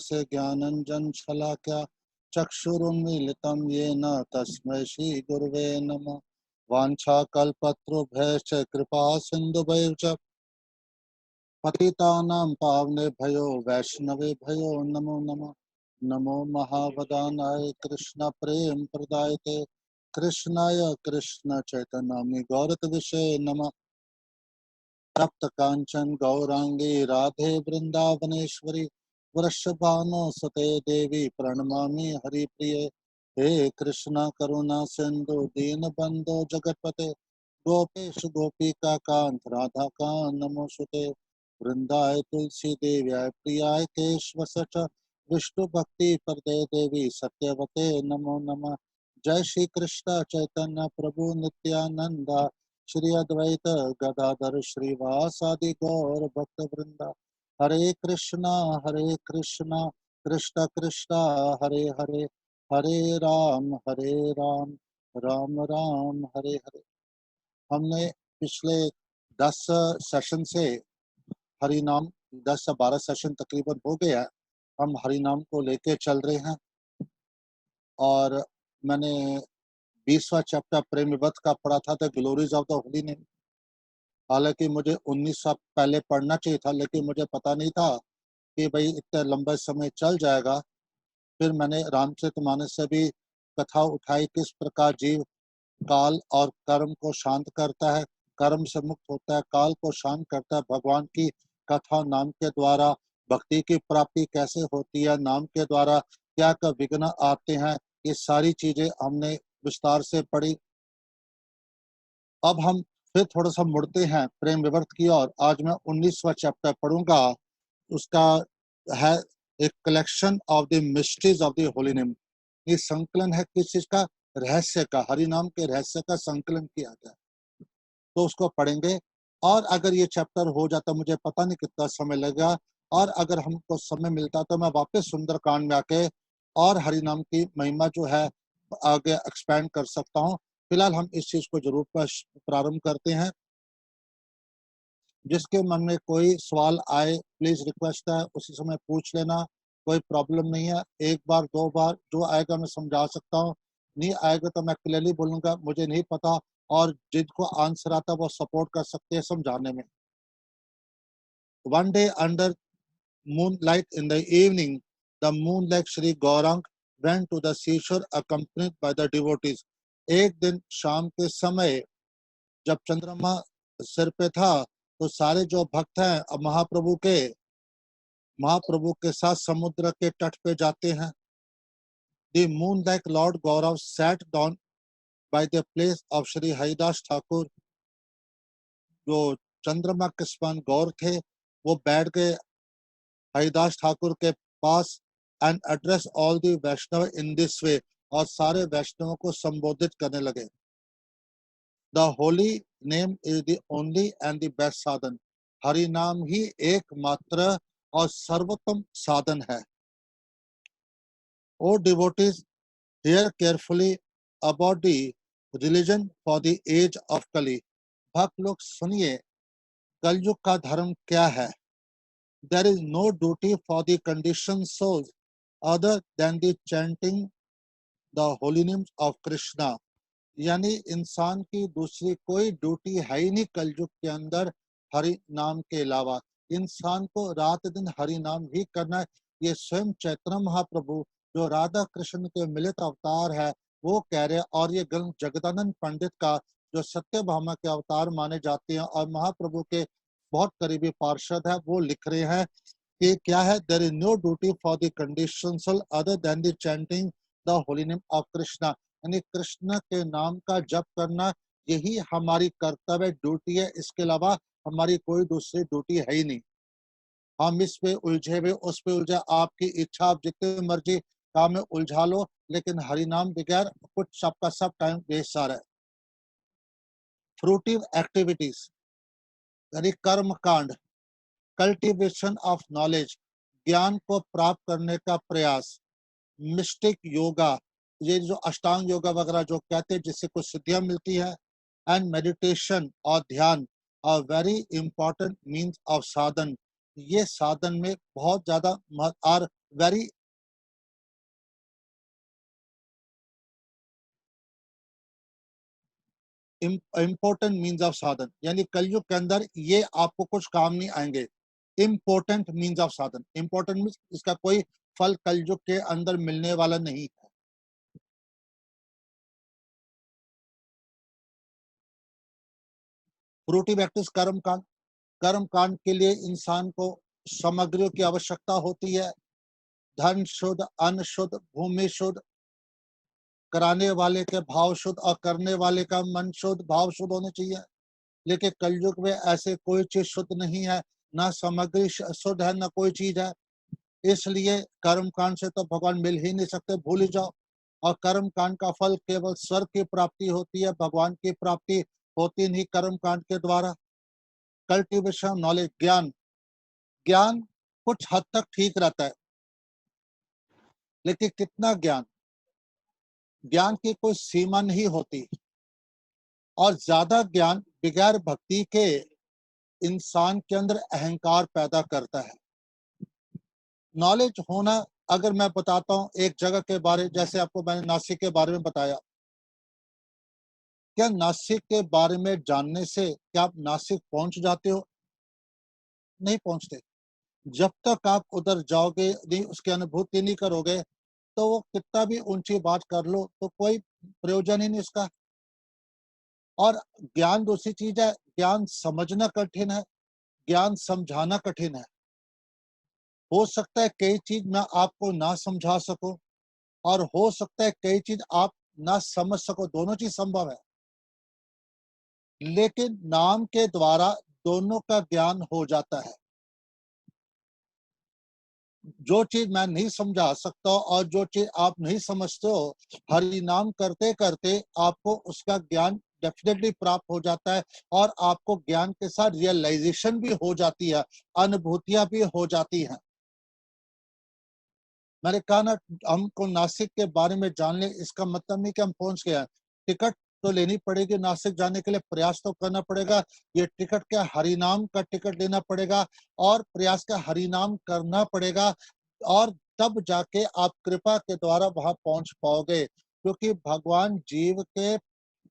से ज्ञानंजन शलाक्या चक्षुरुन्मीलितं येन तस्मै श्री गुरुवे नमः। वाञ्छाकल्पतरुभ्यश्च कृपा सिन्धुभ्यश्च पतितानां पावनेभ्यो वैष्णवेभ्यो नमो नमः। नमो महावदानाय कृष्ण प्रेम प्रदायते कृष्णाय कृष्ण चैतन्यामि गौरतविषे नमः। तप्त कांचन गौरांगी राधे वृंदावनेश्वरी वृषभानुसुते देवी प्रणमामि हरिप्रिये। हे कृष्णा करुणा सिंधु दीनबंधो जगतपते गोपेश गोपिका कांत राधा कांत नमोस्तुते। वृंदाय तुलसी देव्याय प्रियाय केशव सच विष्णु भक्ति प्रदे देवी सत्यवते नमो नमः। जय श्री कृष्ण चैतन्य प्रभु नित्यानंद श्री अद्वैत गदाधर श्रीवासादि गौर भक्त वृंदा। हरे कृष्णा कृष्ण कृष्णा हरे हरे, हरे राम राम राम हरे हरे। हमने पिछले 10 सेशन से हरि नाम 10 से 12 सेशन तकरीबन हो गया। हम हरि नाम को लेके चल रहे हैं और मैंने 20वां चैप्टर प्रेम विभक्त का पढ़ा था, the glories of the holy name. हालांकि मुझे 19 साल पहले पढ़ना चाहिए था, लेकिन मुझे पता नहीं था कि भाई इतना लंबा समय चल जाएगा। फिर मैंने रामचरितमानस से भी कथा उठाई, किस प्रकार जीव काल और कर्म को शांत करता है, कर्म से मुक्त होता है, काल को शांत करता है। भगवान की कथा नाम के द्वारा भक्ति की प्राप्ति कैसे होती है, नाम के द्वारा क्या क्या विघ्न आते हैं, ये सारी चीजें हमने विस्तार से पढ़ी। अब हम फिर थोड़ा सा मुड़ते हैं प्रेम विवर्त की ओर। आज मैं 19वां चैप्टर पढ़ूंगा। उसका है एक collection of the mysteries of the holy name. ये संकलन है किस चीज का? रहस्य का, हरि नाम के रहस्य का संकलन किया गया, तो उसको पढ़ेंगे। और अगर ये चैप्टर हो जाता, मुझे पता नहीं कितना समय लगेगा, और अगर हमको समय मिलता तो मैं वापस सुंदरकांड में आके और हरि नाम की महिमा जो है आगे एक्सपैंड कर सकता हूँ। फिलहाल हम इस चीज को जरूर प्रारंभ करते हैं। जिसके मन में कोई सवाल आए प्लीज रिक्वेस्ट है उसी समय पूछ लेना, कोई प्रॉब्लम नहीं है। एक बार 2 बार जो आएगा मैं समझा सकता हूँ, नहीं आएगा तो मैं क्लियरली बोलूंगा मुझे नहीं पता, और जिनको आंसर आता वो सपोर्ट कर सकते हैं समझाने में। One day under moonlight in the evening, the moonlight Shri Gaurang went to the seashore accompanied by the devotees. एक दिन शाम के समय जब चंद्रमा सिर पे था तो सारे जो भक्त हैं अब महाप्रभु के साथ समुद्र के तट पे जाते हैं। The moon-like Lord Gaurav sat down by the place of Shri Haridas Thakur. जो चंद्रमा के समान गौर थे वो बैठ गए हरिदास ठाकुर के पास and address all the Vaishnava in this way, और सारे वैष्णवों को संबोधित करने लगे। The holy name is the only and the best sadhan. Hari नाम ही एकमात्र और सर्वोत्तम साधन है। O devotees, hear carefully about the religion for the age of Kali. भक्त लोग सुनिए कलयुग का धर्म क्या है। There is no duty for the conditioned souls other than the chanting the holy names of Krishna. यानी इंसान की दूसरी कोई ड्यूटी है ही नहीं कलयुग के अंदर हरि नाम के अलावा। इंसान को रात दिन हरि नाम ही करना है। ये स्वयं चैतन्य महाप्रभु जो राधा कृष्ण के मिलित अवतार है वो कह रहे हैं, और ये ग्रंथ जगदानंद पंडित का जो सत्यभामा के अवतार माने जाते हैं और महाप्रभु के बहुत करीबी पार्षद है वो लिख रहे हैं कि क्या है, there is no duty for the conditional soul other than the chanting the holy name of Krishna. यानी कृष्ण के नाम का जप करना यही हमारी कर्तव्य ड्यूटी है, इसके अलावा हमारी कोई दूसरी ड्यूटी है ही नहीं। हम इस पे उलझे हुए उस पे उलझे, आपकी इच्छा, आप जितनी मर्जी काम में उलझा लो, लेकिन हरि नाम बगैर कुछ सबका सब टाइम वेस्ट आ रहा है। फ्रूटिव एक्टिविटीज यानी कर्म कांड, कल्टीवेशन ऑफ नॉलेज, ज्ञान को प्राप्त करने का प्रयास, मिस्टिक योगा, ये जो अष्टांग योगा वगैरह जो कहते हैं जिससे कुछ सिद्धियां मिलती है, एंड मेडिटेशन और ध्यान are very important means of sadhan. ये साधन में बहुत ज्यादा are very important means of sadhan, यानी कलयुग के अंदर ये आपको कुछ काम नहीं आएंगे। इम्पोर्टेंट मीन्स ऑफ साधन, इम्पोर्टेंट मीन्स इसका कोई फल कलयुग के अंदर मिलने वाला नहीं है। फ्रूटी प्रैक्टिस कर्म कांड, कर्म कांड के लिए इंसान को सामग्रियों की आवश्यकता होती है। धन शुद्ध, अन्न शुद्ध, भूमि शुद्ध, कराने वाले के भाव शुद्ध और करने वाले का मन शुद्ध, भाव शुद्ध होने चाहिए। लेकिन कलयुग में ऐसे कोई चीज शुद्ध नहीं है, ना सामग्री शुद्ध है, ना कोई चीज है। इसलिए कर्म कांड से तो भगवान मिल ही नहीं सकते, भूल ही जाओ। और कर्म कांड का फल केवल स्वर्ग की प्राप्ति होती है, भगवान की प्राप्ति होती नहीं कर्म कांड के द्वारा। कल्टीवेशन नॉलेज, ज्ञान, ज्ञान कुछ हद तक ठीक रहता है, लेकिन कितना ज्ञान, ज्ञान की कोई सीमा नहीं होती। और ज्यादा ज्ञान बगैर भक्ति के इंसान के अंदर अहंकार पैदा करता है। नॉलेज होना, अगर मैं बताता हूं एक जगह के बारे, जैसे आपको मैंने नासिक के बारे में बताया, क्या नासिक के बारे में जानने से क्या आप नासिक पहुंच जाते हो? नहीं पहुंचते। जब तक आप उधर जाओगे नहीं, उसकी अनुभूति नहीं करोगे, तो वो कितना भी ऊंची बात कर लो तो कोई प्रयोजन ही नहीं उसका। और ज्ञान दूसरी चीज है, ज्ञान समझना कठिन है, ज्ञान समझाना कठिन है। हो सकता है कई चीज मैं आपको ना समझा सकूं, और हो सकता है कई चीज आप ना समझ सको, दोनों चीज संभव है। लेकिन नाम के द्वारा दोनों का ज्ञान हो जाता है। जो चीज मैं नहीं समझा सकता और जो चीज आप नहीं समझते हो, हरि नाम करते करते आपको उसका ज्ञान डेफिनेटली प्राप्त हो जाता है। और आपको ज्ञान के साथ रियलाइजेशन भी हो जाती है, अनुभूतियां भी हो जाती हैं। मैंने कहा ना, हमको नासिक के बारे में जान ले, इसका मतलब नहीं कि हम पहुंच गए हैं। टिकट तो लेनी पड़ेगी, नासिक जाने के लिए प्रयास तो करना पड़ेगा। ये टिकट क्या, हरिनाम का टिकट लेना पड़ेगा और प्रयास का हरिनाम करना पड़ेगा। और तब जाके आप कृपा के द्वारा वहां पहुंच पाओगे, क्योंकि भगवान जीव के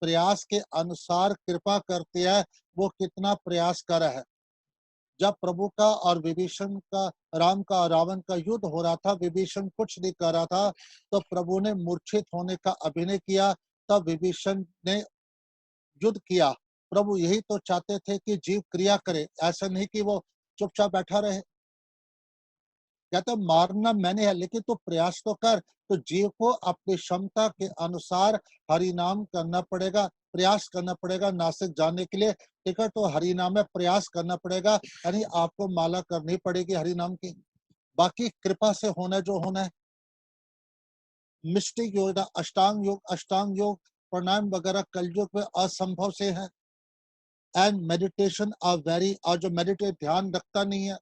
प्रयास के अनुसार कृपा करते हैं। वो कितना प्रयास कर है। जब प्रभु का और विभीषण का, राम का और रावण का युद्ध हो रहा था, विभीषण कुछ नहीं कर रहा था, तो प्रभु ने मूर्छित होने का अभिनय किया, तब विभीषण ने युद्ध किया। प्रभु यही तो चाहते थे कि जीव क्रिया करे, ऐसा नहीं कि वो चुपचाप बैठा रहे। कहते मारना मैंने है, लेकिन तो प्रयास तो कर। तो जीव को अपनी क्षमता के अनुसार हरि नाम करना पड़ेगा, प्रयास करना पड़ेगा। नासिक जाने के लिए टिकट तो हरि नाम में प्रयास करना पड़ेगा, यानी आपको माला करनी पड़ेगी हरि नाम की। बाकी कृपा से होना जो होना है। मिस्टिक योग, अष्टांग योग, अष्टांग योग प्राणायाम वगैरह कलयुग में असंभव से है। एंड मेडिटेशन आर वेरी, और जो मेडिटेट ध्यान रखता नहीं है,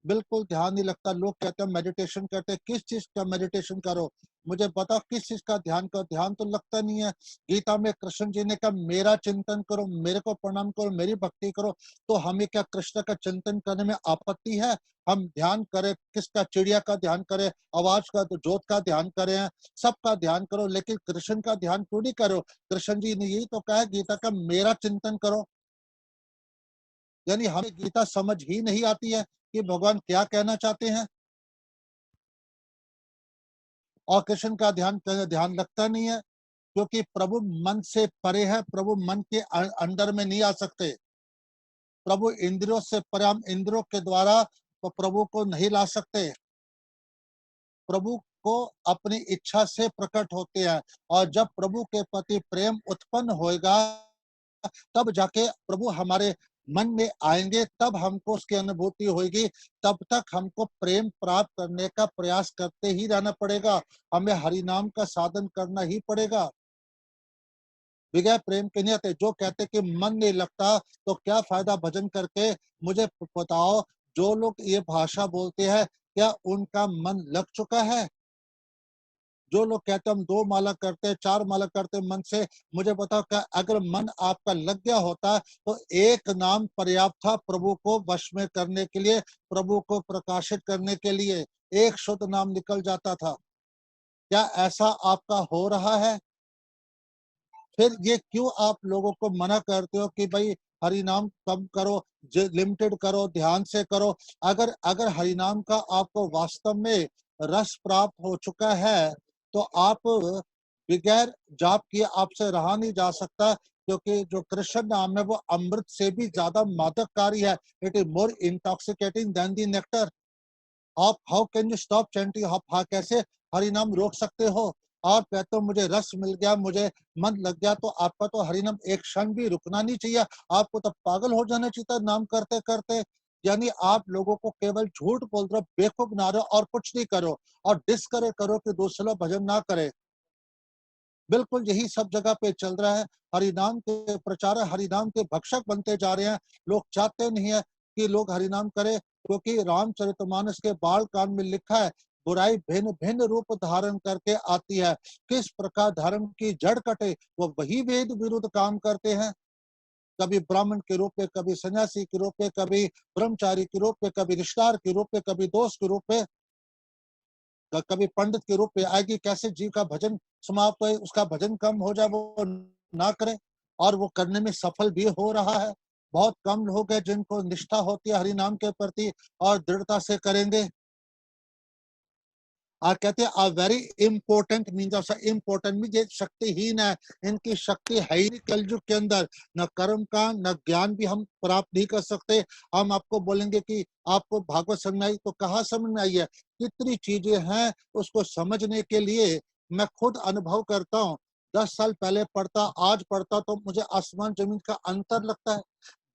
बिल्कुल ध्यान नहीं लगता। लोग कहते हैं मेडिटेशन करते हैं, किस चीज का मेडिटेशन करो, मुझे बताओ किस चीज का ध्यान करो, ध्यान तो लगता नहीं है। गीता में कृष्ण जी ने कहा मेरा चिंतन करो, मेरे को प्रणाम करो, मेरी भक्ति करो। तो हमें क्या कृष्ण का चिंतन करने में आपत्ति है? हम ध्यान करें, किसका, चिड़िया का ध्यान करें, आवाज का, तो जोत का ध्यान करें, सबका ध्यान करो, लेकिन कृष्ण का ध्यान क्यों नहीं करो? कृष्ण जी ने यही तो कहा है गीता का, मेरा चिंतन करो। यानी हमें गीता समझ ही नहीं आती है कि भगवान क्या कहना चाहते हैं। और कृष्ण का ध्यान लगता नहीं है, क्योंकि प्रभु मन से परे है, प्रभु मन के अंदर में नहीं आ सकते। प्रभु इंद्रियों से परे, हम इंद्रियों के द्वारा तो प्रभु को नहीं ला सकते। प्रभु को अपनी इच्छा से प्रकट होते हैं, और जब प्रभु के प्रति प्रेम उत्पन्न होएगा, तब जाके प्रभु हमारे मन में आएंगे, तब हमको उसकी अनुभूति होगी। तब तक हमको प्रेम प्राप्त करने का प्रयास करते ही रहना पड़ेगा, हमें हरि नाम का साधन करना ही पड़ेगा। बगैर प्रेम के नहीं आते। जो कहते कि मन नहीं लगता तो क्या फायदा भजन करके? मुझे बताओ, जो लोग ये भाषा बोलते हैं क्या उनका मन लग चुका है? जो लोग कहते हैं हम 2 माला करते हैं, 4 माला करते हैं मन से, मुझे बताओ क्या अगर मन आपका लग गया होता तो एक नाम पर्याप्त था प्रभु को वश में करने के लिए, प्रभु को प्रकाशित करने के लिए, एक शुद्ध नाम निकल जाता था। क्या ऐसा आपका हो रहा है? फिर ये क्यों आप लोगों को मना करते हो कि भाई हरि नाम कम करो, लिमिटेड करो, ध्यान से करो। अगर हरि नाम का आपको वास्तव में रस प्राप्त हो चुका है तो आप बगैर जाप किए आपसे रहा नहीं जा सकता, क्योंकि जो कृष्ण नाम है वो अमृत से भी ज्यादा मादककारी है। It is more intoxicating than the nectar. आप how can you stop chanting? आप कैसे हरि नाम रोक सकते हो? आप कहते हो मुझे रस मिल गया, मुझे मन लग गया, तो आपका तो हरि नाम एक क्षण भी रुकना नहीं चाहिए। आपको तो पागल हो जाना चाहिए नाम करते करते। यानी आप लोगों को केवल झूठ बोल रहे हो, बेवकूफ बना रहे हो और कुछ नहीं करो, और डिस्करेज करो कि दूसरे लोग भजन ना करे। बिल्कुल यही सब जगह पे चल रहा है। हरिनाम के प्रचारक हरिनाम के भक्षक बनते जा रहे हैं। लोग चाहते नहीं है कि लोग हरिनाम करें, क्योंकि रामचरितमानस के बाल कांड में लिखा है बुराई भिन्न भिन्न रूप धारण करके आती है, किस प्रकार धर्म की जड़ कटे वो वही वेद विरुद्ध काम करते हैं। कभी ब्राह्मण के रूप में, कभी सन्यासी के रूप में, कभी ब्रह्मचारी के रूप में, कभी रिश्तेदार के रूप में, कभी दोस्त के रूप में, कभी पंडित के रूप में आएगी। कैसे जीव का भजन समाप्त है, उसका भजन कम हो जाए वो ना करे, और वो करने में सफल भी हो रहा है। बहुत कम लोग हैं जिनको निष्ठा होती है हरि नाम के प्रति और दृढ़ता से करेंगे। कहते हैं very important means of important mean ये शक्तिहीन है, इनकी शक्ति है ही नहीं कलयुग के अंदर। न कर्म का न ज्ञान भी हम प्राप्त नहीं कर सकते। हम आपको बोलेंगे कि आपको भागवत समझ में आई, तो कहाँ समझ में आई है? कितनी चीजें हैं उसको समझने के लिए मैं खुद अनुभव करता हूँ। 10 साल पहले पढ़ता, आज पढ़ता तो मुझे आसमान जमीन का अंतर लगता है।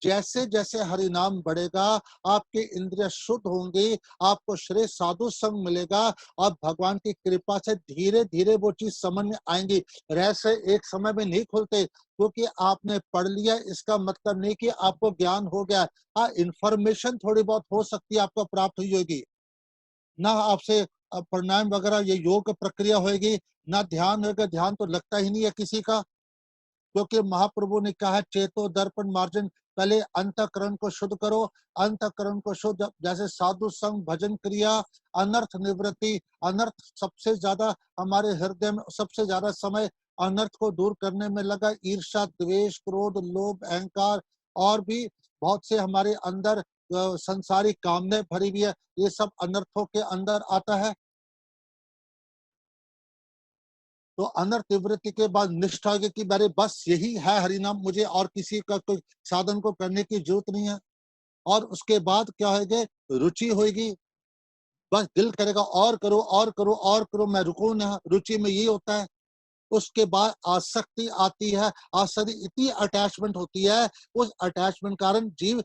जैसे जैसे हरि नाम बढ़ेगा आपके इंद्रिय शुद्ध होंगी, आपको श्रेष्ठ साधु संग मिलेगा, और भगवान की कृपा से धीरे धीरे वो चीज समझ में आएंगी। रहस्य एक समय में नहीं खुलते, क्योंकि आपने पढ़ लिया इसका मतलब नहीं कि आपको ज्ञान हो गया। हाँ, इंफॉर्मेशन थोड़ी बहुत हो सकती है आपको प्राप्त हुई होगी ना, आपसे प्राणायाम वगैरह ये योग प्रक्रिया होगी ना, ध्यान होगा। ध्यान तो लगता ही नहीं है किसी का, क्योंकि महाप्रभु ने कहा चेतो दर्पण मार्जन, पहले अंतःकरण को शुद्ध करो। अंतःकरण को शुद्ध, जैसे साधु संग, भजन क्रिया, अनर्थ निवृत्ति। अनर्थ सबसे ज्यादा हमारे हृदय में सबसे ज्यादा समय अनर्थ को दूर करने में लगा। ईर्ष्या, द्वेष, क्रोध, लोभ, अहंकार, और भी बहुत से हमारे अंदर संसारिक कामने भरी हुई है, ये सब अनर्थों के अंदर आता है। तो अनर्थ निवृत्ति के बाद निष्ठा की बारे बस यही है हरिनाम, मुझे और किसी का कोई साधन को करने की जरूरत नहीं है। और उसके बाद क्या होगा? रुचि होगी, बस दिल करेगा और करो और करो और करो, मैं रुकू ना। रुचि में यही होता है। उसके बाद आसक्ति आती है। आसक्ति इतनी अटैचमेंट होती है, उस अटैचमेंट कारण जीव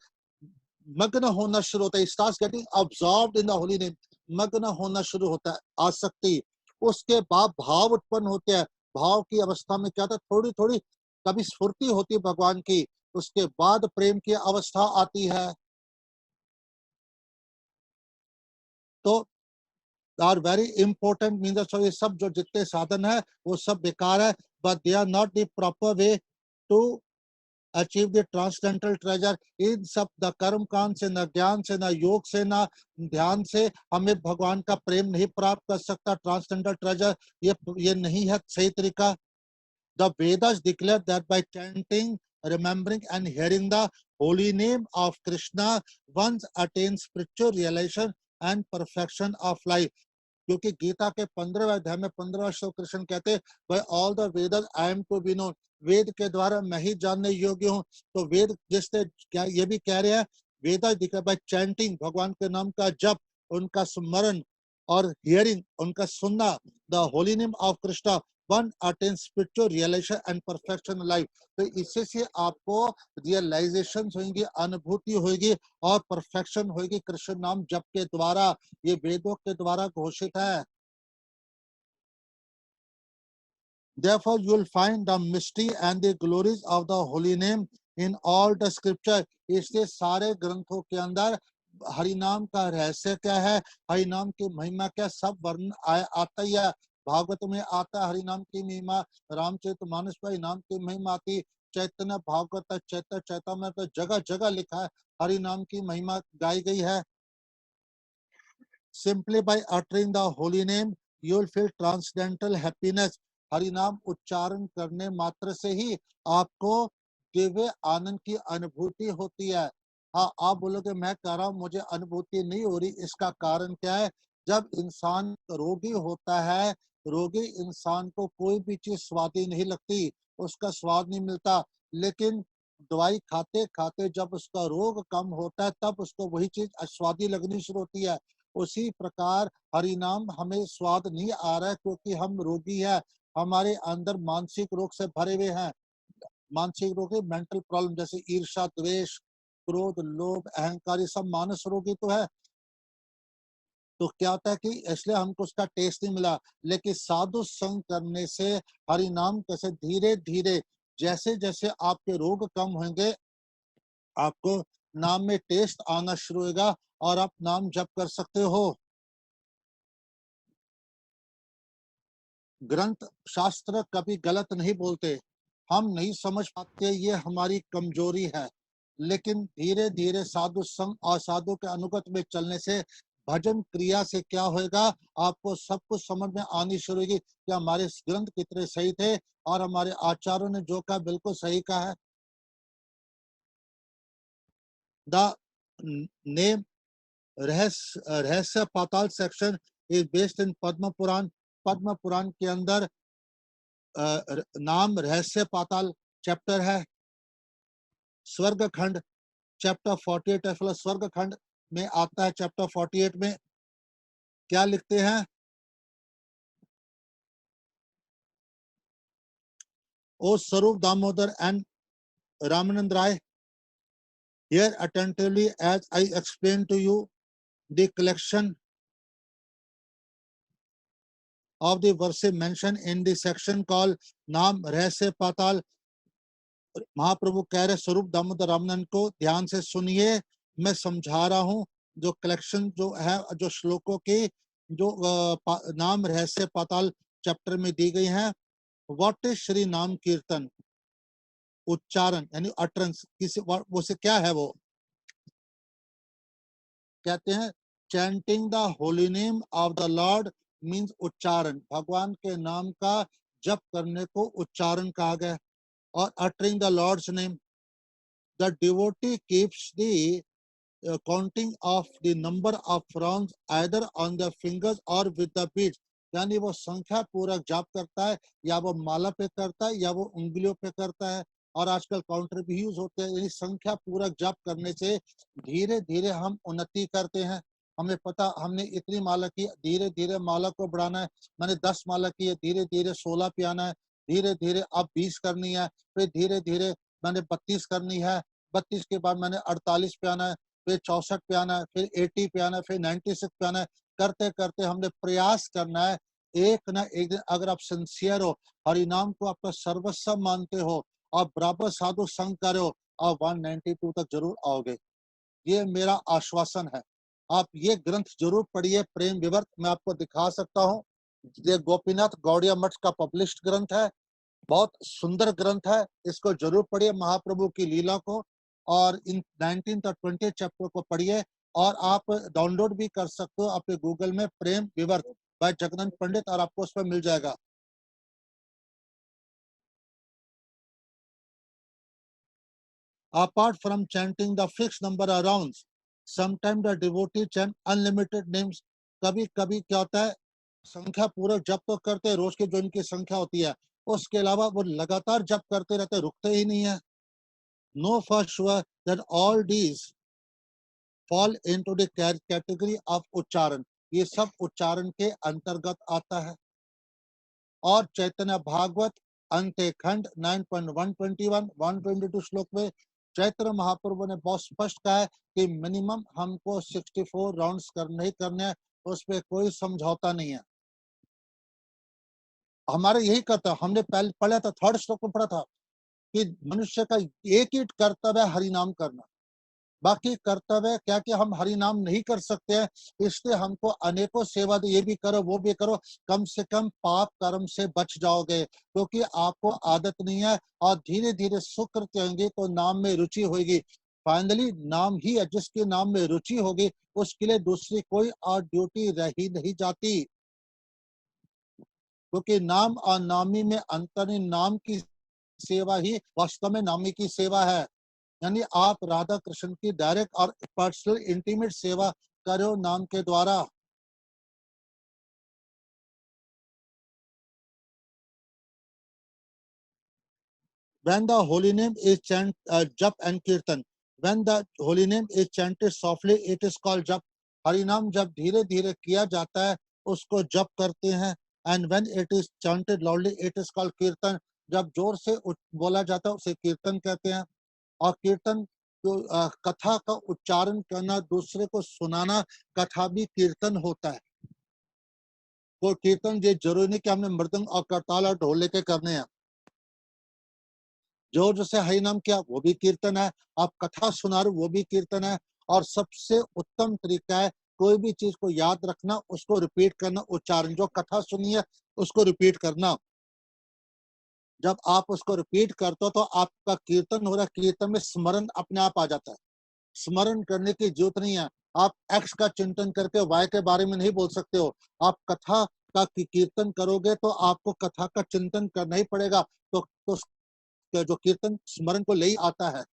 मग्न होना शुरू होता है। Starts getting absorbed in the holy name. मग्न होना शुरू होता है आसक्ति। उसके बाद भाव उत्पन्न होते हैं। भाव की अवस्था में क्या था? थोड़ी थोड़ी कभी स्फूर्ति होती है भगवान की। उसके बाद प्रेम की अवस्था आती है। तो आर वेरी इंपॉर्टेंट मीन्स, ये सब जो जितने साधन है वो सब बेकार है, but they are not the proper way to achieve the transcendental treasure. इन सब न कर्म कांड से, न ज्ञान से, न योग से, न ध्यान से हमें भगवान का प्रेम नहीं प्राप्त कर सकता। ट्रांसडेंटल ट्रेजर ये नहीं है सही तरीका। The Vedas declare that bye chanting, remembering and hearing the holy name of Krishna, one attains spiritual realization and perfection of life. क्योंकि गीता के 15वें अध्याय में 15वां श्लोक कृष्ण कहते हैं, by all the Vedas I am to be known. Veda के द्वारा मैं ही जानने योग्य हूँ। तो वेद जिससे क्या ये भी कह रहे हैं, वेदा दिखा बाय चैंटिंग, भगवान के नाम का जप, उनका स्मरण, और हियरिंग, उनका सुनना, the holy name of Krishna, one attain spiritual realization and perfection life. तो इससे से आपको रियलाइजेशन होगी, अनुभूति होगी और परफेक्शन होगी कृष्ण नाम जप के द्वारा। ये वेदों के द्वारा घोषित है। Therefore, you will find the mystery and the glories of the holy name in all the scripture. इसलिए सारे ग्रंथों के अंदर हरि नाम का रहस्य क्या है, हरि नाम की महिमा क्या, सब वर्णन आता ही है। भागवत में आता हरि नाम की महिमा, रामचरितमानस में नाम की महिमा आती, चैतन्य भागवत चैतन्य चैतन्य तो जगह जगह लिखा है हरि नाम की महिमा गाई गई है। Simply by uttering the holy name, you will feel transcendental happiness. Hari नाम उच्चारण करने मात्र से ही आपको दिव्य आनंद की अनुभूति होती है। हाँ, आप बोलोगे मैं कह रहा हूँ मुझे अनुभूति नहीं हो रही, इसका कारण क्या है? जब इंसान रोगी होता है, रोगी इंसान को कोई भी चीज स्वादी नहीं लगती, उसका स्वाद नहीं मिलता, लेकिन दवाई खाते खाते जब उसका रोग कम होता है तब उसको वही चीज स्वादी लगनी शुरू होती है। उसी प्रकार हरि नाम हमें स्वाद नहीं आ रहा है क्योंकि हम रोगी है, हमारे अंदर मानसिक रोग से भरे हुए हैं। मानसिक रोग मेंटल प्रॉब्लम जैसे ईर्ष्या, द्वेष, क्रोध, लोभ, अहंकार, ये सब मानस रोगी तो है। तो क्या होता है कि इसलिए हमको उसका टेस्ट नहीं मिला, लेकिन साधु संग करने से हरि नाम कैसे धीरे धीरे जैसे जैसे आपके रोग कम होंगे, आपको नाम में टेस्ट आना शुरू होगा और आप नाम जप कर सकते हो। ग्रंथ शास्त्र कभी गलत नहीं बोलते, हम नहीं समझ पाते, ये हमारी कमजोरी है। लेकिन धीरे धीरे साधु संग और साधु के अनुगत में चलने से, भजन क्रिया से क्या होगा, आपको सब कुछ समझ में आनी शुरू होगी कि हमारे ग्रंथ कितने सही थे और हमारे आचार्यों ने जो कहा बिल्कुल सही कहा है। द नेम रहस्य पाताल section is based in Padma Purana. Padma Purana के अंदर नाम रहस्य पाताल चैप्टर है। स्वर्ग खंड चैप्टर 48 है, स्वर्ग खंड में आता है। चैप्टर 48 में क्या लिखते हैं? O Swarup Damodar and Ramanand Rai, hear attentively as I explain to you the collection of the verses mentioned in the section called नाम रहस्य पाताल। महाप्रभु कह रहे स्वरूप दामोदर रामानंद को ध्यान से सुनिए, मैं समझा रहा हूँ जो कलेक्शन जो है, जो श्लोकों के जो नाम रहस्य पाताल चैप्टर में दी गई हैं। व्हाट इज श्री नाम कीर्तन? उच्चारण यानी अटरेंस, किसी वो से क्या है? वो कहते हैं chanting the holy name of the Lord means उच्चारण, भगवान के नाम का जप करने को उच्चारण कहा गया। और uttering the Lord's name, the devotee keeps the counting of the number of fronts either on the fingers और विद द बीड्स, यानी वो संख्या पूर्वक जाप करता है, या वो माला पे करता है या वो उंगलियों पे करता है। और आजकल काउंटर भी यूज होते हैं, यानी संख्या पूर्वक जाप करने से धीरे धीरे हम उन्नति करते हैं। हमें पता, हमने इतनी माला की, धीरे धीरे माला को बढ़ाना है। मैंने 10 माला की है, धीरे धीरे 16 पे आना है, धीरे धीरे अब 20 करनी है, फिर धीरे धीरे मैंने 32 करनी है, 32 के बाद मैंने 48 पे आना है, फिर 64 पे आना है, फिर 80 पे आना है, फिर 96 पे आना है। करते करते हमने प्रयास करना है, एक ना एक दिन अगर आप सिंसियर हो, हरिनाम को आपका सर्वस्व मानते हो और बराबर साधु संग करे हो, आप 192 तक जरूर आओगे। ये मेरा आश्वासन है। आप ये ग्रंथ जरूर पढ़िए, प्रेम विवर्त। मैं आपको दिखा सकता हूँ, ये गोपीनाथ गौड़िया मठ का पब्लिश्ड ग्रंथ है, बहुत सुंदर ग्रंथ है, इसको जरूर पढ़िए, महाप्रभु की लीला को, और इन 19 और 20 चैप्टर को पढ़िए। और आप डाउनलोड भी कर सकते हो अपने गूगल में, प्रेम विवर्त बाय जगदन पंडित, और आपको उस पर मिल जाएगा। Apart from chanting the fixed number of rounds, sometimes the devotee chant unlimited names. कभी कभी क्या होता है, संख्या पूर्वक जप तो करते हैं, रोज की जो इनकी संख्या होती है, उसके अलावा वो लगातार जप करते रहते, रुकते ही नहीं है। Know for sure that all these fall into the category of उच्चारण, ये सब उच्चारण के अंतर्गत आता है। और चैतन्य भागवत अंत्य खंड 9.121 122 श्लोक में चैतन्य महाप्रभु ने बहुत स्पष्ट कहा है कि मिनिमम हमको 64 राउंड्स करने ही करने हैं, उस पर कोई समझौता नहीं है। हमारे यही करता, हमने पहले पढ़ा था, 3rd श्लोक में पढ़ा था कि मनुष्य का एक ही कर्तव्य है हरि नाम करना। बाकी कर्तव्य क्या कि हम हरि नाम नहीं कर सकते हैं, इसलिए हमको अनेकों सेवा दे, ये भी करो वो भी करो, कम से कम पाप कर्म से बच जाओगे, क्योंकि आपको आदत नहीं है। और धीरे धीरे सुकृत होंगे तो नाम में रुचि होगी। फाइनली नाम ही है, जिसके नाम में रुचि होगी उसके लिए दूसरी कोई और ड्यूटी रह ही नहीं जाती, क्योंकि नाम और नामी में अंतर नहीं। नाम की सेवा ही वास्तव में नामी की सेवा है। यानी आप राधा कृष्ण की डायरेक्ट और पर्सनल इंटीमेट सेवा करो नाम के द्वारा। When the holy name is chant, jap and kirtan. When the holy name is chanted softly, it is called jap. Hari नाम जब धीरे धीरे किया जाता है उसको जप करते हैं। And when it is chanted loudly, it is called kirtan. जब जोर से बोला जाता है उसे कीर्तन कहते हैं। और कीर्तन तो कथा का उच्चारण करना, दूसरे को सुनाना, कथा भी कीर्तन होता है। तो कीर्तन ये जरूरी नहीं कि हमने मृदंग और करताल और ढोल लेके करने हैं। जो जैसे हरि नाम किया वो भी कीर्तन है, आप कथा सुना रहे वो भी कीर्तन है। और सबसे उत्तम तरीका है कोई भी चीज को याद रखना, उसको रिपीट करना, उच्चारण। जो कथा सुनी है उसको रिपीट करना। जब आप उसको रिपीट करते हो तो आपका कीर्तन हो रहा है, कीर्तन में स्मरण अपने आप आ जाता है। स्मरण करने की जरूरत नहीं है। आप एक्स का चिंतन करके वाई के बारे में नहीं बोल सकते हो। आप कथा का कीर्तन करोगे तो आपको कथा का चिंतन करना ही पड़ेगा। तो जो कीर्तन स्मरण को ले ही आता है।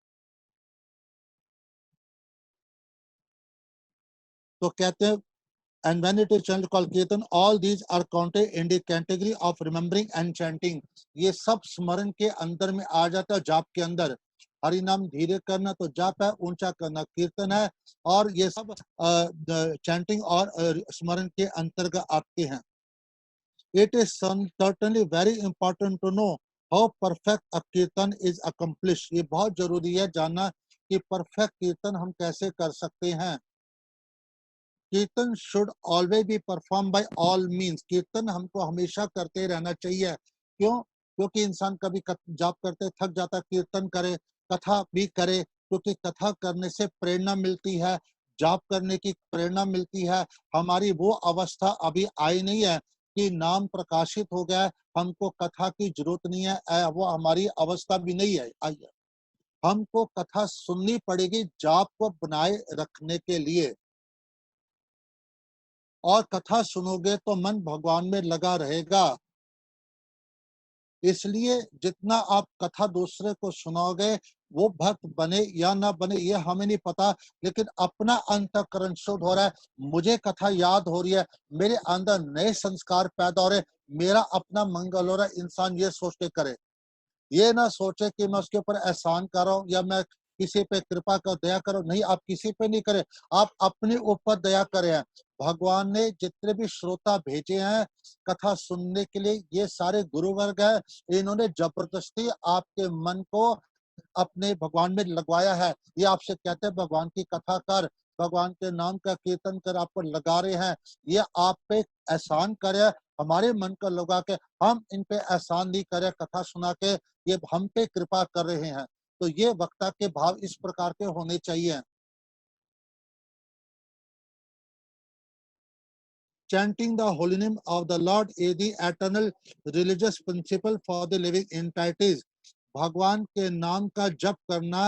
तो कहते हैं and when it is chanted called kirtan, all these are counted in the category of remembering and chanting. ये सब स्मरण के अंदर में आ जाता है, जाप के अंदर। हरि नाम धीरे करना तो जाप है, ऊंचा करना कीर्तन है, और ये सब चैंटिंग और स्मरण के अंतर्गत आते हैं। It is certainly very important to know how perfect a kirtan is accomplished. ये बहुत जरूरी है जानना कि परफेक्ट कीर्तन हम कैसे कर सकते हैं। कीर्तन should always be perform by all means. कीर्तन हमको हमेशा करते रहना चाहिए। क्यों? क्योंकि इंसान कभी जाप करते थक जाता, कीर्तन करे, कथा भी करे, क्योंकि कथा करने से प्रेरणा मिलती है, जाप करने की प्रेरणा मिलती है। हमारी वो अवस्था अभी आई नहीं है कि नाम प्रकाशित हो गया है, हमको कथा की जरूरत नहीं है, वो हमारी अवस्था भी नहीं है आई है। हमको कथा सुननी पड़ेगी जाप को बनाए रखने के लिए। और कथा सुनोगे तो मन भगवान में लगा रहेगा। इसलिए जितना आप कथा दूसरे को सुनाओगे, वो भक्त बने या ना बने ये हमें नहीं पता, लेकिन अपना अंतःकरण शुद्ध हो रहा है, मुझे कथा याद हो रही है, मेरे अंदर नए संस्कार पैदा हो रहे, मेरा अपना मंगल हो रहा है। इंसान ये सोच के करे, ये ना सोचे कि मैं उसके ऊपर एहसान कर रहा हूं या मैं किसी पे कृपा कर दया करो। नहीं, आप किसी पे नहीं करे, आप अपने ऊपर दया करे हैं। भगवान ने जितने भी श्रोता भेजे हैं कथा सुनने के लिए, ये सारे गुरु वर्ग है। इन्होंने जबरदस्ती आपके मन को अपने भगवान में लगवाया है। ये आपसे कहते हैं भगवान की कथा कर, भगवान के नाम का कीर्तन कर, आपको लगा रहे हैं। ये आप पे एहसान करे, हमारे मन को लगा के, हम इन पे एहसान नहीं करे कथा सुना के, ये हम पे कृपा कर रहे हैं। तो ये वक्ता के भाव इस प्रकार के होने चाहिए। Chanting the holy name of the Lord is the eternal religious principle for the living entities. भगवान के नाम का जप करना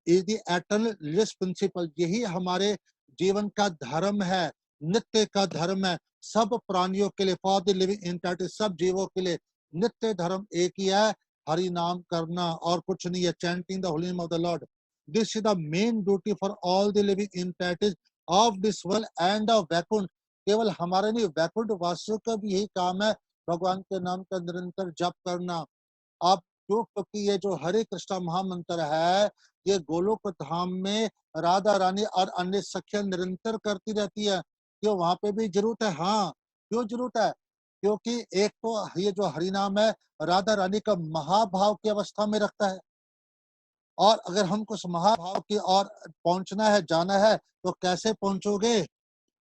is the eternal religious principle. यही हमारे जीवन का धर्म है, नित्य का धर्म है, सब प्राणियों के लिए, for the living entities, सब जीवों के लिए नित्य धर्म एक ही है, हरि नाम करना और कुछ नहीं है। Chanting the holy name of the Lord. This is the main duty for all the living entities of this world and of Vaikunt. केवल हमारे नहीं, वैकुंठ वासियों का भी यही काम है, भगवान के नाम का निरंतर जप करना। आप क्यों? क्योंकि ये जो हरे कृष्णा महामंत्र है, ये गोलोक धाम में राधा रानी और अन्य सखियां निरंतर करती रहती है। क्यों? वहां पे भी जरूरत है। हाँ, क्यों जरूरत है? क्योंकि एक तो ये जो हरि नाम है राधा रानी का महाभाव की अवस्था में रखता है, और अगर हमको उस महाभाव की ओर पहुंचना है, जाना है, तो कैसे पहुंचोगे?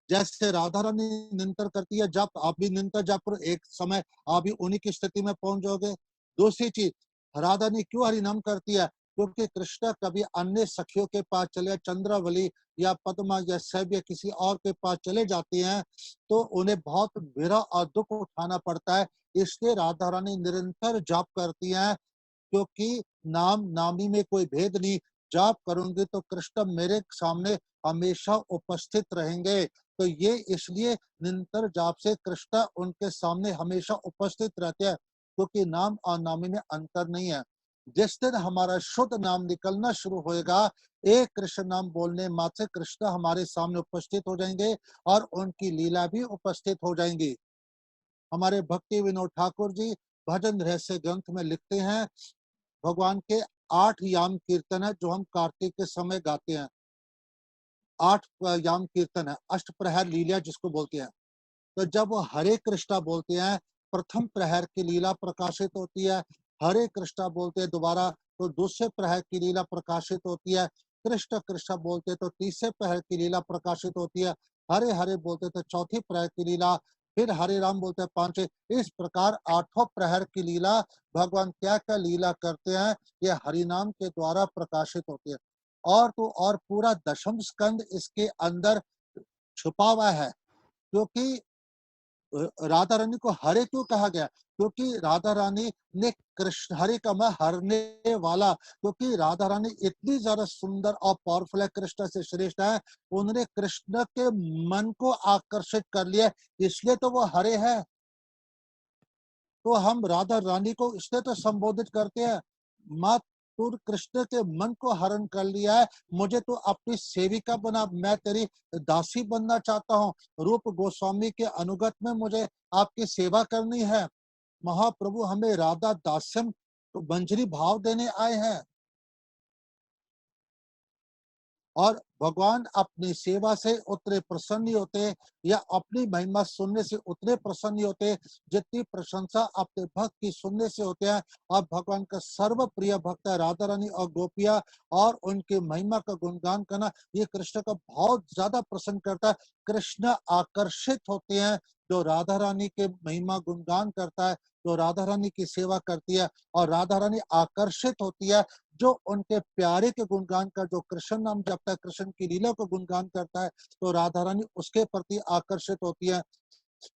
जैसे राधा रानी निरंतर करती है जब आप भी निरंतर जप करो, एक समय आप भी उन्हीं की स्थिति में पहुंच जाओगे। दूसरी चीज, राधा रानी क्यों हरि नाम करती है? क्योंकि कृष्ण कभी अन्य सखियों के पास चले, चंद्रावली या पद्मा या सैब या किसी और के पास चले जाते हैं तो उन्हें बहुत विरह और दुख उठाना पड़ता है। इसलिए राधा रानी निरंतर जाप करती हैं, क्योंकि नाम नामी में कोई भेद नहीं। जाप करूंगी तो कृष्ण मेरे सामने हमेशा उपस्थित रहेंगे। तो ये इसलिए निरंतर जाप से कृष्ण उनके सामने हमेशा उपस्थित रहते हैं, क्योंकि नाम और नामी में अंतर नहीं है। जिस दिन हमारा शुद्ध नाम निकलना शुरू होएगा, एक कृष्ण नाम बोलने मात्र से कृष्ण हमारे सामने उपस्थित हो जाएंगे और उनकी लीला भी उपस्थित हो जाएंगी। हमारे भक्ति विनोद ठाकुर जी भजन रहस्य ग्रंथ में लिखते हैं, भगवान के 8 याम कीर्तन है जो हम कार्तिक के समय गाते हैं। 8 याम कीर्तन है, अष्ट प्रहर लीला जिसको बोलते हैं। तो जब वो हरे कृष्णा बोलते हैं, प्रथम प्रहर की लीला प्रकाशित होती है। हरे कृष्णा बोलते हैं दोबारा तो दूसरे प्रहर की लीला प्रकाशित होती है। कृष्ण कृष्ण बोलते तो तीसरे प्रहर की लीला प्रकाशित होती है। हरे हरे बोलते तो चौथी प्रहर की लीला, फिर हरे राम बोलते हैं पांचवे। इस प्रकार 8 प्रहर की लीला भगवान क्या क्या लीला करते हैं, ये हरिनाम के द्वारा प्रकाशित होती है। और तो और पूरा दशम स्कंद इसके अंदर छुपा हुआ है। क्योंकि राधा रानी को हरे क्यों कहा गया, क्योंकि राधा रानी ने कृष्ण हरे का मैं हरने वाला, क्योंकि राधा रानी इतनी ज्यादा सुंदर और पावरफुल है, कृष्ण से श्रेष्ठ है। उन्होंने कृष्ण के मन को आकर्षित कर लिया, इसलिए तो वो हरे है। तो हम राधा रानी को इसलिए तो संबोधित करते हैं, माँ तू कृष्ण के मन को हरण कर लिया है, मुझे तो अपनी सेविका बना, मैं तेरी दासी बनना चाहता हूँ। रूप गोस्वामी के अनुगत में मुझे आपकी सेवा करनी है। महाप्रभु हमें राधा दास्यम मंजरी भाव देने आए हैं। और भगवान अपनी सेवा से उतने प्रसन्न होते, या अपनी महिमा सुनने से उतने प्रसन्न होते जितनी प्रशंसा अपने भक्त की सुनने से होते हैं। और भगवान का सर्व प्रिय भक्त है राधा रानी और गोपिया, और उनके महिमा का गुणगान करना ये कृष्ण का बहुत ज्यादा प्रसन्न करता है। कृष्ण आकर्षित होते हैं जो राधा रानी के महिमा गुणगान करता है, जो राधा रानी की सेवा करती है। और राधा रानी आकर्षित होती है जो उनके प्यारे के गुणगान का, जो कृष्ण नाम जपता है, कृष्ण की लीला को गुणगान करता है, तो राधा रानी उसके प्रति आकर्षित होती है।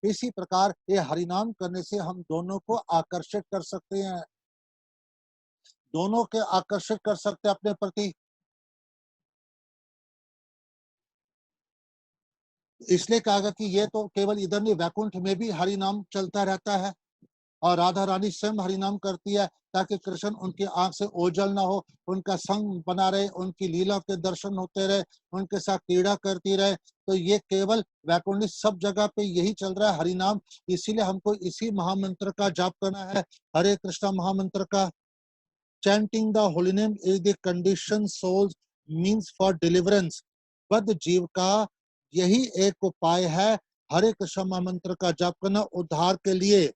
इसी प्रकार ये हरिनाम करने से हम दोनों को आकर्षित कर सकते हैं, दोनों के आकर्षित कर सकते हैं अपने प्रति। इसलिए कहा गया कि ये तो केवल इधर नहीं, वैकुंठ में भी हरिनाम चलता रहता है। और राधा रानी स्वयं हरिनाम करती है ताकि कृष्ण उनकी आंख से ओझल ना हो, उनका संग बना रहे, उनकी लीला के दर्शन होते रहे, उनके साथ क्रीड़ा करती रहे। तो ये केवल वैकुंठ, सब जगह पे यही चल रहा है हरिनाम। इसीलिए हमको इसी महामंत्र का जाप करना है, हरे कृष्णा महामंत्र का। Chanting the holy name is the condition souls means for deliverance. बद्ध जीव का यही एक उपाय है, हरे कृष्ण महामंत्र का जाप करना उद्धार के लिए।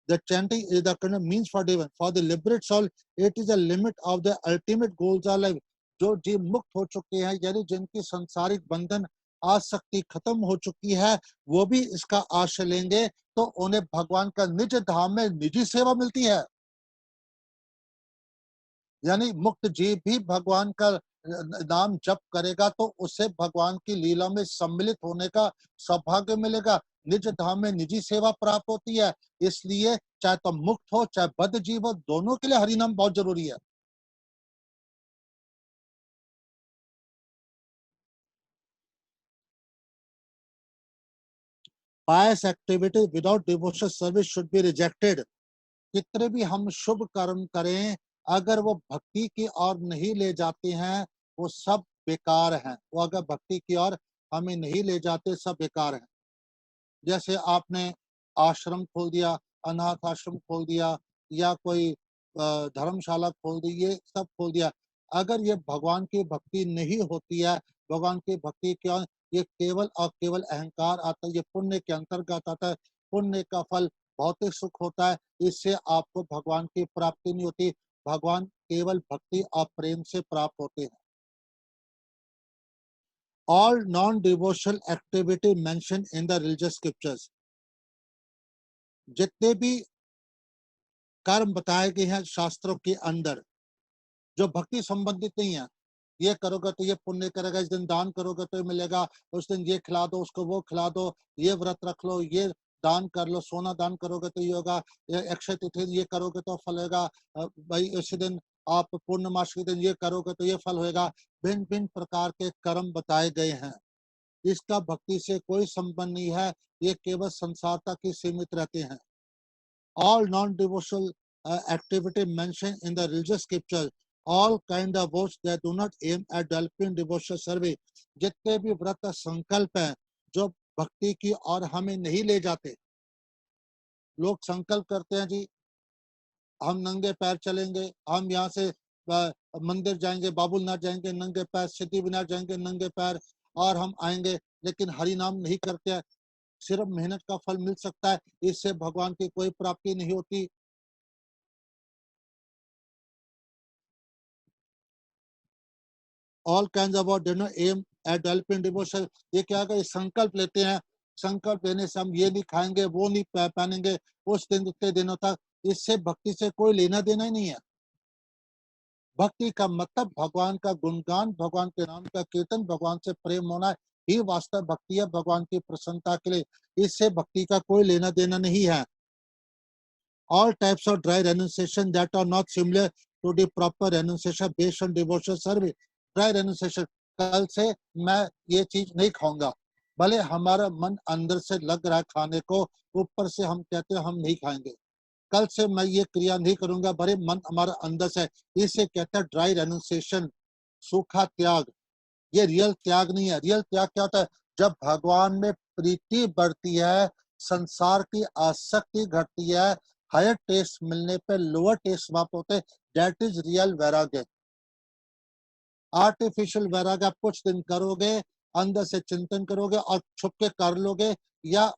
The chanting is the kind of means for deliverance. For the liberate soul, it is a limit of the ultimate goals of life. जो जीव मुक्त हो चुके हैं, यानी जिनकी संसारिक बंधन आसक्ति खत्म हो चुकी है, वो भी इसका आश्रय लेंगे तो उन्हें भगवान का निज धाम में निजी सेवा मिलती है। यानी मुक्त जीव भी भगवान का नाम जप करेगा तो उसे भगवान की लीला में सम्मिलित होने का सौभाग्य मिलेगा, निज धाम में निजी सेवा प्राप्त होती है। इसलिए चाहे तो मुक्त हो चाहे बद्ध जीव हो, दोनों के लिए हरिनाम बहुत जरूरी है। Pious activity without devotional service should be rejected. कितने भी हम शुभ कर्म करें, अगर वो भक्ति की ओर नहीं ले जाते हैं, वो सब बेकार हैं। वो अगर भक्ति की ओर हमें नहीं ले जाते, सब बेकार हैं। जैसे आपने आश्रम खोल दिया, अनाथ आश्रम खोल दिया, या कोई धर्मशाला खोल दी, ये सब खोल दिया, अगर ये भगवान की भक्ति नहीं होती है, भगवान की भक्ति क्या, ये केवल और केवल अहंकार आता है, ये पुण्य के अंतर्गत आता है। पुण्य का फल भौतिक सुख होता है, इससे आपको भगवान की प्राप्ति नहीं होती। भगवान केवल भक्ति और प्रेम से प्राप्त होते हैं। All non-devotional activity mentioned in the religious scriptures, जितने भी कर्म बताए गए हैं शास्त्रों के अंदर, जो भक्ति संबंधित नहीं है। ये करोगे तो ये पुण्य करेगा, इस दिन दान करोगे तो ये मिलेगा, उस दिन ये खिला दो, उसको वो खिला दो, ये व्रत रख लो, ये दान कर लो, सोना दान करोगे तो ये होगा, ये अक्षय तिथि ये करोगे तो फल होगा, भाई इसी दिन आप पूर्णमास के दिन ये करोगे तो ये फल होगा। भिन्न भिन्न प्रकार के कर्म बताए गए हैं। इसका भक्ति से कोई संबंध नहीं है, ये केवल संसार तक ही सीमित रहते हैं। All non-devotional activity mentioned in the religious scripture, all kind of vows that do not aim at developing devotional service, जितने भी व्रत संकल्प हैं जो भक्ति की और हमें नहीं ले जाते। लोग संकल्प करते हैं जी, हम नंगे पैर चलेंगे, हम यहाँ से मंदिर जाएंगे, बाबुलनाथ जाएंगे नंगे पैर, सिद्धिविनायक जाएंगे नंगे पैर, और हम आएंगे, लेकिन हरि नाम नहीं करते हैं। सिर्फ मेहनत का फल मिल सकता है, इससे भगवान की कोई प्राप्ति नहीं होती। All kinds of do not aim at developing devotion, ये क्या है, संकल्प लेते हैं, संकल्प लेने से हम ये नहीं खाएंगे, वो नहीं पहनेंगे उस दिन इतने दिनों तक, इससे भक्ति से कोई लेना देना ही नहीं है। भक्ति का मतलब भगवान का गुणगान, भगवान के नाम का कीर्तन, भगवान से प्रेम होना ही वास्तव भक्ति है, भगवान की प्रसन्नता के लिए। इससे भक्ति का कोई लेना देना नहीं है। All types of dry renunciation that are not similar to the proper renunciation based on devotional service. Dry renunciation, कल से मैं ये चीज नहीं खाऊंगा, भले हमारा मन अंदर से लग रहा है खाने को, ऊपर से हम कहते हैं हम नहीं खाएंगे। कल से मैं ये क्रिया नहीं करूंगा, भले मन हमारा अंदर से, इसे कहते हैं ड्राई रेनुंसिएशन, सूखा त्याग। ये रियल त्याग नहीं है। रियल त्याग क्या होता है? जब भगवान में प्रीति बढ़ती है, संसार की आसक्ति घटती है, हायर टेस्ट मिलने पे लोअर टेस्ट समाप्त होते, दैट इज रियल वैराग्य। आर्टिफिशियल वैराग्य आप कुछ दिन करोगे, अंदर से चिंतन करोगे और छुप के कर लोगे, या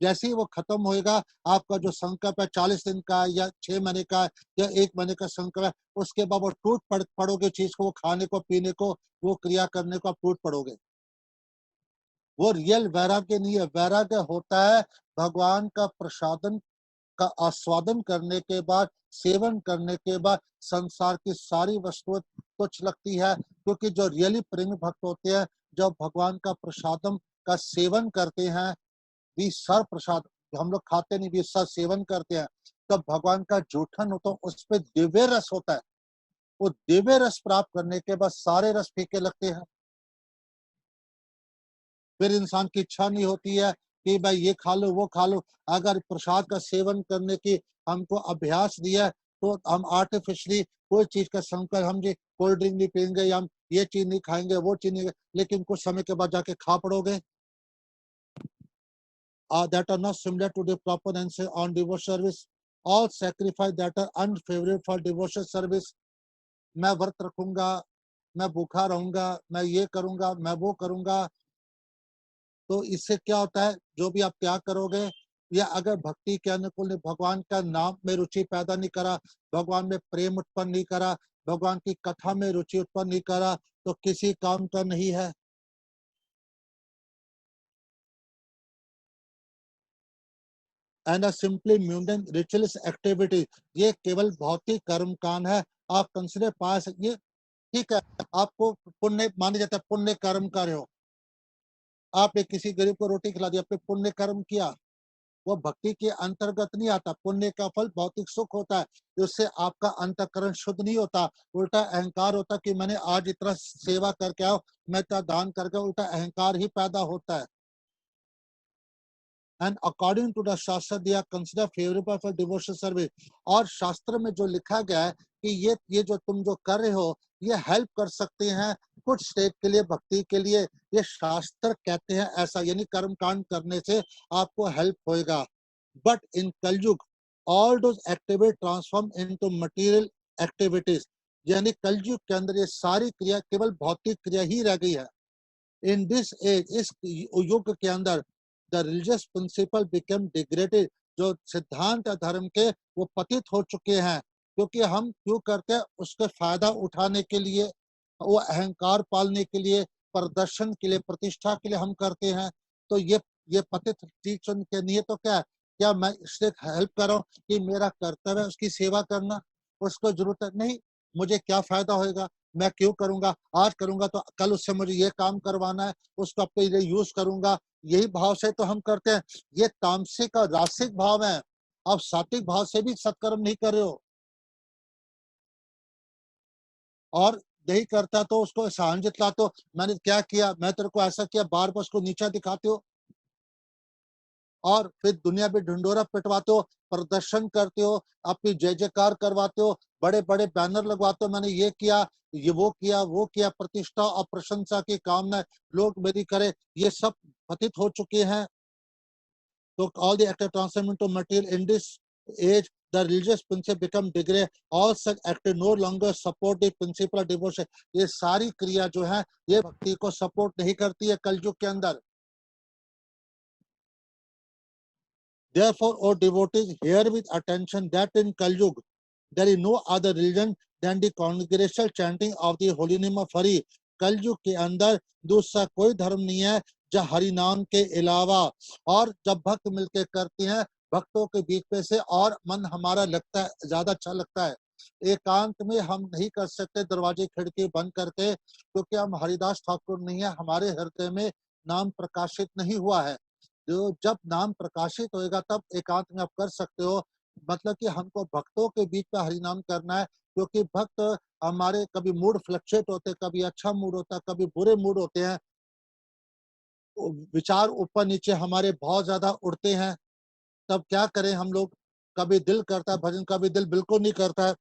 जैसे ही वो खत्म होएगा, आपका जो संकल्प है 40 दिन का या 6 महीने का या 1 महीने का संकल्प है, उसके बाद वो टूट पड़ोगे चीज को, वो खाने को, पीने को, वो क्रिया करने को आप टूट पड़ोगे। वो रियल वैराग्य नहीं है। वैराग्य होता है भगवान का प्रसादन का आस्वादन करने के बाद, सेवन करने के बाद संसार की सारी वस्तुएं तुच्छ लगती है, क्योंकि जो रियली प्रेमी भक्त होते हैं, जब भगवान का प्रसादम का सेवन करते हैं, सर प्रसाद हम लोग खाते नहीं, भी सर सेवन करते हैं, तब भगवान का जूठन होता है, उस पर दिव्य रस होता है। वो दिव्य रस प्राप्त करने के बाद सारे रस फीके लगते हैं। फिर इंसान की इच्छा नहीं होती है कि भाई ये खा लो, वो खा लो। अगर प्रसाद का सेवन करने की हमको अभ्यास दिया, तो हम आर्टिफिशियली कोई चीज का संकल्प, हम जी कोल्ड ड्रिंक नहीं पीएंगे, या हम ये चीज नहीं खाएंगे, वो चीज नहीं, लेकिन कुछ समय के बाद जाके खा पड़ोगे। That are not similar to the proper answer on devotional service. All sacrifice that are unfavorable for devotional service. मैं व्रत रखूंगा, मैं भूखा रहूंगा, मैं ये करूंगा, मैं वो करूंगा, तो इससे क्या होता है? जो भी आप त्याग करोगे, या अगर भक्ति के अनुकूल ने भगवान का नाम में रुचि पैदा नहीं करा, भगवान में प्रेम उत्पन्न नहीं करा, भगवान की कथा में रुचि उत्पन्न नहीं करा, तो किसी काम का नहीं है। एंड सिंपली म्यूंडन रिचुअल्स एक्टिविटी, ये केवल भौतिक कर्म कांड है। आप कंसिडर पा सकते, ठीक है, आपको पुण्य माना जाता है, पुण्य कर्म कर रहे हो, आपने किसी गरीब को रोटी खिला दी, आपने पुण्य कर्म किया, वो भक्ति के अंतर्गत नहीं आता। पुण्य का फल भौतिक सुख होता है, उससे आपका अंतःकरण शुद्ध नहीं होता, उल्टा अहंकार होता कि मैंने आज इतना सेवा करके आओ, मैं इतना दान करके, उल्टा अहंकार ही पैदा होता है। And according to the शास्त्र they are considered favorable for devotional service। और शास्त्र में जो लिखा गया है कि ये जो तुम जो कर रहे हो, ये हेल्प कर सकते हैं कुछ स्टेज के लिए, भक्ति के लिए, ये शास्त्र कहते हैं ऐसा, यानी कर्म कांड करने से आपको हेल्प होएगा। बट इन कलयुग all those activity transform into material activities, यानी कलयुग के अंदर ये सारी क्रिया केवल भौतिक क्रिया ही रह गई है। इन दिस एज, इस युग के अंदर, the religious principle become degraded, जो सिद्धांत धर्म के वो पतित हो चुके हैं, क्योंकि हम क्यों करते हैं? उसके फायदा उठाने के लिए, वो अहंकार पालने के लिए, प्रदर्शन के लिए, प्रतिष्ठा के लिए हम करते हैं। तो ये पतित चीज के लिए, तो क्या मैं इससे हेल्प कर रहा हूँ कि मेरा कर्तव्य है उसकी सेवा करना, उसको जरूरत है नहीं। मुझे क्या फायदा होगा, मैं क्यों करूंगा, आज करूंगा तो कल उससे मुझे ये काम करवाना है, उसको अपने लिए यूज करूंगा, यही भाव से तो हम करते हैं। ये तामसिक और रासिक भाव है। आप सात्विक भाव से भी सत्कर्म नहीं कर रहे हो, और यही करता तो उसको सहन जितलाते हो, मैंने क्या किया, मैं तेरे को ऐसा किया, बार बार उसको नीचा दिखाते हो, और फिर दुनिया में ढिंडोरा पिटवाते हो, प्रदर्शन करते हो, अपनी जय जयकार करवाते हो, बड़े बड़े बैनर लगवाते हो, मैंने ये किया, ये वो किया, प्रतिष्ठा और प्रशंसा की कामना लोग मेरी करे, ये सब पतित हो चुके हैं। So all the active transformation to material in this age, the religious principle become degrade. All such active no longer support the principle of devotion. ये सारी क्रिया जो है ये भक्ति को सपोर्ट नहीं करती है कलयुग के अंदर। Therefore, O devotees, hear with attention that in Kalyug there is no other religion than the congregational chanting of the holy name of Hari. कलयुग के अंदर दूसरा कोई धर्म नहीं है जो हरि नाम के अलावा, और जब भक्त मिलकर करते हैं भक्तों के बीच में से और मन हमारा लगता है, ज्यादा अच्छा लगता है। एकांत में हम नहीं कर सकते दरवाजे खिड़की बंद करके, क्योंकि हम हरिदास ठाकुर नहीं है, हमारे हृदय में नाम प्रकाशित नहीं हुआ है। जो जब नाम प्रकाशित होएगा तब एकांत में आप कर सकते हो। मतलब कि हमको भक्तों के बीच में हरि नाम करना है, क्योंकि भक्त हमारे कभी मूड फ्लक्चुएट होते हैं, कभी अच्छा मूड होता है, कभी बुरे मूड होते हैं, विचार ऊपर नीचे हमारे बहुत ज्यादा उड़ते हैं, तब क्या करें हम लोग, कभी दिल करता है भजन, कभी दिल बिल्कुल नहीं करता है,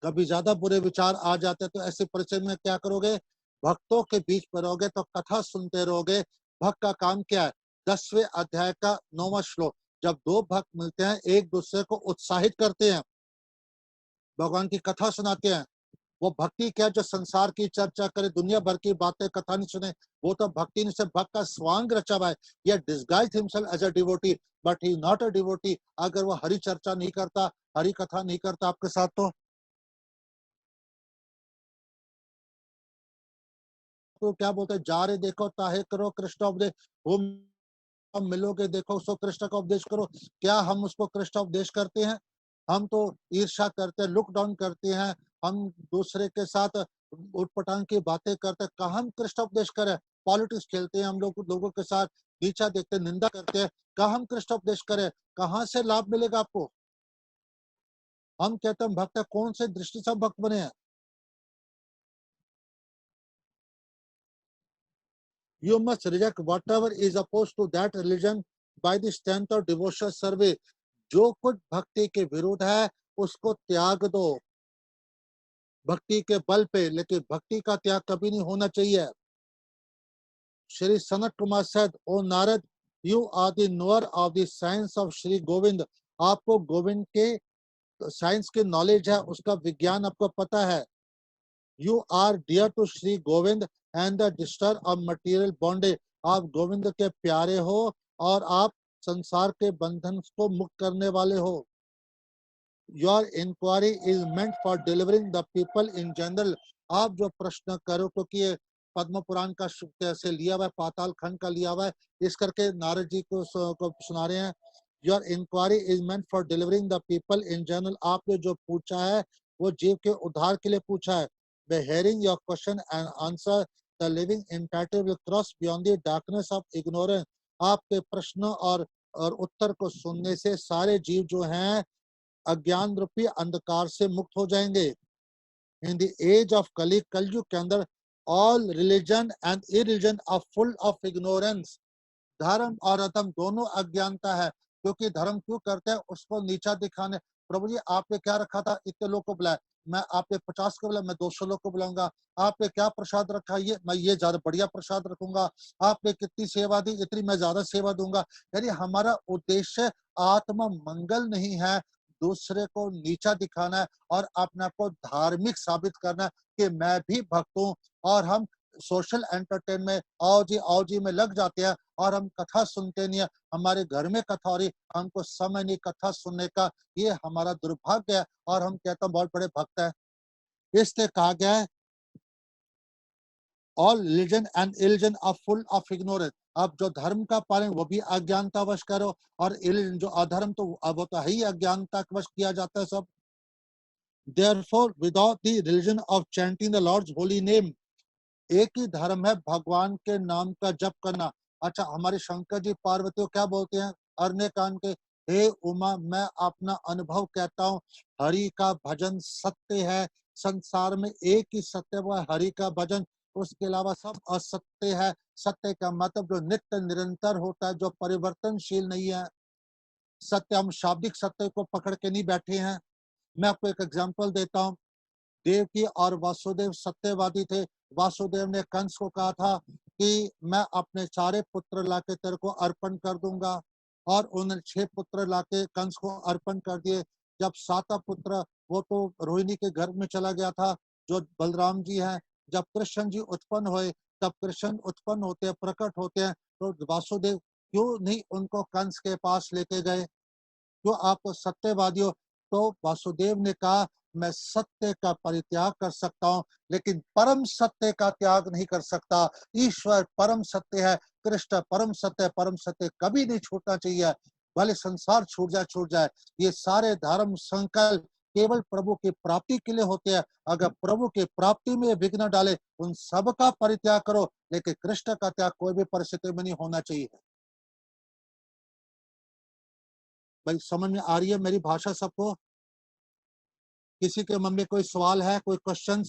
कभी ज्यादा बुरे विचार आ जाते हैं। तो ऐसी परिस्थिति में क्या करोगे, भक्तों के बीच में रहोगे तो कथा सुनते रहोगे। भक्त का काम क्या है, 10वें अध्याय का 9वां श्लोक, जब दो भक्त मिलते हैं एक दूसरे को उत्साहित करते हैं, भगवान की कथा सुनाते हैं। वो भक्ति क्या, जो संसार की चर्चा करे, दुनिया भर की बातें कथा नहीं सुने, वो तो भक्ति नहीं से भक्त का स्वांग रचा हुआ है। ये disguise himself as a devotee but he not a devotee. अगर वो हरि चर्चा नहीं करता, हरि कथा नहीं करता आपके साथ, तो क्या बोलते हैं, जा रहे देखो ताहे करो कृष्ण उपदेश, वो मिलोगे देखो उसको कृष्ण का उपदेश करो। क्या हम उसको कृष्ण उपदेश करते हैं? हम तो ईर्ष्या करते हैं, लुक डाउन करते हैं, हम दूसरे के साथ उटपटांग की बातें करते हैं। कहाँ हम कृष्ण उपदेश करें? पॉलिटिक्स खेलते हैं हम लोग, लोगों के साथ नीचा देखते हैं, निंदा करते हैं। कहाँ हम कृष्ण उपदेश करें? कहाँ से लाभ मिलेगा आपको? हम कहते हैं भक्त है, कौन से दृष्टि से भक्त बने हैं? You must reject whatever is opposed to that religion by the strength of devotional service. जो कुछ भक्ति के विरुद्ध है उसको त्याग दो भक्ति के बल पे, लेकिन भक्ति का त्याग कभी नहीं होना चाहिए। Shri Sanat Kumar said, O Narad, you are the knower of the science of Shri Govind. आपको गोविंद के साइंस की नॉलेज है, उसका विज्ञान आपको पता है। You are dear to Shri Govind and the destroyer of material bondage. आप गोविंद के प्यारे हो और आप संसार के बंधन को मुक्त करने वाले हो। Your inquiry is meant for delivering the people in general. आप जो प्रश्न करो, क्योंकि ये पद्म पुराण का से लिया हुआ है, पाताल खंड का लिया हुआ है, इस करके नारद जी को सुना रहे हैं। Your inquiry is meant for delivering the people in general. आपने जो पूछा है वो जीव के उद्धार के लिए पूछा है। By hearing your question and answer, the living entity will cross beyond the darkness of ignorance. आपके प्रश्न और उत्तर को सुनने से सारे जीव जो हैं अज्ञान रूपी अंधकार से मुक्त हो जाएंगे। इन द एज ऑफ कली, कलयुग के अंदर, all religion and irreligion are full of ignorance. धर्म और अधर्म दोनों अज्ञानता है। क्योंकि धर्म क्यों करते हैं? उसको नीचा दिखाने। प्रभु जी आपने क्या रखा था, इतने लोग को बुलाया, मैं आपने 50 को बुलाया, मैं 200 लोग को बुलाऊंगा। आपने क्या प्रसाद रखा, ये मैं ये ज्यादा बढ़िया प्रसाद रखूंगा। आपने कितनी सेवा दी, इतनी मैं ज्यादा सेवा दूंगा। यानी हमारा उद्देश्य आत्मा मंगल नहीं है, दूसरे को नीचा दिखाना है और अपने आप को धार्मिक साबित करना है कि मैं भी भक्त हूँ। और हम सोशल एंटरटेनमेंट आओ जी में लग जाते हैं और हम कथा सुनते नहीं है। हमारे घर में कथा हो रही, हमको समय नहीं कथा सुनने का, ये हमारा दुर्भाग्य है। और हम कहते हैं बहुत बड़े भक्त है। इसलिए कहा गया है, all religion and irreligion are full of ignorance. अब जो धर्म का पालन वो भी अज्ञानता वश करो, और जो अधर्म तो अब तो है ही अज्ञानता वश किया जाता है सब। Therefore, without the religion of chanting the Lord's holy name, एक ही धर्म है भगवान के नाम का जप करना। अच्छा, हमारे शंकर जी पार्वती को क्या बोलते हैं अरण्य कांड के? हे उमा, मैं अपना अनुभव कहता हूँ, हरि का भजन सत्य है। संसार में एक ही सत्य, वो है हरि का भजन, उसके अलावा सब असत्य है। सत्य का मतलब जो नित्य निरंतर होता है, जो परिवर्तनशील नहीं है। सत्य, हम शाब्दिक सत्य को पकड़ के नहीं बैठे हैं। मैं आपको एक एग्जांपल देता हूँ। देवकी और वासुदेव सत्यवादी थे। वासुदेव ने कंस को कहा था कि मैं अपने सारे पुत्र लाके तेरे को अर्पण कर दूंगा, और उन्होंने 6 पुत्र लाके कंस को अर्पण कर दिए। जब 7वां पुत्र, वो तो रोहिणी के गर्भ में चला गया था, जो बलराम जी हैं। जब कृष्ण जी उत्पन्न हुए, तब कृष्ण उत्पन्न होते हैं, प्रकट होते हैं, तो वासुदेव क्यों नहीं उनको कंस के पास लेके गए? जो आप सत्यवादी हो? तो वासुदेव ने कहा, मैं सत्य का परित्याग कर सकता हूँ, लेकिन परम सत्य का त्याग नहीं कर सकता। ईश्वर परम सत्य है, कृष्ण परम सत्य, परम सत्य कभी नहीं छूटना चाहिए। भले संसार छूट जाए, ये सारे धर्म संकल्प केवल प्रभु की प्राप्ति के लिए होते हैं। अगर प्रभु की प्राप्ति में विघ्न डाले, उन सब का परित्याग करो, लेकिन कृष्ण का त्याग कोई भी परिस्थिति में नहीं होना चाहिए। भाई, समझ में आ रही है मेरी भाषा सबको? किसी के मन में कोई सवाल है, कोई क्वेश्चन?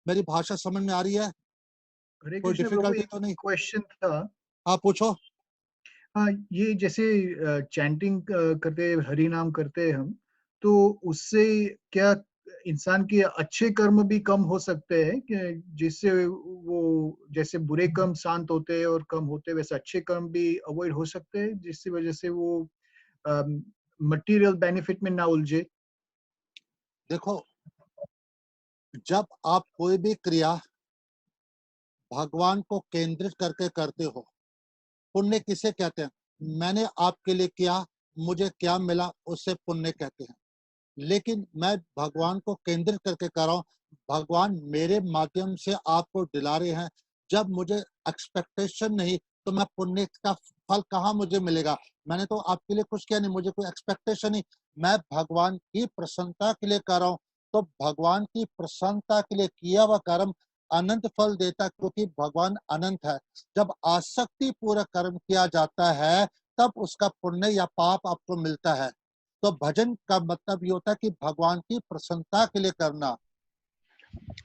मेरी भाषा समझ में आ रही है? हरे कोई कृष्ण प्रभु, डिफिकल्टी एक तो नहीं? क्वेश्चन था। हाँ, पूछो। हाँ, ये जैसे चैंटिंग करते, हरि नाम करते हैं हम, तो उससे क्या इंसान के अच्छे कर्म भी कम हो सकते हैं कि जिससे वो, जैसे बुरे कर्म शांत होते हैं और कम होते हैं, वैसे अच्छे कर्म भी अवॉइड हो सकते हैं, जिसकी वजह से वो मटेरियल बेनिफिट में ना उलझे? देखो, जब आप कोई भी क्रिया भगवान को केंद्रित करके करते हो, पुण्य किसे कहते हैं? मैंने आपके लिए किया, मुझे क्या मिला, उससे पुण्य कहते हैं। लेकिन मैं भगवान को केंद्रित करके कर रहा हूँ, भगवान मेरे माध्यम से आपको दिला रहे हैं। जब मुझे एक्सपेक्टेशन नहीं, तो मैं पुण्य का फल कहाँ मुझे मिलेगा? मैंने तो आपके लिए कुछ किया नहीं, मुझे कोई एक्सपेक्टेशन नहीं। मैं भगवान की प्रसन्नता के लिए कर रहा हूँ, तो भगवान की प्रसन्नता के लिए किया हुआ कर्म अनंत फल देता, क्योंकि भगवान अनंत है। जब आसक्ति पूर्वक कर्म किया जाता है, तब उसका पुण्य या पाप आपको मिलता है। तो भजन का मतलब ये होता है कि भगवान की प्रसन्नता के लिए करना।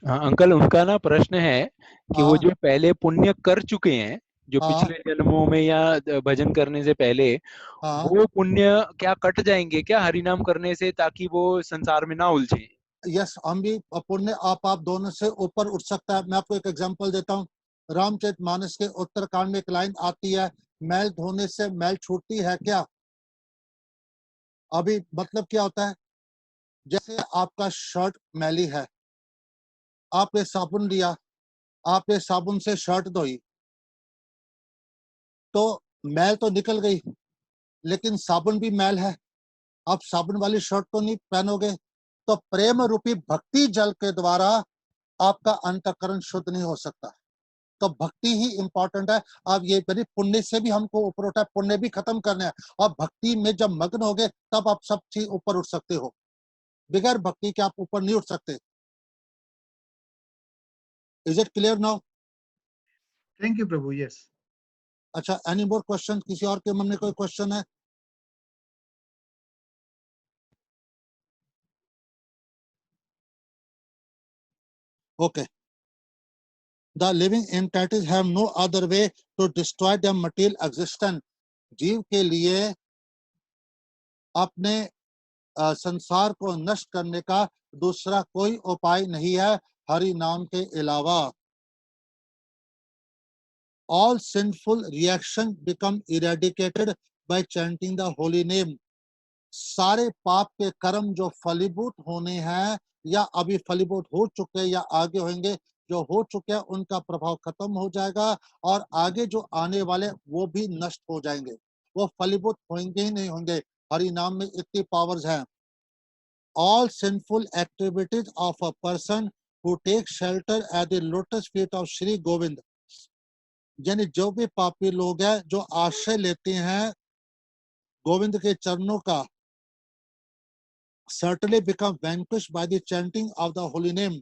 हाँ अंकल, उनका ना प्रश्न है कि वो हाँ, जो पहले पुण्य कर चुके हैं, जो हाँ, पिछले जन्मों में या भजन करने से पहले, हाँ। वो पुण्य क्या कट जाएंगे क्या हरि नाम करने से, ताकि वो संसार में ना उलझे? यस, हम भी पुण्य आप दोनों से ऊपर उठ सकता है। मैं आपको एक एग्जांपल देता हूँ। रामचरितमानस के उत्तरकांड में एक लाइन आती है, मैल धोने से मैल छूटती है क्या? अभी मतलब क्या होता है? जैसे आपका शर्ट मैली है, आपने साबुन लिया, आपने साबुन से शर्ट धोई, तो मैल तो निकल गई, लेकिन साबुन भी मैल है। आप साबुन वाली शर्ट तो नहीं पहनोगे। तो प्रेम रूपी भक्ति जल के द्वारा आपका अंतःकरण शुद्ध नहीं हो सकता। तो भक्ति ही इंपॉर्टेंट है। अब ये मेरी पुण्य से भी हमको ऊपर उठा है, पुण्य भी खत्म करना है, और भक्ति में जब मग्न हो गए, तब आप सब चीज ऊपर उठ सकते हो। बगैर भक्ति के आप ऊपर नहीं उठ सकते। Is it clear now? Thank you Prabhu. Yes. अच्छा, एनी मोर क्वेश्चन? किसी और के मन में कोई क्वेश्चन है? Okay. The living entities have no other way to destroy their material existence. जीव के लिए अपने संसार को नष्ट करने का दूसरा कोई उपाय नहीं है हरि नाम के अलावा। All sinful reactions become eradicated by chanting the holy name. सारे पाप के कर्म जो फलीभूत होने हैं, या अभी फलीभूत हो चुके हैं, या आगे होंगे, जो हो चुके हैं उनका प्रभाव खत्म हो जाएगा, और आगे जो आने वाले वो भी नष्ट हो जाएंगे। वो फलीभूत होंगे ही नहीं होंगे। हरि नाम में इतनी पावर्स हैं। All sinful activities of a person who takes shelter at the lotus feet of Shri Govind, यानी जो भी पापी लोग हैं जो आश्रय लेते हैं गोविंद के चरणों का, certainly become vanquished by the chanting of the holy name.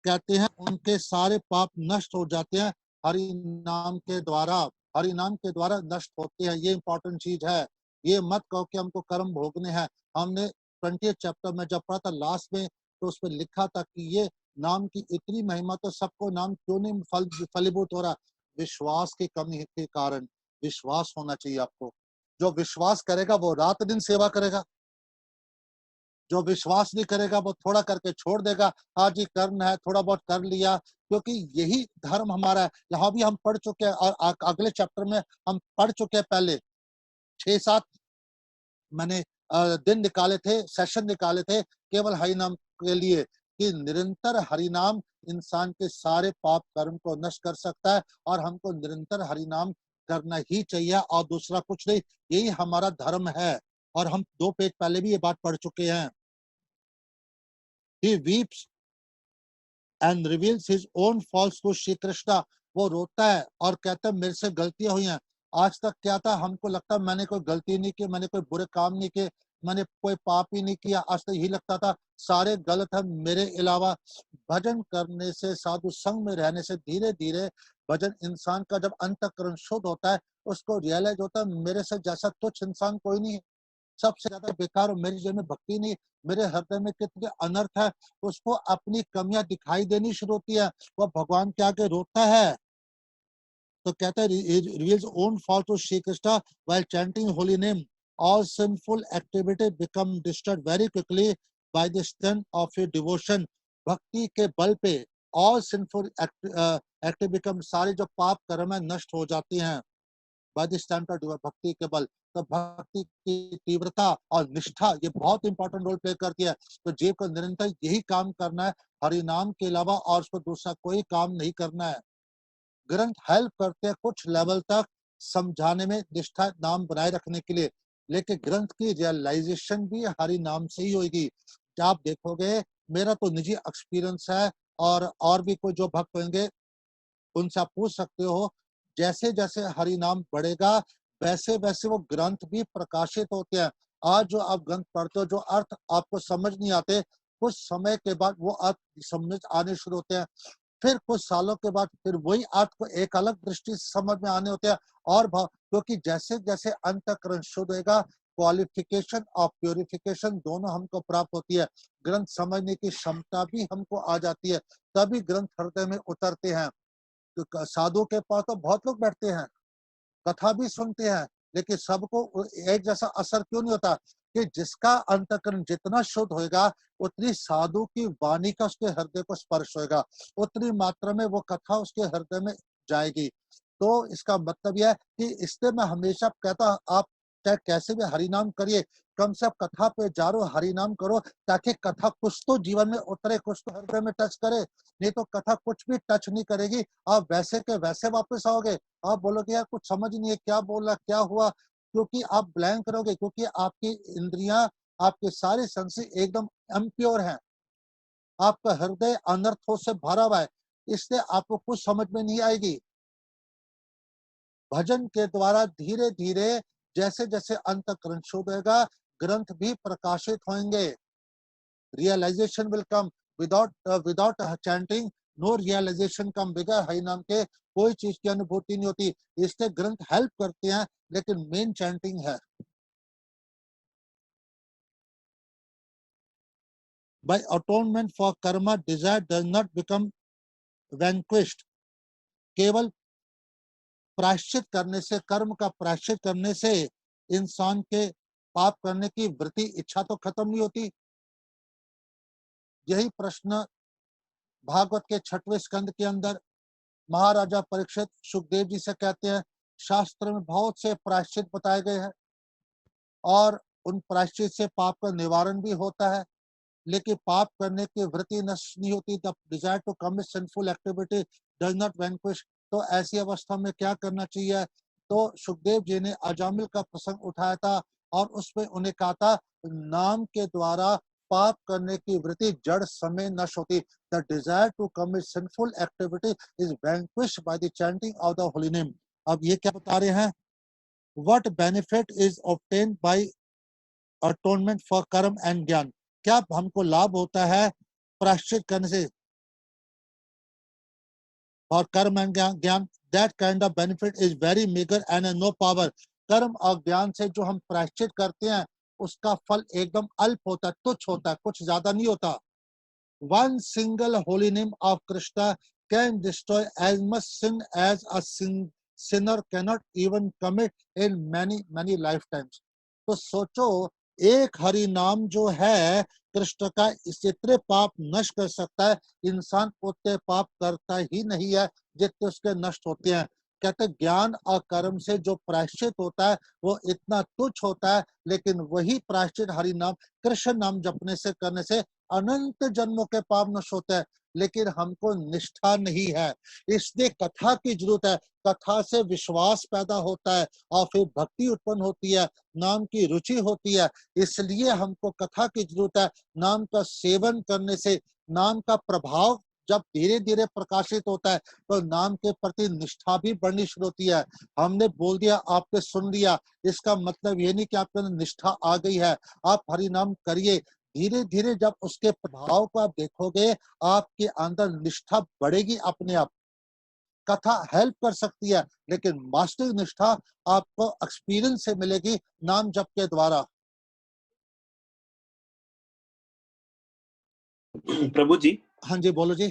कहते हैं उनके सारे पाप नष्ट हो जाते हैं हरि नाम के द्वारा, हरि नाम के द्वारा नष्ट होते हैं। ये इंपॉर्टेंट चीज है। ये मत कहो कि हमको कर्म भोगने हैं। हमने 20th चैप्टर में जब पढ़ा था लास्ट में, तो उसमें लिखा था कि ये नाम की इतनी महिमा, तो सबको नाम क्यों नहीं फलीभूत हो रहा? विश्वास की कमी के कारण। विश्वास होना चाहिए आपको। जो विश्वास करेगा वो रात दिन सेवा करेगा। जो विश्वास नहीं करेगा वो थोड़ा करके छोड़ देगा। हाँ जी करना है, थोड़ा बहुत कर लिया, क्योंकि यही धर्म हमारा है। यहाँ भी हम पढ़ चुके हैं और अगले चैप्टर में हम पढ़ चुके हैं। पहले 6-7 मैंने दिन निकाले थे, सेशन निकाले थे केवल हरि नाम के लिए, कि निरंतर हरि नाम इंसान के सारे पाप कर्म को नष्ट कर सकता है, और हमको निरंतर हरि नाम करना ही चाहिए और दूसरा कुछ नहीं। यही हमारा धर्म है। और हम 2 पेज पहले भी ये बात पढ़ चुके हैं। He weeps and reveals his own faults to Shri Krishna. वो रोता है और कहता है मेरे से गलतियां हुई हैं। आज तक क्या था, हमको लगता मैंने कोई गलती नहीं की, मैंने कोई बुरे काम नहीं किए, मैंने कोई पाप ही नहीं किया। आज तक यही लगता था सारे गलत है मेरे अलावा। भजन करने से, साधु संग में रहने से धीरे धीरे भजन इंसान का जब अंतःकरण शुद्ध होता है, उसको रियलाइज होता है मेरे से जैसा तुच्छ इंसान कोई नहीं है, सबसे ज्यादा बेकार और मेरी जीवन में भक्ति नहीं, मेरे हृदय में कितने अनर्थ है। उसको अपनी कमियां दिखाई देनी शुरू होती है, वह भगवान के आगे रोता है। तो कहता है reveals own fault to Shri Krishna while chanting holy name. All sinful activity become destroyed very quickly by the strength of your devotion. भक्ति के बल पे all sinful activity become, सारे जो पाप कर्म है नष्ट हो जाती हैं by the strength of devotion, भक्ति के बल। तो भक्ति की तीव्रता और निष्ठा ये बहुत इंपॉर्टेंट रोल प्ले करती है। तो जीव को निरंतर यही काम करना है हरि नाम के अलावा, और उसको दूसरा कोई काम नहीं करना है। ग्रंथ हेल्प करते हैं कुछ लेवल तक समझाने में, निष्ठा नाम बनाए रखने के लिए, लेकिन ग्रंथ की रियलाइजेशन भी हरि नाम से ही होगी। आप देखोगे, मेरा तो निजी एक्सपीरियंस है, और भी कोई जो भक्त होंगे उनसे आप पूछ सकते हो, जैसे जैसे हरि नाम बढ़ेगा वैसे वैसे वो ग्रंथ भी प्रकाशित होते हैं। आज जो आप ग्रंथ पढ़ते हो, जो अर्थ आपको समझ नहीं आते, कुछ समय के बाद वो अर्थ समझ आने शुरू होते हैं। फिर कुछ सालों के बाद फिर वही अर्थ को एक अलग दृष्टि से समझ में आने होते हैं। और क्योंकि जैसे जैसे अंतःकरण शुद्ध होगा, क्वालिफिकेशन और प्योरिफिकेशन दोनों हमको प्राप्त होती है। ग्रंथ समझने की क्षमता भी हमको आ जाती है, तभी ग्रंथ हृदय में उतरते हैं। तो साधु के पास तो बहुत लोग बैठते हैं, कथा भी सुनते हैं, लेकिन सबको एक जैसा असर क्यों नहीं होता? कि जिसका अंतःकरण जितना शुद्ध होगा, उतनी साधु की वाणी का उसके हृदय को स्पर्श होगा, उतनी मात्रा में वो कथा उसके हृदय में जाएगी। तो इसका मतलब यह है कि इसलिए मैं हमेशा कहता, आप चाहे कैसे भी हरिनाम करिए, कम से कम कथा पे जा रहे हो हरिनाम करो, ताकि कथा कुछ तो जीवन में उतरे, कुछ तो हृदय में टच करे। नहीं तो कथा कुछ भी टच नहीं करेगी, आप वैसे के वैसे वापस आओगे। आप बोलोगे यार कुछ समझ नहीं है, क्या बोला क्या हुआ, क्योंकि आप ब्लैंक करोगे, क्योंकि आपकी इंद्रियां, आपके सारे सेंसेस एकदम इम्प्योर हैं, आपका हृदय अनर्थों से भरा हुआ है, इसलिए आपको कुछ समझ में नहीं आएगी। भजन के द्वारा धीरे धीरे जैसे जैसे अंतःकरण शुद्ध होगा, ग्रंथ भी प्रकाशित होंगे। Realization will come. Without chanting no realization come. बगैर हरि नाम के कोई चीज की अनुभूति नहीं होती। इसलिए ग्रंथ हेल्प करते हैं, लेकिन मेन चैंटिंग है। By atonement for karma, desire does not become vanquished. केवल प्रायश्चित करने से, कर्म का प्रायश्चित करने से इंसान के पाप करने की वृत्ति, इच्छा तो खत्म नहीं होती। यही प्रश्न भागवत के 6वें स्कंद के अंदर महाराजा परीक्षित सुखदेव जी से कहते हैं। शास्त्र में बहुत से प्रायश्चित बताए गए हैं, और उन प्रायश्चित से पाप का निवारण भी होता है, लेकिन पाप करने की वृत्ति नष्ट नहीं होती। The desire to commit sinful activity does not vanquish. तो ऐसी अवस्था में क्या करना चाहिए? तो सुखदेव जी ने अजामिल का प्रसंग उठाया था, और उसमें उन्हें कहा था नाम के द्वारा पाप करने की वृत्ति जड़ समय नष्ट होती। The desire to commit sinful activity is vanquish by the chanting of the holy name. अब ये क्या बता रहे हैं? What benefit is obtained by atonement for karma and jnana. क्या हमको लाभ होता है प्रायश्चित करने से और karma and jnana, that kind of benefit is very meagre and no power. कर्म और ज्ञान से जो हम प्रायश्चित करते हैं उसका फल एकदम अल्प होता है, तुच्छ होता है, कुछ ज्यादा नहीं होता। One single holy name of Krishna can destroy as much sin as a sinner cannot even commit in many lifetimes। तो सोचो, एक हरि नाम जो है कृष्ण का, इस जितने पाप नष्ट कर सकता है, इंसान उतने पाप करता ही नहीं है जितने उसके नष्ट होते हैं। कहते ज्ञान और कर्म से जो प्रायश्चित होता है वो इतना तुच्छ होता है, लेकिन वही प्रायश्चित हरि नाम कृष्ण नाम जपने से करने से अनंत जन्मों के पाप नष्ट होते हैं। लेकिन हमको निष्ठा नहीं है, इसलिए कथा की जरूरत है। कथा से विश्वास पैदा होता है और फिर भक्ति उत्पन्न होती है, नाम की रुचि होती है। इसलिए हमको कथा की जरूरत है। नाम का सेवन करने से नाम का प्रभाव जब धीरे धीरे प्रकाशित होता है तो नाम के प्रति निष्ठा भी बढ़नी शुरू होती है। हमने बोल दिया, आपने सुन लिया, इसका मतलब ये नहीं कि आपके अंदर निष्ठा आ गई है। आप हरि नाम करिए, धीरे धीरे जब उसके प्रभाव को आप देखोगे आपके अंदर निष्ठा बढ़ेगी अपने आप। कथा हेल्प कर सकती है, लेकिन वास्तविक निष्ठा आपको एक्सपीरियंस से मिलेगी नाम जप के द्वारा। प्रभु जी, हाँ जी, बोलो जी।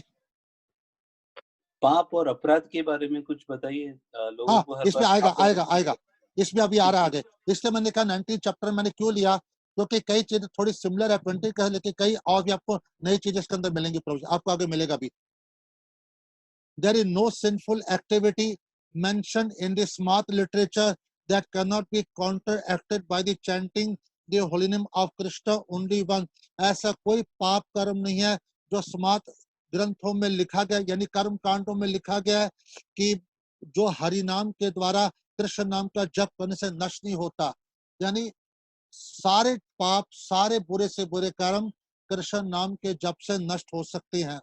पाप और अपराध के बारे में कुछ बताइए। लोगों हाँ, को हर इसमें बार आएगा पाप और आएगा आएगा, इसमें अभी आ रहा है आगे। इसलिए मैंने कहा 19 चैप्टर मैंने क्यों लिया, क्योंकि कई चीजें थोड़ी सिमिलर है 20 का, लेकिन कई और भी आपको नई चीजें इसके अंदर मिलेंगी, आपको आगे मिलेगा भी। There is no sinful activity mentioned in the smart literature that cannot be counteracted by the chanting the holy name of Krishna only one। ऐसा कोई पाप कर्म नहीं है जो स्मार्ट ग्रंथों में लिखा गया, यानी कर्म कांडों में लिखा गया है कि जो हरि नाम के द्वारा कृष्ण नाम का जप करने से नष्ट नहीं होता। यानी सारे पाप, सारे बुरे से बुरे कर्म कृष्ण नाम के जप से नष्ट हो सकते हैं।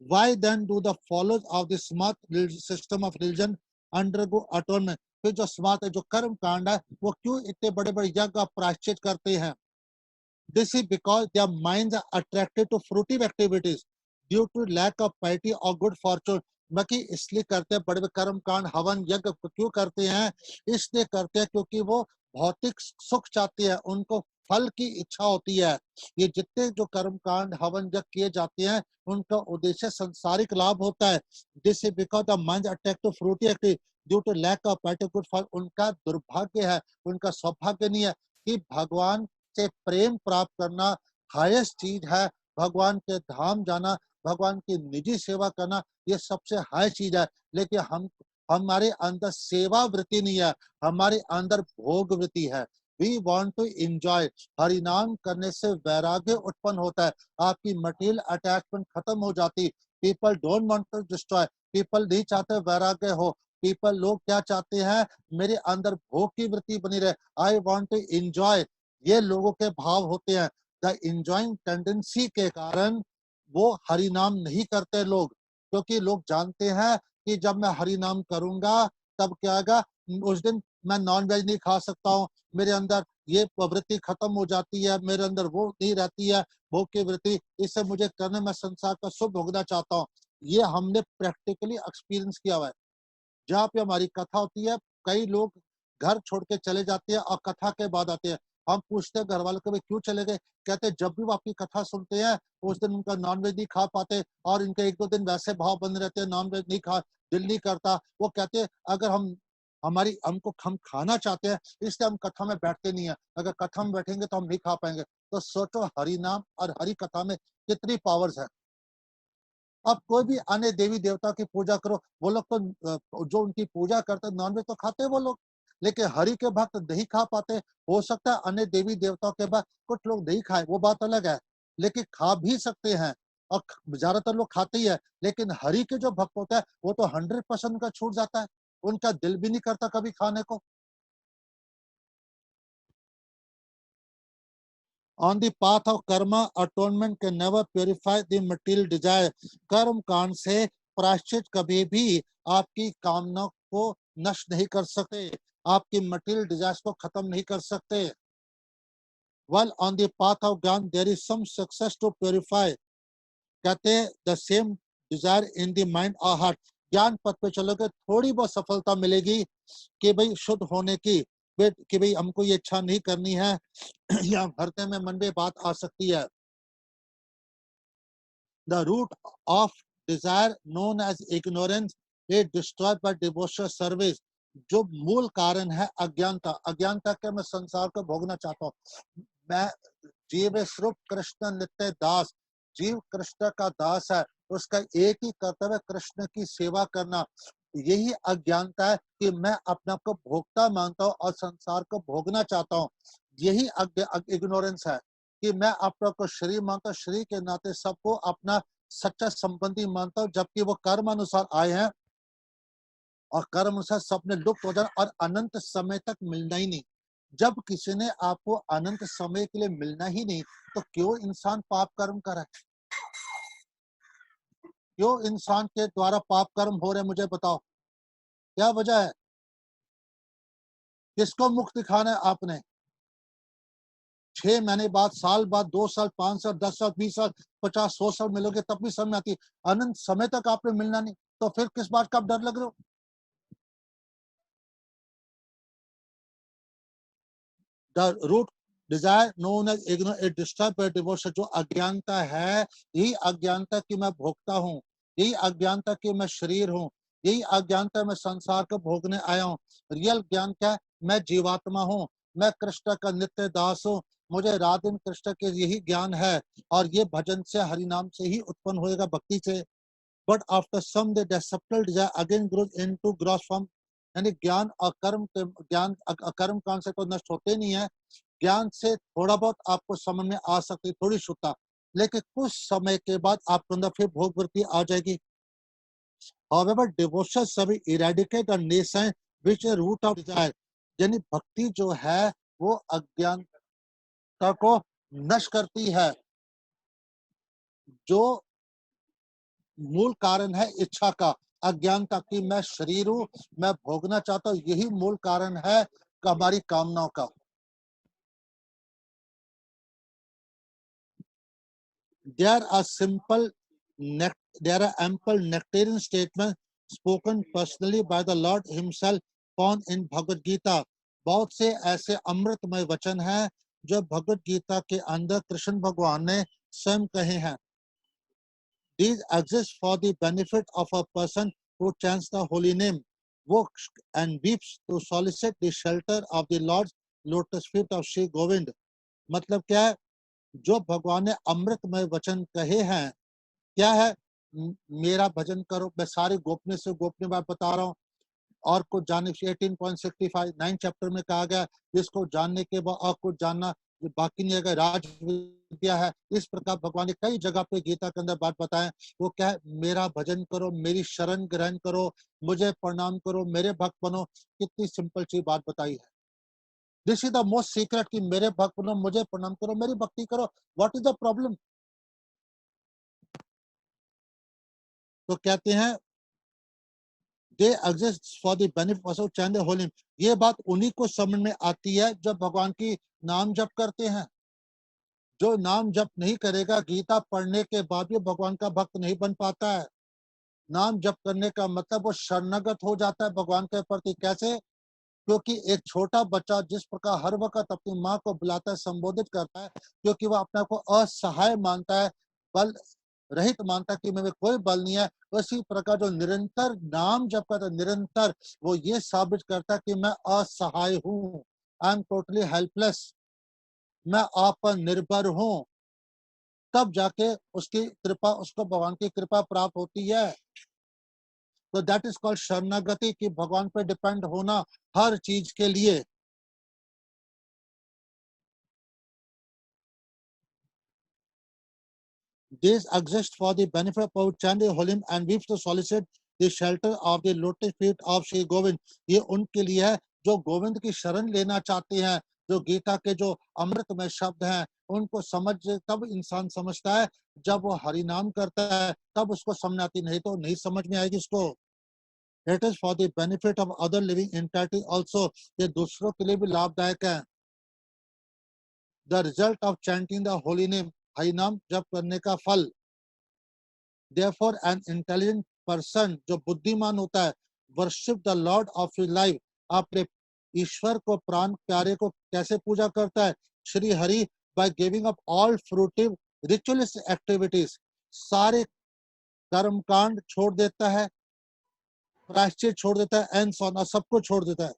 Why then do the followers of the smart system of religion undergo atonement? फिर जो स्मार्ट है, जो कर्म कांड है, वो क्यों इतने बड़े बड़े यज्ञ का प्रायश्चित करते हैं? This is because their minds are attracted to fruitive activities due to lack of piety or good fortune। बाकी इसलिए करते हैं, बड़े बड़े कर्म कांड हवन यज्ञ क्यों करते हैं? इसलिए करते हैं क्योंकि वो भौतिक सुख चाहते हैं, उनको फल की इच्छा होती है। ये जितने जो कर्म कांड हवन यज्ञ किए जाते हैं उनका उद्देश्य संसारिक लाभ होता है। This is because the mind attract to fruitive active due to lack of piety good for. उनका दुर्भाग्य है, उनका सौभाग्य नहीं है कि भगवान से प्रेम प्राप्त करना हाईएस्ट चीज है। भगवान के धाम जाना, भगवान की निजी सेवा करना, ये सबसे हाई चीज है। लेकिन हमारे अंदर सेवा वृत्ति नहीं है, हमारे अंदर भोग वृत्ति है। We want to enjoy. Hari नाम करने से वैराग्य उत्पन्न होता है, आपकी मटेरियल अटैचमेंट खत्म हो जाती। People don't want to destroy. People नहीं चाहते वैराग्य हो। पीपल, लोग क्या चाहते हैं? मेरे अंदर भोग की वृत्ति बनी रहे, आई वांट टू एंजॉय। ये लोगों के भाव होते हैं। द एंजॉइंग टेंडेंसी के कारण वो हरि नाम नहीं करते लोग, क्योंकि लोग जानते हैं कि जब मैं हरि नाम करूंगा तब क्या होगा, उस दिन मैं नॉन वेज नहीं खा सकता हूँ, मेरे अंदर ये वृत्ति खत्म हो जाती है, मेरे अंदर वो नहीं रहती है भोग की वृत्ति, इससे मुझे करने में संसार का सुख भोगना चाहता हूँ। ये हमने प्रैक्टिकली एक्सपीरियंस किया हुआ है। जहाँ पे हमारी कथा होती है, कई लोग घर छोड़ के चले जाते हैं और कथा के बाद आते हैं। हम पूछते हैं घर वालों को, क्यों चले गए? कहते हैं जब भी वो आपकी कथा सुनते हैं उस दिन उनका नॉनवेज नहीं खा पाते और इनके 1-2 दिन वैसे भाव बने रहते हैं, नॉनवेज नहीं खा, दिल नहीं करता। वो कहते हैं अगर हम खाना चाहते हैं इसलिए हम कथा में बैठते नहीं है, अगर कथा में बैठेंगे तो हम नहीं खा पाएंगे। तो सोचो हरि नाम और हरि कथा में कितनी पावर्स है। अब कोई भी अन्य देवी देवता की पूजा करो, वो लोग तो जो उनकी पूजा करते नॉनवेज तो खाते वो लोग, लेकिन हरि के भक्त नहीं खा पाते। हो सकता है अन्य देवी देवताओं के भक्त कुछ लोग नहीं खाए, वो बात अलग है, लेकिन खा भी सकते हैं और ज्यादातर लोग खाते ही है। लेकिन हरि के जो भक्त होता है वो तो 100% का छूट जाता है, उनका दिल भी नहीं करता कभी खाने को। On the path of karma, atonement can never purify the material desire। कर्म कांड से प्रायश्चित कभी भी आपकी कामना को नष्ट नहीं कर सकते, आपकी मटेरियल डिजायर्स को खत्म नहीं कर सकते। while on the path of Gyan there is some success to purify. कहते हैं the same desire in the mind or heart. ज्ञान पथ पे चलोगे थोड़ी बहुत सफलता मिलेगी कि भाई शुद्ध होने की, कि भाई हमको ये इच्छा नहीं करनी है या हृदय में मन में बात आ सकती है. The root of desire known as ignorance is destroyed by devotional service. जो मूल कारण है अज्ञानता. अज्ञानता के मैं संसार को भोगना चाहता हूँ. मैं जीव स्वरूप कृष्ण नित्य दास, जीव कृष्ण का दास है, उसका एक ही कर्तव्य कृष्ण की सेवा करना. यही अज्ञानता है कि मैं अपने आप को भोगता मानता हूँ और संसार को भोगना चाहता हूँ. यही इग्नोरेंस है कि मैं अपने को शरीर मानता हूँ, शरीर के नाते सबको अपना सच्चा संबंधी मानता हूँ, जबकि वो कर्म अनुसार आए हैं और कर्म अनुसार सबने लुप्त हो जाना और अनंत समय तक मिलना ही नहीं. जब किसी ने आपको अनंत समय के लिए मिलना ही नहीं, तो क्यों इंसान पाप कर्म करे? क्यों इंसान के द्वारा पाप कर्म हो रहे, मुझे बताओ क्या वजह है? किसको मुक्त दिखाना है आपने? 6 महीने बाद, साल बाद, 2 साल, 5 साल, 10 साल, 20 साल, 50, 100 साल मिलोगे तब भी समझ आती. अनंत समय तक आपने मिलना नहीं, तो फिर किस बात का आप डर लग रहे हो? The root desire known as ignorance is destroyed by devotion. जो अज्ञानता है, यही अज्ञानता कि मैं भोगता हूँ, यही अज्ञानता कि मैं शरीर हूँ, यही अज्ञानता मैं संसार को भोगने आया हूँ. रियल ज्ञान क्या है? मैं जीवात्मा हूँ, मैं कृष्ण का नित्य दास हूँ. मुझे रात दिन कृष्ण के यही ज्ञान है और ये भजन से, हरिनाम से ही उत्पन्न होएगा, भक्ति से. But after some day, the subtle desire again grows into gross form. यानी ज्ञान और कर्म के ज्ञान कर्म कांड से तो नष्ट होते नहीं है. ज्ञान से थोड़ा बहुत आपको समझ में आ सकती, थोड़ी शुद्धता, लेकिन कुछ समय के बाद आपके अंदर फिर भोग वृत्ति आ जाएगी. However, devotion सभी eradicate and naysay which is root of desire. यानी भक्ति जो है वो अज्ञानता को नष्ट करती है, जो मूल कारण है इच्छा का, अज्ञानता की मैं शरीर हूं, मैं भोगना चाहता हूं. यही मूल कारण है हमारी कामनाओं का. There are ample nectarian statements spoken personally by the Lord himself found in Bhagavad Gita. बहुत से ऐसे अमृतमय वचन हैं जो भगवत गीता के अंदर कृष्ण भगवान ने स्वयं कहे हैं. These exist for the benefit of a person who chants the holy name, walks and weeps to solicit the shelter of the Lord's lotus feet of Shri Govind. मतलब क्या है? जो भगवान ने अमृतमय वचन कहे हैं, क्या है? मेरा भजन करो. मैं सारे गोपनीय से गोपनीय बात बता रहा हूँ. और कुछ जानने 18.65 9 चैप्टर में कहा गया, इसको जानने के बाद और कुछ जानना बाकी नहीं है, राज विद्या है. इस प्रकार भगवान ने कई जगह पे गीता के अंदर बात बताए. वो क्या है? मेरा भजन करो, मेरी शरण ग्रहण करो, मुझे प्रणाम करो, मेरे भक्त बनो. कितनी सिंपल सी बात बताई है. This is the most secret कि मेरे भक्त बनो, मुझे प्रणाम करो, मेरी भक्ति करो. What is the problem? तो कहते हैं they exist for the benefit of chant holy. ये बात उन्हीं को समझ में आती है जब भगवान की नाम जप करते हैं. जो नाम जप नहीं करेगा, गीता पढ़ने के बाद भी भगवान का भक्त नहीं बन पाता है. नाम जप करने का मतलब वो शरणागत हो जाता है भगवान के प्रति. कैसे? क्योंकि एक छोटा बच्चा जिस प्रकार हर वक्त अपनी माँ को बुलाता है, संबोधित करता है, क्योंकि वह अपने आप को असहाय मानता है, बल रहित मानता है कि मेरे कोई बल नहीं है, उसी प्रकार जो निरंतर नाम जप करता है, निरंतर वो ये साबित करता है कि मैं असहाय हूँ, आई एम टोटली हेल्पलेस, मैं आप पर निर्भर हूँ. तब जाके उसकी कृपा, उसको भगवान की कृपा प्राप्त होती है. तो दैट इज कॉल्ड शरणागति, कि भगवान पे डिपेंड होना हर चीज के लिए. These exist for the benefit of Chandi Holim and weeps to solicit the shelter of the lotus feet of Shri Govind. ये उनके लिए है जो गोविंद की शरण लेना चाहते हैं, जो गीता के जो अमृतमय शब्द हैं उनको समझ, तब इंसान समझता है. जब वो हरि नाम करता है तब उसको समझ आती, नहीं तो नहीं समझ में आएगी इसको. It is for the benefit of other living entities also. ये दूसरों के लिए भी लाभदायक है. The result of chanting the holy name, Hari नाम जप करने का फल। Therefore an intelligent person, जो बुद्धिमान होता है, worship the Lord of his life, अपने ईश्वर को, प्राण प्यारे को कैसे पूजा करता है? Shri Hari, by giving up all fruitive ritualistic activities, सारे कर्म कांड छोड़ देता है, प्रायश्चित छोड़ देता है, एंड सो ऑन, सबको छोड़ देता है।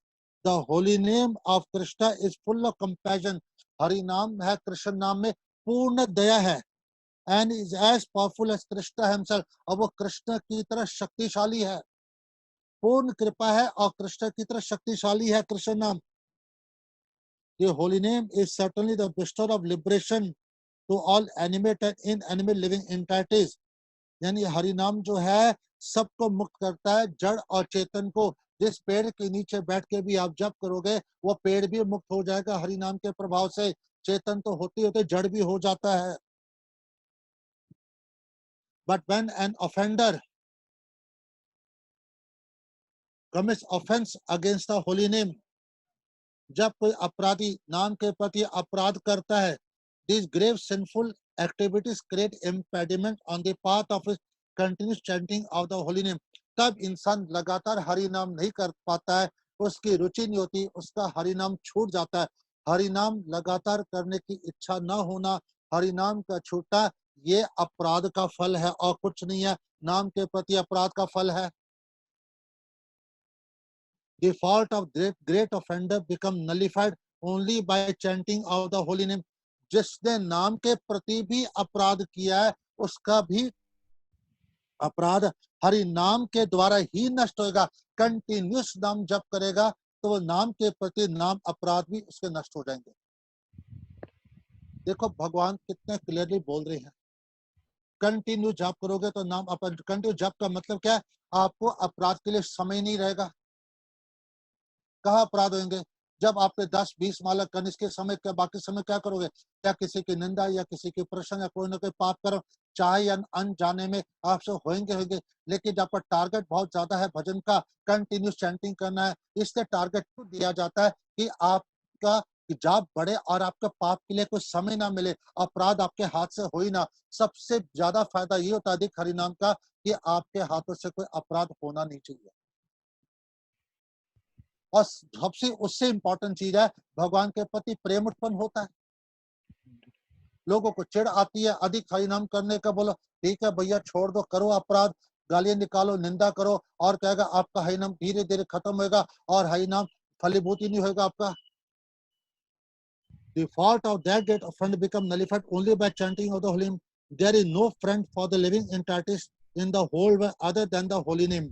The holy name of Krishna is full of compassion, Hari नाम है, कृष्ण नाम में पूर्ण दया है, and is as powerful as Krishna himself, और वो कृष्ण की तरह शक्तिशाली है, पूर्ण कृपा है और कृष्ण की तरह शक्तिशाली है कृष्ण नाम। The holy name is certainly the bestower of liberation to all animate and inanimate living entities, यानी हरि नाम जो है सबको मुक्त करता है, जड़ और चेतन को। जिस पेड़ के नीचे बैठ के भी आप जप करोगे वो पेड़ भी मुक्त हो जाएगा हरि नाम के प्रभाव से। चेतन तो होते होते जड़ भी हो जाता है। But when an offender commits offense against the holy name, जब कोई अपराधी नाम के प्रति अपराध करता है, these grave sinful activities create impediment on the path of his continuous chanting of the holy name, तब इंसान लगातार हरि नाम नहीं कर पाता है, उसकी रुचि नहीं होती, उसका हरि नाम छूट जाता है। हरि नाम लगातार करने की इच्छा न होना, हरि नाम का छूटना, ये अपराध का फल है और कुछ नहीं है, नाम के प्रति अपराध का फल है। The fault of great offender become nullified only by chanting of the holy name, जिसने नाम के प्रति भी अपराध किया है उसका भी अपराध हरि नाम के द्वारा ही नष्ट होगा। कंटिन्यूस नाम जप करेगा तो वो नाम के प्रति नाम अपराध भी उसके नष्ट हो जाएंगे। देखो भगवान कितने क्लियरली बोल रहे हैं, कंटिन्यू जप करोगे तो नाम अपन। कंटिन्यू जप का मतलब क्या है? आपको अपराध के लिए समय नहीं रहेगा। कहाँ अपराध होंगे? जब आपने 10-20 माला करने के समय, क्या बाकी समय क्या करोगे? या किसी की निंदा या किसी की प्रशंसा या कोई ना कोई पाप करो, चाहे या अनजाने में आपसे होंगे। लेकिन जब पर टारगेट बहुत ज्यादा है भजन का, कंटिन्यूस चैंटिंग करना है, इसलिए टारगेट क्यों दिया जाता है कि आपका जाप बढ़े और आपका पाप के लिए कोई समय ना मिले, अपराध आपके हाथ से हो ही ना। सबसे ज्यादा फायदा ये होता है अधिक हरिनाम का कि आपके हाथों से कोई अपराध होना नहीं चाहिए। और सबसे उससे इंपॉर्टेंट चीज है, भगवान के प्रति प्रेम उत्पन्न होता है। लोगों को चिढ़ आती है अधिक हरि नाम करने का, बोलो ठीक है भैया छोड़ दो, करो अपराध, गालियां निकालो, निंदा करो, और कहेगा आपका हरि नाम धीरे धीरे खत्म होगा और हरि नाम फलीभूति नहीं होगा आपका। The fault of that great offender become nullified only by chanting of the holy name. There is no friend for the living entities in the whole world other than the holy name.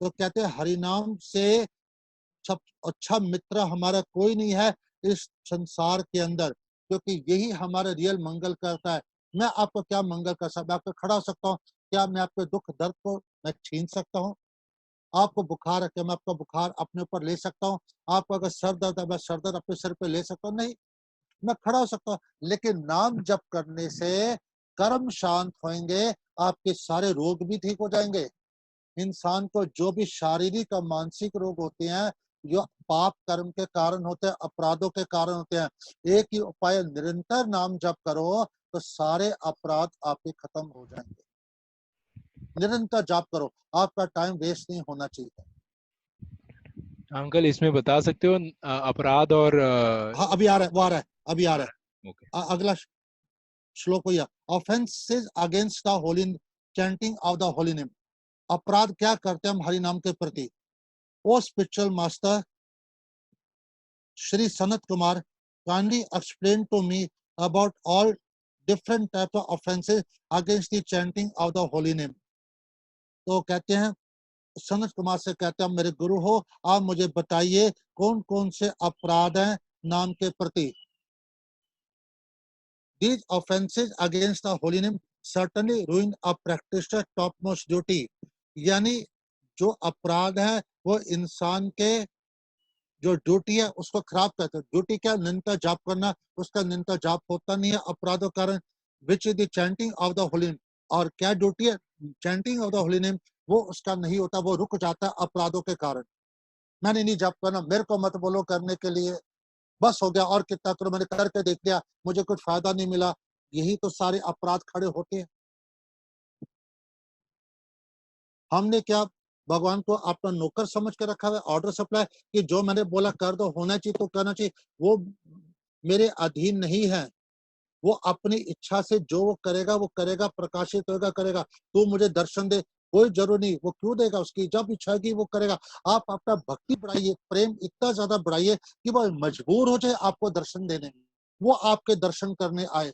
तो कहते हैं हरि नाम से सब अच्छा मित्र हमारा कोई नहीं है इस संसार के अंदर, क्योंकि यही हमारा रियल मंगल करता है। मैं आपको क्या मंगल कर सकता? मैं आपको खड़ा हो सकता हूँ क्या? मैं आपके दुख दर्द को मैं छीन सकता हूँ? आपको बुखार है क्या? मैं आपका बुखार अपने ऊपर ले सकता हूँ? आपको अगर सर दर्द है, मैं सर दर्द अपने सिर पे ले सकता हूँ? नहीं, मैं खड़ा हो सकता हूँ। लेकिन नाम जप करने से कर्म शांत होंगे, आपके सारे रोग भी ठीक हो जाएंगे। इंसान को जो भी शारीरिक और मानसिक रोग होते हैं, जो पाप कर्म के कारण होते हैं, अपराधों के कारण होते हैं, एक ही उपाय, निरंतर नाम जप करो तो सारे अपराध आपके खत्म हो जाएंगे। निरंतर जप करो, आपका टाइम वेस्ट नहीं होना चाहिए। अंकल इसमें बता सकते हो अपराध और हाँ अभी आ रहा है, वो आ रहा है, अभी आ रहा है। ओके। अगला श्लोक हुआ, offences against the holy chanting of the holy name. अपराध क्या करते हैं हम हरि नाम के प्रति? O spiritual master Shri Sanat Kumar, kindly explain to me about all different types of offenses against the chanting of the holy name. तो कहते हैं सनत कुमार से, कहते हैं मेरे गुरु हो, आप मुझे बताइए कौन कौन से अपराध हैं नाम के प्रति। These offenses against the holy name certainly ruin a practitioner topmost duty, यानी जो अपराध है वो इंसान के जो ड्यूटी है उसको खराब करते हैं। ड्यूटी क्या? निरंतर जाप करना, उसका निरंतर जाप होता नहीं है अपराधों के कारण। Which is the chanting of the holy name, और क्या ड्यूटी है chanting of the holy name, वो उसका नहीं होता, वो रुक जाता है अपराधों के कारण। मैंने नहीं जाप करना, मेरे को मत बोलो करने के लिए, बस हो गया, और कितना करो, मैंने करके देख लिया, मुझे कुछ फायदा नहीं मिला। यही तो सारे अपराध खड़े होते हैं। हमने क्या भगवान को अपना नौकर समझ के रखा है, ऑर्डर सप्लाई, कि जो मैंने बोला कर दो, होना चाहिए तो करना चाहिए। वो मेरे अधीन नहीं है, वो अपनी इच्छा से जो वो करेगा वो करेगा, प्रकाशित होगा करेगा। तू मुझे दर्शन दे, कोई जरूर नहीं, वो क्यों देगा, उसकी जब इच्छा की वो करेगा। आप अपना भक्ति बढ़ाइए, प्रेम इतना ज्यादा बढ़ाइए कि वो मजबूर हो जाए आपको दर्शन देने में, वो आपके दर्शन करने आए।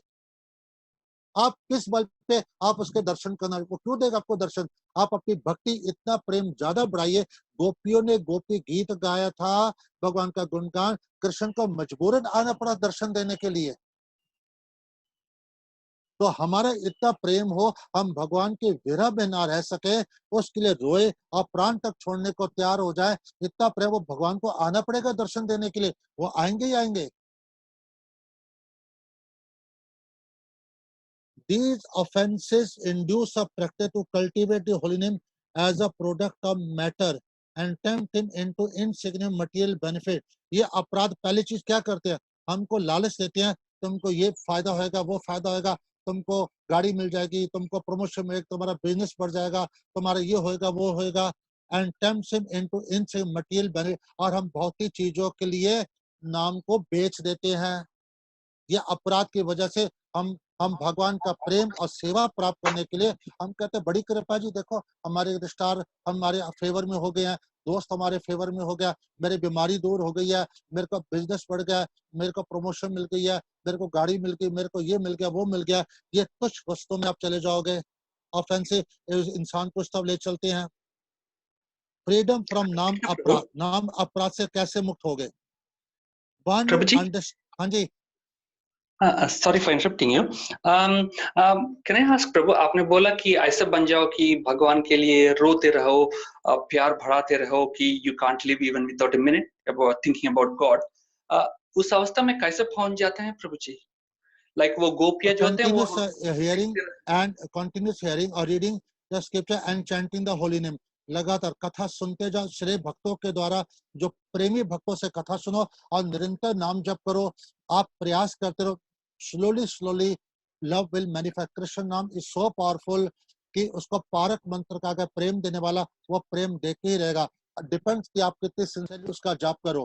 आप किस बल पे आप उसके दर्शन करना, वो क्यों देगा आपको दर्शन। आप अपनी भक्ति इतना प्रेम ज्यादा बढ़ाइए। गोपियों ने गोपी गीत गाया था, भगवान का गुणगान, कृष्ण को मजबूरन आना पड़ा दर्शन देने के लिए। तो हमारा इतना प्रेम हो, हम भगवान के विरह में ना रह सके, उसके लिए रोए और प्राण तक छोड़ने को तैयार हो जाए, इतना प्रेम, वो भगवान को आना पड़ेगा दर्शन देने के लिए, वो आएंगे ही आएंगे। These offenses induce a practice to cultivate the holy name as a product of matter and tempt him into insignificant material benefit. ये अपराध पहली चीज क्या करते हैं, हमको लालच देते हैं, तुमको ये फायदा होगा, वो फायदा होगा, तुमको गाड़ी मिल जाएगी, तुमको प्रमोशन मिलेगा, तुम्हारा बिजनेस बढ़ जाएगा, तुम्हारा ये होएगा वो होएगा, and tempts him into insignificant material benefit। और हम भौतिक चीजों के लिए नाम को बेच देते हैं। ये अपराध की वजह से हम भगवान का प्रेम और सेवा प्राप्त करने के लिए हम कहते हैं बड़ी कृपा जी, देखो हमारे रिश्तेदार हमारे फेवर में हो गए हैं, दोस्त हमारे फेवर में हो गया, मेरी बीमारी दूर हो गई है, मेरे को बिजनेस बढ़ गया, मेरे को प्रमोशन मिल गई है, मेरे को गाड़ी मिल गई, मेरे को ये मिल गया वो मिल गया। ये तुच्छ वस्तुओं में आप चले जाओगे, ऑफेंसिव इंसान को तब ले चलते हैं। फ्रीडम फ्रॉम नाम अपराध, नाम अपराध से कैसे मुक्त हो गए। प्रभु जी, हाँ जी, sorry for interrupting you. Can I ask प्रभु, आपने बोला कि ऐसे बन जाओ कि भगवान के लिए रोते रहो, प्यार बढ़ाते रहो, कि you can't live even without a minute about thinking about God. उस अवस्था में कैसे पहुंच जाते हैं प्रभु जी? लाइक वो गोपियां जो होते हैं वो hearing and continuous hearing or reading the scripture and chanting the holy name। लगातार कथा सुनते जाओ, श्रेय भक्तों के द्वारा, जो प्रेमी भक्तों से कथा सुनो और निरंतर नाम जप करो। आप प्रयास करते रहो, slowly love will manifest. Krishna नाम इज सो पावरफुल कि उसको पारक मंत्र का अगर प्रेम देने वाला, वो प्रेम देके ही रहेगा। डिपेंड्स कि आप कितने सिंसियरली उसका जाप करो।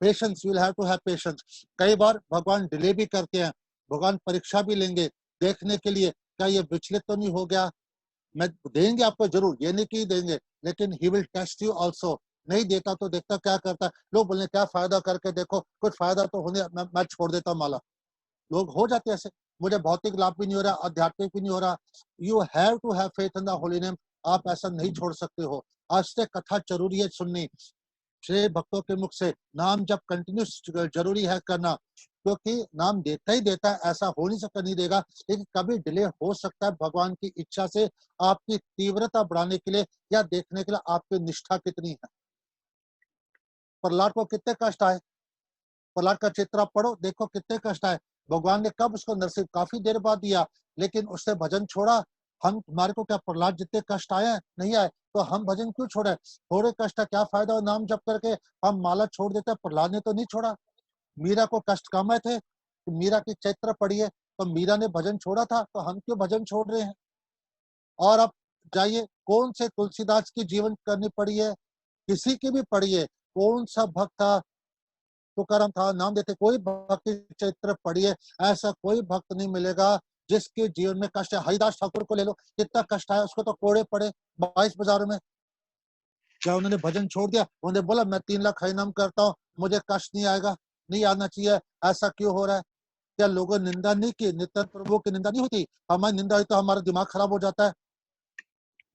Patience, you will have to have patience. कई बार भगवान डिले भी करते हैं, भगवान परीक्षा भी लेंगे देखने के लिए क्या ये विचलित तो नहीं हो गया। मैं देंगे आपको जरूर, ये नहीं कि देंगे, लेकिन he will test you also. नहीं देता तो देखता क्या करता है, लोग बोलने क्या फायदा करके देखो, कुछ फायदा तो होने, मैं छोड़ देता माला। लोग हो जाते ऐसे, मुझे भौतिक लाभ भी नहीं हो रहा, आध्यात्मिक भी नहीं हो रहा। You have to have faith in the holy name. आप ऐसा नहीं छोड़ सकते हो। आज से कथा जरूरी है सुननी, श्रेय भक्तों के मुख से नाम जब कंटिन्यूस जरूरी है करना, क्योंकि नाम देता ही देता है, ऐसा हो नहीं सकता नहीं देगा, लेकिन कभी डिले हो सकता है भगवान की इच्छा से, आपकी तीव्रता बढ़ाने के लिए या देखने के लिए आपकी निष्ठा कितनी है। प्रहलाद को कितने कष्ट आए, प्रहलाद का चित्र आप पढ़ो, देखो कितने कष्ट आए। भगवान ने कब उसको नरसिंह काफी देर बाद दिया, लेकिन उसने भजन छोड़ा। हम हमारे को क्या प्रहलाद जितने कष्ट आए नहीं आए, तो हम भजन क्यों छोड़े। थोड़े कष्ट क्या फायदा हो नाम जप करके हम माला छोड़ देते। प्रहलाद ने तो नहीं छोड़ा। मीरा को कष्ट कम आए थे, तो मीरा की चैत्र पढ़िए, तो मीरा ने भजन छोड़ा था, तो हम क्यों भजन छोड़ रहे हैं। और अब जाइए, कौन से तुलसीदास की जीवन करनी पड़ी है, किसी की भी पढ़िए, कौन सा भक्त था, तुकाराम था, नाम देते, कोई भक्ति चरित्र पढ़िए, ऐसा कोई भक्त नहीं मिलेगा जिसके जीवन में कष्ट है। हरिदास ठाकुर को ले लो, कितना कष्ट आया उसको, तो कोड़े पड़े 22 बाजारों में। क्या उन्होंने भजन छोड़ दिया, उन्होंने बोला मैं 3 लाख हरिनाम करता हूँ, मुझे कष्ट नहीं आएगा, नहीं आना चाहिए, ऐसा क्यों हो रहा है। क्या लोगों ने निंदा नहीं की, नित्यानंद प्रभु की निंदा नहीं होती, हमारी निंदा हुई तो हमारा दिमाग खराब हो जाता है।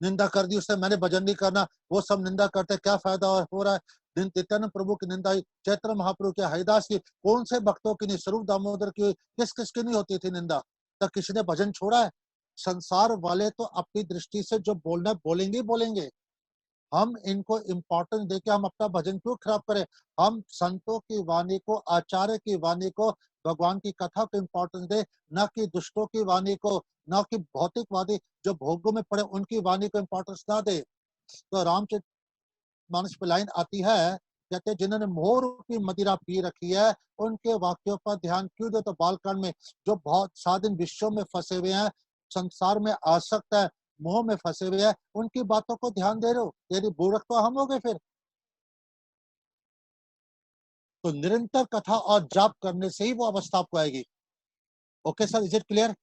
निंदा कर दी उसने, मैंने भजन नहीं करना, वो सब निंदा करते, क्या फायदा हो रहा है। नित्यानंद प्रभु की निंदा हुई, चैत्र महाप्रभु के, हरिदास की, कौन से भक्तों की नहीं, स्वरूप दामोदर की, किस किस की नहीं होती थी निंदा। तो किसी ने भजन छोड़ा है। संसार वाले तो अपनी दृष्टि से जो बोलना बोलेंगे बोलेंगे, हम इनको इम्पोर्टेंस देके हम अपना भजन क्यों खराब करें। हम संतों की वाणी को, आचार्य की वाणी को, भगवान की कथा को इम्पोर्टेंस दे, न कि दुष्टों की वाणी को, न कि भौतिकवादी जो भोगों में पड़े उनकी वाणी को इम्पोर्टेंस ना दे। तो रामचरित मानस पे लाइन आती है कहते हैं जिन्होंने मोह रूपी मदिरा पी रखी है उनके वाक्यों पर ध्यान क्यों दे। तो बालकांड में जो बहुत स्वाधीन विश्व में फंसे हुए हैं, संसार में आसक्त है, मोह में फंसे हुए हैं, उनकी बातों को ध्यान दे रहे हो। यदि मूर्ख तो हम हो गए फिर। तो निरंतर कथा और जाप करने से ही वो अवस्था आपको आएगी। Okay sir, is it clear?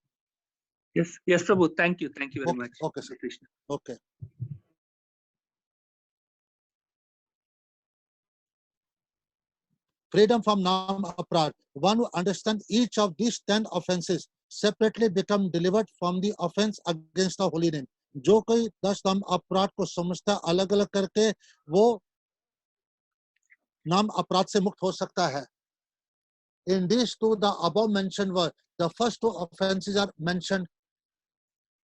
Yes, Prabhu. Thank you very much. Okay, sir. Krishna. Okay. Freedom from nam aparad. One who understands each of these 10 offenses separately become delivered from the offense against the holy name. जो कोई 10 नाम अपराध को समझता अलग अलग करके वो नाम अपराध से मुक्त हो सकता है। In these two, the above mentioned were the first two offenses are mentioned.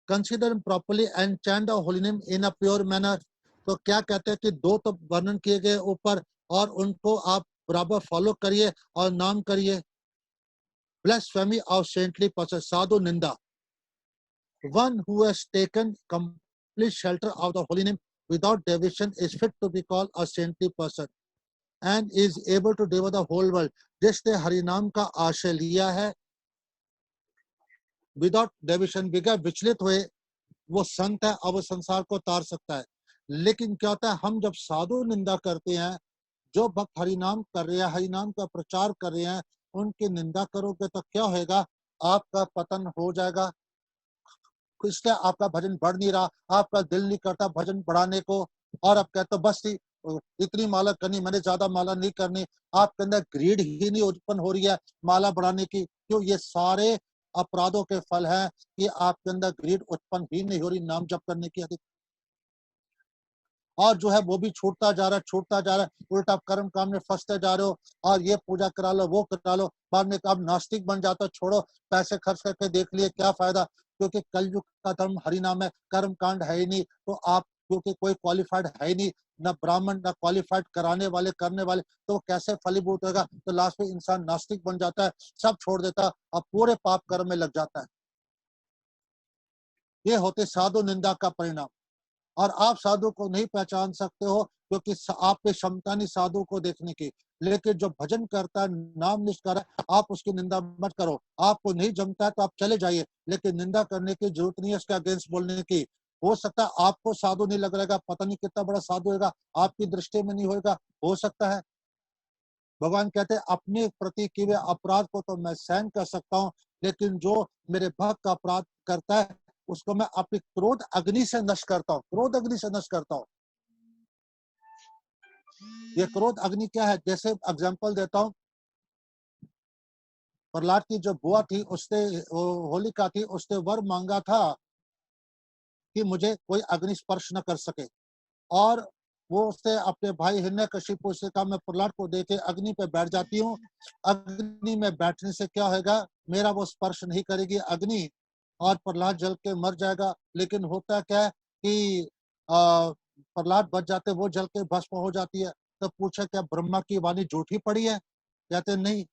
Consider them properly and chant the holy name in a pure manner. तो क्या कहते हैं कि दो तो वर्णन किए गए ऊपर और उनको आप बराबर फॉलो करिए और नाम करिए। Blasphemy of saintly person, साधु निंदा। One who has taken complete shelter of the holy name without deviation is fit to be called a saintly person and is able to devour the whole world. जिसने हरिनाम का आश्रय लिया है without deviation, बगैर विचलित हुए, वो संत है और वो संसार को तार सकता है। लेकिन क्या होता है, हम जब साधु निंदा करते हैं, जो भक्त हरिनाम कर रहे हैं, हरिनाम का प्रचार कर रहे हैं, उनकी निंदा करोगे तो क्या होगा? आपका पतन हो जाएगा। इसलिए आपका भजन बढ़ नहीं रहा, आपका दिल नहीं करता भजन बढ़ाने को, और आप कहते हो बस इतनी माला करनी, मैंने ज्यादा माला नहीं करनी। आपके अंदर ग्रीड ही नहीं उत्पन्न हो रही है माला बढ़ाने की। क्यों? ये सारे अपराधों के फल है कि आपके अंदर ग्रीड उत्पन्न ही नहीं हो रही नाम जप करने की अधिक, और जो है वो भी छूटता जा रहा है। उल्टा कर्म काम में फंसते जा रहे हो, और ये पूजा करा लो, वो करा लो, बाद में आप नास्तिक बन जाते हो। छोड़ो, पैसे खर्च करके देख लिए, क्या फायदा? क्योंकि कलयुग का धर्म हरिनाम है, कर्म कांड है ही नहीं। तो आप क्योंकि कोई क्वालिफाइड है ही नहीं, ना ब्राह्मण ना क्वालिफाइड कराने वाले करने वाले, तो वो कैसे फलीभूत होगा? तो लास्ट में इंसान नास्तिक बन जाता है, सब छोड़ देता है और पूरे पाप कर्म में लग जाता है। ये होते साधु निंदा का परिणाम। और आप साधु को नहीं पहचान सकते हो क्योंकि आप पे क्षमता नहीं साधु को देखने की। लेकिन जो भजन करता है, नाम निष्कार है, आप उसकी निंदा मत करो। आपको नहीं जमता है तो आप चले जाइए, लेकिन निंदा करने की जरूरत नहीं है उसके अगेंस्ट बोलने की। हो सकता है आपको साधु नहीं लग रहेगा, पता नहीं कितना बड़ा साधु होगा, आपकी दृष्टि में नहीं होगा, हो सकता है। भगवान कहते हैं अपने प्रति किए हुए अपराध को तो मैं सहन कर सकता हूँ, लेकिन जो मेरे भक्त का अपराध करता है उसको मैं अपनी क्रोध अग्नि से नष्ट करता हूँ। क्रोध अग्नि से नष्ट करता हूँ। ये क्रोध अग्नि क्या है? जैसे एग्जांपल देता हूँ, प्रहलाद की जो बुआ थी, उसने होलिका थी, उसने वर मांगा था कि मुझे कोई अग्नि स्पर्श न कर सके, और वो उससे अपने भाई हिरण्यकशिपु से कहा मैं प्रहलाद को देके अग्नि पे बैठ जाती हूँ। अग्नि में बैठने से क्या होगा? मेरा वो स्पर्श नहीं करेगी अग्नि, और प्रहलाद जल के मर जाएगा। लेकिन होता क्या है कि प्रहलाद बच जाते, वो जल के भस्म हो जाती है। तो पूछा क्या ब्रह्मा की वाणी झूठी पड़ी है? कहते नहीं,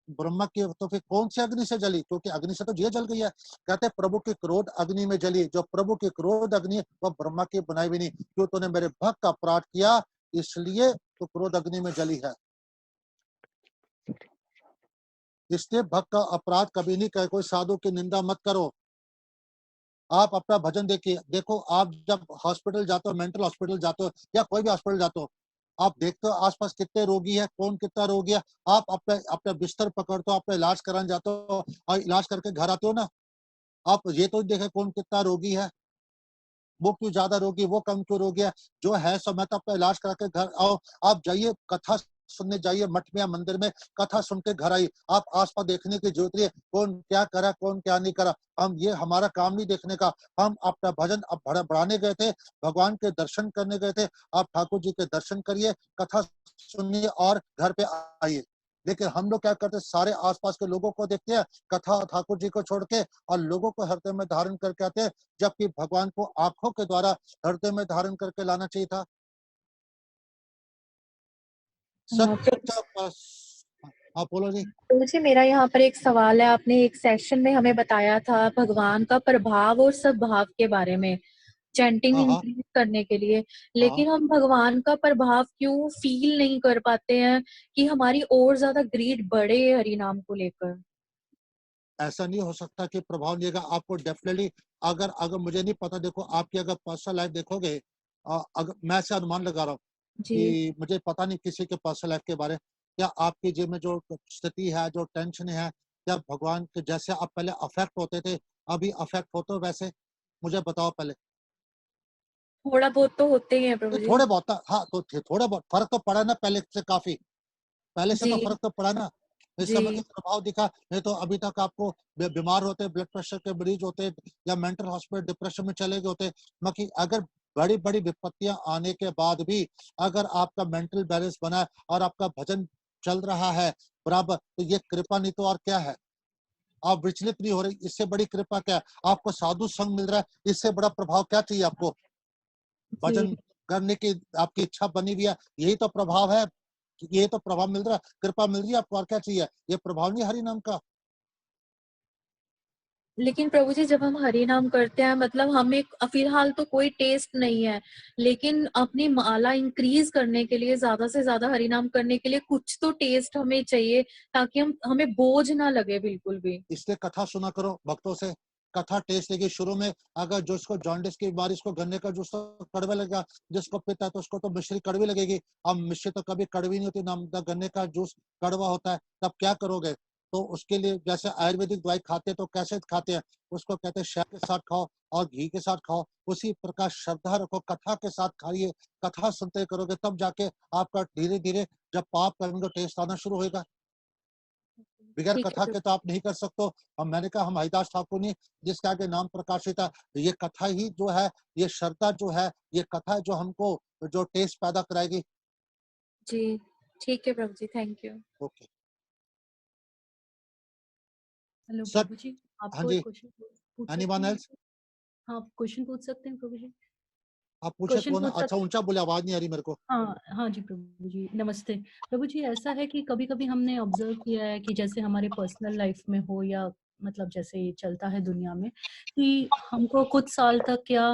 ब्रह्मा की तो फिर कौन सी अग्नि से जली? क्योंकि अग्नि से तो ये जल गई है। कहते प्रभु की क्रोध अग्नि में जली। जो प्रभु की क्रोध अग्नि है वह ब्रह्मा की बनाई भी नहीं। क्यों? तूने मेरे भक्त का अपराध किया, इसलिए तो क्रोध अग्नि में जली है। इसलिए भक्त का अपराध कभी नहीं करे। कोई साधु की निंदा मत करो। आप अपना भजन देखिए। देखो, आप जब हॉस्पिटल जाते हो, मेंटल हॉस्पिटल जाते हो या कोई भी हॉस्पिटल जाते हो, आप देखते हो आसपास कितने रोगी है, कौन कितना रोगी है। आप अपने बिस्तर पकड़ते हो, अपना इलाज कराने जाते हो, और इलाज करके घर आते हो ना, आप ये तो देखे कौन कितना रोगी है, वो क्यों ज्यादा रोगी, वो कम क्यों रोगी है। जो है सब मैं तो अपना इलाज करा के घर आओ। आप जाइए कथा सुनने जाइए मठ में या मंदिर में, कथा सुन के घर आइए। आप आसपास देखने की जरूरत नहीं है कौन क्या करा कौन क्या नहीं करा। हम ये हमारा काम नहीं देखने का। हम अपना भजन अब बढ़ाने गए थे, भगवान के दर्शन करने गए थे। आप ठाकुर जी के दर्शन करिए, कथा सुनिए और घर पे आइए। लेकिन हम लोग क्या करते, सारे आसपास के लोगों को देखते हैं कथा ठाकुर जी को छोड़ के, और लोगों को हृदय में धारण करके आते हैं, जबकि भगवान को आंखों के द्वारा हृदय में धारण करके लाना चाहिए था। आप बोलो जी। तो मुझे मेरा यहाँ पर एक सवाल है। आपने एक सेक्शन में हमें बताया था भगवान का प्रभाव और स्वभाव के बारे में, चैंटिंग हाँ हाँ इंक्रीज करने के लिए, लेकिन हम भगवान का प्रभाव क्यों फील नहीं कर पाते हैं कि हमारी और ज्यादा ग्रीड बढ़े हरि नाम को लेकर? ऐसा नहीं हो सकता कि प्रभाव नहीं होगा आपको डेफिनेटली। अगर अगर मुझे नहीं पता, देखो आपकी अगर पर्सनल लाइफ देखोगे, अगर मैं ऐसे अनुमान लगा रहा हूँ जी कि मुझे पता नहीं किसी के पर्सनल लाइफ के बारे में, क्या आपके जीवन में जो स्थिति है, जो टेंशन है, क्या भगवान के जैसे आप पहले अफेक्ट होते थे अभी अफेक्ट होते हो वैसे? मुझे बताओ पहले। थोड़ा बहुत तो होते ही हैं ये प्रभु जी। थोड़े बहुत, हाँ तो थोड़ा बहुत फर्क तो पड़ा ना पहले से, काफी पहले से तो जी फर्क तो पड़ा ना। इस समय का जी प्रभाव दिखा, नहीं तो अभी तक आपको बीमार होते, ब्लड प्रेशर के मरीज होते, या मेंटल हॉस्पिटल डिप्रेशन में चले गए होते। बाकी अगर बड़ी बड़ी विपत्तियां आने के बाद भी अगर आपका मेंटल बैलेंस बना है और आपका भजन चल रहा है बराबर, तो ये कृपा नहीं तो और क्या है। आप विचलित नहीं हो रहे, इससे बड़ी कृपा क्या है। आपको साधु संग मिल रहा है, इससे बड़ा प्रभाव क्या चाहिए आपको। जी। भजन करने की आपकी इच्छा बनी हुई है, यही तो प्रभाव है। ये तो प्रभाव मिल रहा है, कृपा मिल रही है आपको, और क्या चाहिए। ये प्रभाव नहीं हरि नाम का। लेकिन प्रभु जी जब हम हरि नाम करते हैं, मतलब हमें फिलहाल तो कोई टेस्ट नहीं है, लेकिन अपनी माला इंक्रीज करने के लिए, ज्यादा से ज्यादा हरि नाम करने के लिए कुछ तो टेस्ट हमें चाहिए, ताकि हमें बोझ ना लगे बिल्कुल भी। इसलिए कथा सुना करो भक्तों से, कथा टेस्ट लेगी। शुरू में अगर जिसको जॉन्डिस की बीमारी, इसको गन्ने का जूस तो कड़वा लगेगा, जिसको पिता है तो उसको तो मिश्री कड़वी लगेगी। अब मिश्री तो कभी कड़वी नहीं होती, नाम गन्ने का जूस कड़वा होता है। तब क्या करोगे। तो उसके लिए जैसे आयुर्वेदिक दवाई खाते हैं तो कैसे खाते हैं, उसको कहते हैं शहद के साथ खाओ और घी के साथ खाओ। उसी प्रकार श्रद्धा रखो, कथा के साथ खाइए, कथा सुनते करोगे तब जाके आपका धीरे धीरे जब पाप करेंगे टेस्ट आना शुरू होगा। बिगैर ठीक है कथा प्रभु। के तो आप नहीं कर सकते। हम मैंने कहा हम हरिदास ठाकुर ने जिसके आगे नाम प्रकाशित है, ये कथा ही जो है, ये श्रद्धा जो है, ये कथा है जो हमको जो टेस्ट पैदा कराएगी। जी ठीक है प्रभु जी, thank you. Okay hello sir. प्रभु जी, हाँ आपको एक जी, क्वेश्चन पूछ सकती एनीवन हूँ एल्स। आपसे? हाँ, आप क्वेश्चन पूछ सकते हैं प्रभु जी। आप पूछे क्वेश्चन कौन है? पूछ अच्छा सकते। ऊंचा बोले, आवाज नहीं आ रही मेरे को। हाँ हाँ जी प्रभु जी, नमस्ते। प्रभु जी, ऐसा है कि कभी कभी हमने ऑब्जर्व किया है कि जैसे हमारे पर्सनल लाइफ में हो या मतलब जैसे ये चलता है दुनिया में, कि हमको कुछ साल तक या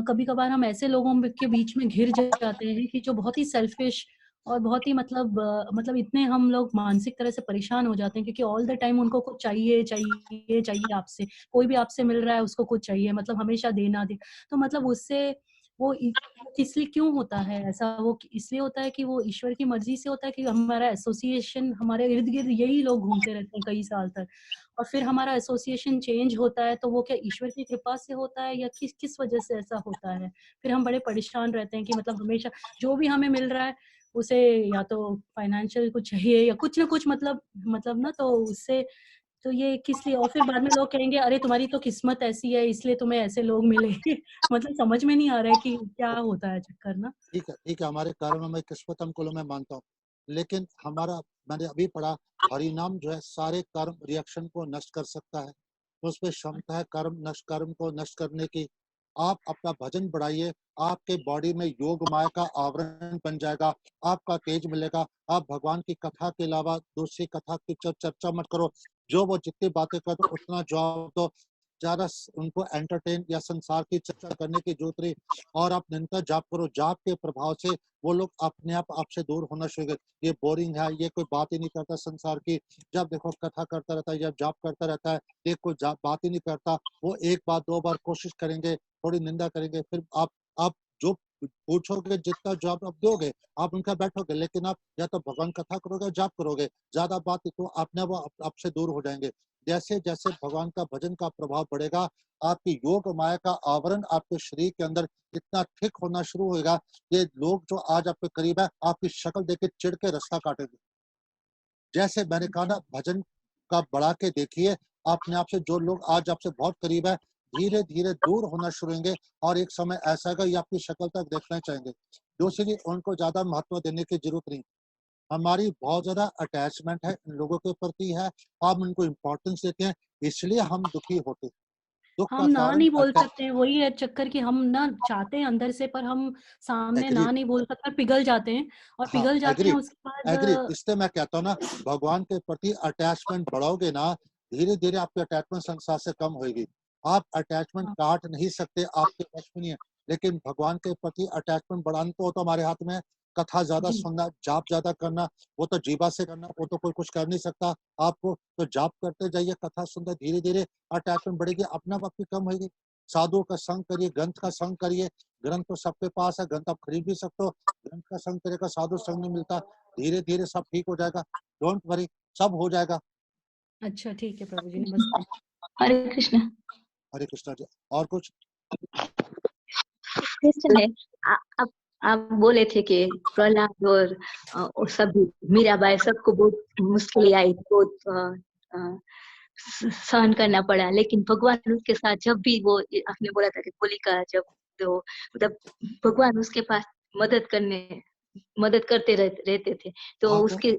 कभी कभार हम ऐसे लोगों के बीच में घिर जाते हैं कि जो बहुत ही सेल्फिश और बहुत ही मतलब इतने हम लोग मानसिक तरह से परेशान हो जाते हैं, क्योंकि ऑल द टाइम उनको कुछ चाहिए चाहिए चाहिए आपसे। कोई भी आपसे मिल रहा है उसको कुछ चाहिए, मतलब हमेशा देना दे। तो मतलब उससे वो इसलिए क्यों होता है ऐसा? वो इसलिए होता है कि वो ईश्वर की मर्जी से होता है कि हमारा एसोसिएशन, हमारे इर्द गिर्द यही लोग घूमते रहते हैं कई साल तक, और फिर हमारा एसोसिएशन चेंज होता है, तो वो क्या ईश्वर की कृपा से होता है या किस किस वजह से ऐसा होता है? फिर हम बड़े परेशान रहते हैं कि मतलब हमेशा जो भी हमें मिल रहा है उसे या तो फाइनेंशियल कुछ चाहिए या कुछ ना कुछ, मतलब ना, तो उससे तो ये किस लिए? और फिर बाद में लोग कहेंगे अरे तुम्हारी तो किस्मत ऐसी है इसलिए तुम्हें ऐसे लोग मिले। मतलब समझ में नहीं आ रहा है कि क्या होता है चक्कर ना। ठीक है ठीक है, हमारे कारणों में किस्मत हमको मैं मानता हूँ, लेकिन हमारा मैंने अभी पढ़ा हरिनाम जो है सारे कर्म रिएक्शन को नष्ट कर सकता है। उसमें क्षमता है कर्म को नष्ट करने की। आप अपना भजन बढ़ाइए, आपके बॉडी में योग माया का आवरण बन जाएगा, आपका तेज मिलेगा। आप भगवान की कथा के अलावा दूसरी कथा की चर्चा मत करो। जो वो जितनी बातें कर दो उतना जवाब दो, ज्यादा उनको एंटरटेन या संसार की चर्चा करने की जरूरत नहीं। और आप निरंतर जाप करो, जाप के प्रभाव से वो लोग अपने आप आपसे दूर होना शुरू कर। ये बोरिंग है, ये कोई बात ही नहीं करता संसार की, जब देखो कथा करता रहता है, जब जाप करता रहता है, एक कोई बात ही नहीं करता। वो एक बार दो बार कोशिश करेंगे, थोड़ी निंदा करेंगे, फिर आप जो पूछोगे जितना जवाब आप दोगे आप उनका बैठोगे, लेकिन आप या तो भगवान कथा करोगे, जाप करोगे, ज्यादा बात तो अपने वो आपसे दूर हो जाएंगे। जैसे जैसे भगवान का भजन का प्रभाव बढ़ेगा, आपकी योग माया का आवरण आपके शरीर के अंदर इतना थिक होना शुरू होगा, ये लोग जो आज आपके करीब है आपकी शक्ल देख के चिढ़ के रास्ता काटेंगे। जैसे मैंने कहा ना, भजन का बढ़ा के देखिए, अपने आप से जो लोग आज आपसे बहुत करीब है धीरे धीरे दूर होना शुरू होंगे, और एक समय ऐसा आएगा ये आपकी शक्ल तक देखना चाहेंगे। दूसरी, उनको ज्यादा महत्व देने की जरूरत नहीं। हमारी बहुत ज्यादा अटैचमेंट है इन लोगों के प्रति है, हम उनको इम्पोर्टेंस देते हैं, इसलिए हम दुखी होते। दुख हम का ना कारण नहीं बोल सकते हैं, वही है चक्कर कि हम ना चाहते हैं अंदर से, पर हम सामने एग्री। ना नहीं बोल सकते और पिघल जाते हैं। और हाँ पिघल जाते एग्री हैं उसके एग्री। बाद इसलिए मैं कहता हूँ ना, भगवान के प्रति अटैचमेंट बढ़ाओगे ना, धीरे धीरे आपकी अटैचमेंट संसार से कम होगी, आप अटैचमेंट काट नहीं सकते, आपके वश में नहीं है, लेकिन भगवान के प्रति अटैचमेंट बढ़ाना तो हमारे हाथ में है। कथा ज्यादा जी। सुनना, जाप ज्यादा करना, वो तो जीवा से करना, वो तो कोई कुछ कर नहीं सकता आपको। तो जाप करते जाइए, कथा सुनते, धीरे धीरे अटैचमेंट बढ़ेगी, अपना आप भी कम होगी। साधुओं का संग करिए, ग्रंथ का संग करिए, ग्रंथ तो सबके पास है, ग्रंथ आप खरीद भी सकते हो, ग्रंथ का संग करेगा, साधु संग नहीं मिलता। धीरे धीरे सब ठीक हो जाएगा, डोंट वरी, सब हो जाएगा। अच्छा ठीक है प्रभु जी, नमस्ते। हरे कृष्ण। हरे कृष्णा जी। और कुछ? क्वेश्चन है, आप बोले थे कि प्रहलाद और सभी मीराबाई सबको बहुत मुश्किलें आई, बहुत सहन करना पड़ा, लेकिन भगवान उसके साथ जब भी वो, आपने बोला था कि होलिका जब तो मतलब भगवान उसके पास मदद करते रहते थे, तो हाँ, उसके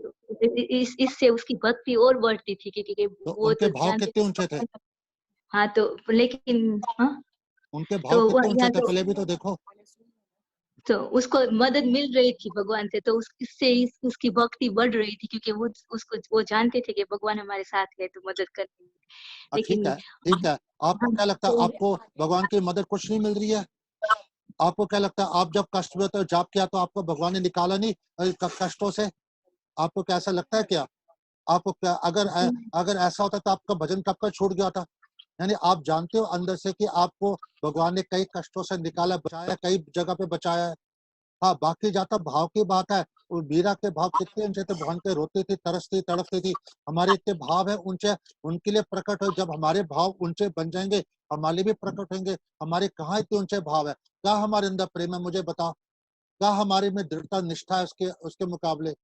इससे उसकी भक्ति और बढ़ती थी, क्योंकि तो वो उनके तो भाव जानते कितने ऊंचे थे? हाँ तो लेकिन हाँ उनके भाव तो कितने ऊंचे यहाँ थे, पहले भी तो देखो। तो उसको मदद मिल रही थी भगवान से, तो इससे उसकी भक्ति बढ़ रही थी, क्योंकि वो जानते थे कि भगवान हमारे साथ है तो मदद करेंगे। ठीक लेकिन है, ठीक है। आपको क्या लगता है, तो आपको भगवान की मदद कुछ नहीं मिल रही है? आपको क्या लगता है, आप जब कष्ट में होते हो, जाप किया तो आपको भगवान ने निकाला नहीं कष्टों से? आपको कैसा लगता है क्या? आपको क्या, अगर ऐसा होता तो आपका भजन कब का छूट गया था? यानी आप जानते हो अंदर से कि आपको भगवान ने कई कष्टों से निकाला, बचाया, कई जगह पे बचाया है। हाँ, बाकी जाता भाव की बात है। वो मीरा के भाव कितने ऊंचे थे, भगवान के रोती थी, तरसती तड़पती थी। हमारे इतने भाव है ऊंचे, उनके लिए प्रकट हो। जब हमारे भाव ऊंचे बन जाएंगे, हमारे लिए भी प्रकट होंगे। हमारे कहाँ इतने ऊंचे भाव है? क्या हमारे अंदर प्रेम है, मुझे बताओ? क्या हमारे में दृढ़ता निष्ठा है उसके मुकाबले?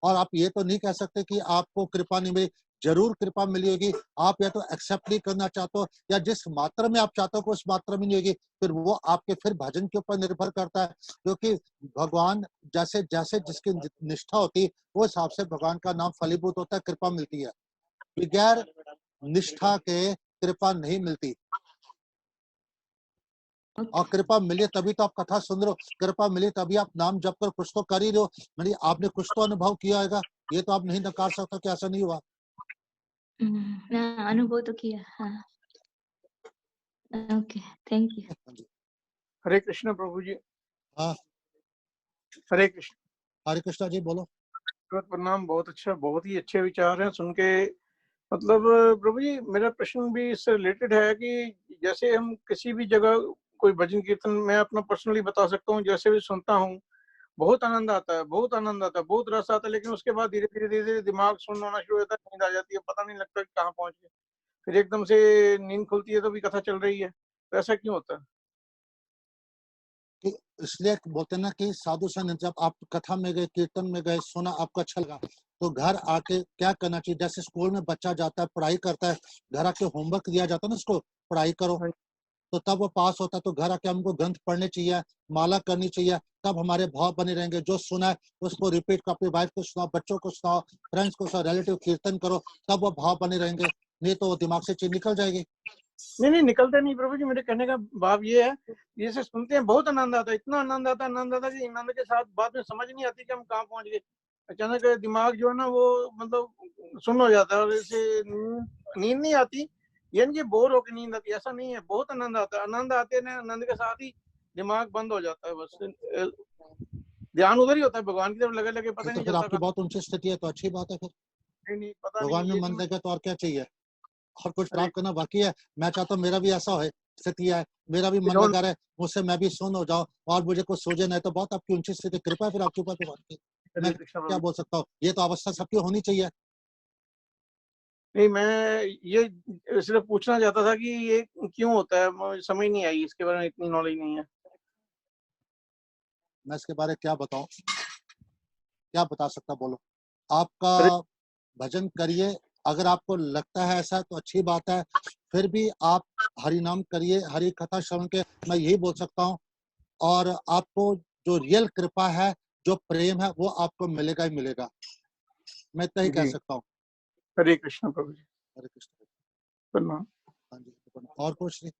और आप ये तो नहीं कह सकते कि आपको कृपा नहीं मिली। जरूर कृपा मिली होगी, आप या तो एक्सेप्ट नहीं करना चाहते हो, या जिस मात्रा में आप चाहते हो उस मात्रा में नहीं होगी। फिर वो आपके फिर भजन के ऊपर निर्भर करता है, क्योंकि भगवान जैसे जैसे जिसकी निष्ठा होती है, वो हिसाब से भगवान का नाम फलीभूत होता है, कृपा मिलती है। बगैर निष्ठा के कृपा नहीं मिलती। और कृपा मिले तभी तो आप कथा सुन रहे हो, कृपा मिले तभी आप नाम जप कर कुछ तो कर ही रहे हो। मतलब आपने कुछ तो अनुभव किया होगा, ये तो आप नहीं नकार सकते कि ऐसा नहीं हुआ। अनुभव तो किया। हाँ, ओके, थैंक यू। हाँ जी। हरे कृष्ण प्रभु जी। हाँ, हरे कृष्ण। हरे कृष्णा जी, बोलो। प्रणाम, बहुत अच्छा, बहुत ही अच्छे विचार हैं सुन के। मतलब प्रभु जी, मेरा प्रश्न भी इससे रिलेटेड है कि जैसे हम किसी भी जगह कोई भजन कीर्तन, मैं अपना पर्सनली बता सकता हूँ, जैसे भी सुनता हूँ बहुत आनंद आता है, बहुत आनंद आता है, बहुत रस आता है, लेकिन उसके बाद धीरे धीरे धीरे धीरे दिमाग सुन्न होना शुरू होता है, नींद आ जाती है, पता नहीं लगता कि कहाँ पहुंच गए। फिर एकदम से नींद खुलती है तो भी कथा चल रही है, तो ऐसा क्यों होता है? कि इसलिए बोलते हैं ना कि साधु संत, जब आप कथा में गए, कीर्तन में गए, सुना, आपको अच्छा लगा, तो घर आके क्या करना चाहिए? जैसे स्कूल में बच्चा जाता है, पढ़ाई करता है, घर आके होमवर्क दिया जाता है ना, उसको पढ़ाई करो, तो तब वो पास होता है। तो घर आके हमको ग्रंथ पढ़ने चाहिए, माला करनी चाहिए, तब हमारे भाव बने रहेंगे। जो सुना है उसको रिपीट करो, अपनी वाइफ को सुनाओ, बच्चों को सुनाओ, फ्रेंड्स को सुनाओ, रिलेटिव कीर्तन करो, तब वो भाव बने रहेंगे। नहीं तो वो दिमाग से चीज निकल जाएगी। नहीं निकलते नहीं प्रभु जी। मेरे कहने का भाव ये है, जैसे सुनते हैं बहुत आनंद आता है, इतना आनंद आता है कि आनंद के साथ बाद में समझ नहीं आती कि हम कहाँ पहुंच गए। अचानक दिमाग जो है ना वो मतलब सुन्न हो जाता है, और ऐसे नींद नहीं आती, यानी बोर होकर नींद आती, ऐसा नहीं है। बहुत आनंद आता है, आनंद आते ना, आनंद के साथ ही दिमाग बंद हो जाता है, बस ध्यान उधर ही होता है, भगवान की तरफ लगे लगे, पता तो नहीं फिर चलता आपकी बहुत ऊंची स्थिति है, तो अच्छी बात है। फिर नहीं पता भगवान में नहीं मन लगे तो और क्या चाहिए? और कुछ अरे प्राप्त करना बाकी है? मैं चाहता हूँ मेरा भी ऐसा हो स्थिति है, मेरा भी मन लगा रहे, मुझसे मैं भी सुन हो जाऊं, और मुझे कुछ सोचे नहीं। तो बहुत आपकी ऊंची स्थिति, कृपा है फिर आपके ऊपर भगवान की। मैं क्या बोल सकता हूँ, ये तो अवस्था सबकी होनी चाहिए। नहीं, मैं ये सिर्फ पूछना चाहता था कि ये क्यों होता है, मुझे समझ नहीं आई, इसके बारे में इतनी नॉलेज नहीं है। मैं इसके बारे में क्या बताऊं, क्या बता सकता, बोलो। आपका भजन करिए, अगर आपको लगता है ऐसा तो अच्छी बात है, फिर भी आप हरि नाम करिए, हरि कथा श्रवण के, मैं यही बोल सकता हूँ। और आपको जो रियल कृपा है, जो प्रेम है, वो आपको मिलेगा ही मिलेगा। मैं इतना ही कह सकता हूँ। हरे कृष्ण प्रभु जी। हरे कृष्ण। प्रणाम। हाँ जी, और कुछ नहीं।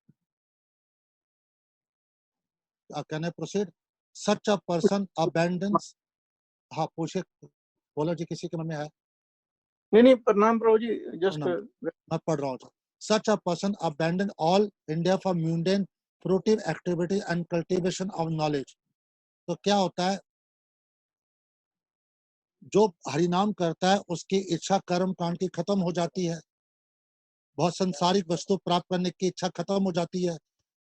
Can I proceed? Such a person abandons. हाँ, पूछे, बोलो जी, किसी के मन में है? नहीं प्रणाम प्रभु जी, जस्ट मैं पढ़ रहा हूँ। such a person abandon all India for mundane fruitive activity and cultivation of knowledge. तो क्या होता है, जो हरिनाम करता है उसकी इच्छा कर्म कांड की खत्म हो जाती है, बहुत संसारिक वस्तु प्राप्त करने की इच्छा खत्म हो जाती है।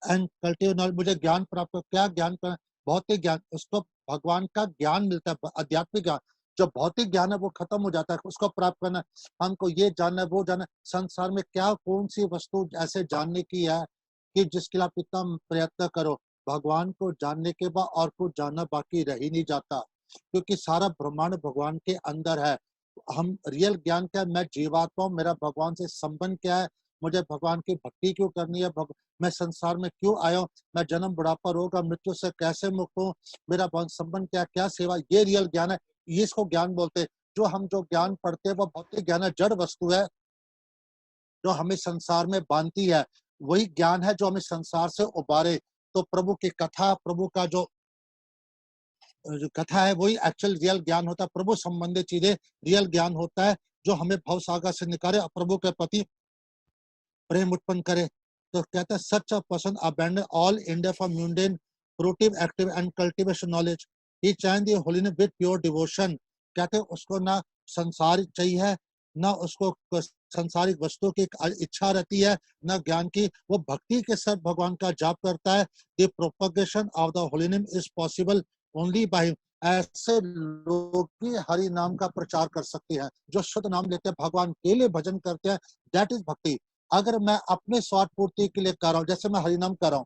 एंड कल्टिवेट नॉलेज, मुझे ज्ञान प्राप्त, क्या ज्ञान का, भौतिक ज्ञान, उसको भगवान का ज्ञान मिलता है, आध्यात्मिक ज्ञान। जो भौतिक ज्ञान है वो खत्म हो जाता है, उसको प्राप्त करना, हमको ये जानना है वो जानना। संसार में क्या कौन सी वस्तु ऐसे जानने की है कि जिसके लिए आप इतना प्रयत्न करो, भगवान को जानने के बाद और कुछ जानना बाकी रह ही नहीं जाता, क्योंकि सारा ब्रह्मांड भगवान के अंदर है। हम रियल ज्ञान क्या है, मैं जीवात्मा हूँ, मेरा भगवान से संबंध क्या है, मुझे भगवान की भक्ति क्यों करनी है, मैं संसार में क्यों आया हूँ, मैं जन्म बुढ़ापा रोग और मृत्यु से कैसे मुक्त हूँ, मेरा संबंध क्या, क्या सेवा, ये रियल ज्ञान है, ये इसको ज्ञान बोलते हैं। जो ज्ञान पढ़ते हैं वो भौतिक ज्ञान है, जड़ वस्तु है जो हमें संसार में बांधती है, वही ज्ञान है जो हमें संसार से उबारे। तो प्रभु की कथा, प्रभु का जो कथा है वही एक्चुअल रियल ज्ञान होता है, प्रभु संबंधित चीजें रियल ज्ञान होता है जो हमें भवसागर से निकाले और प्रभु के प्रति प्रेम उत्पन्न करे। तो कहता है such a person abandon all India for mundane प्रोटिव active and cultivation knowledge, he चाइंड the holiness with pure devotion. कहते हैं उसको ना संसार चाहिए, ना उसको संसारिक वस्तु की इच्छा रहती है, ना ज्ञान की, वो भक्ति के साथ भगवान का जाप करता है। The propagation of the holiness is possible only by, ऐसे लोग ही हरि नाम का प्रचार कर सकते हैं जो शुद्ध नाम लेते हैं, भगवान के लिए भजन करते हैं, दैट इज भक्ति। अगर मैं अपने स्वार्थ पूर्ति के लिए कर रहा हूँ, जैसे मैं हरिनाम कर रहा हूँ,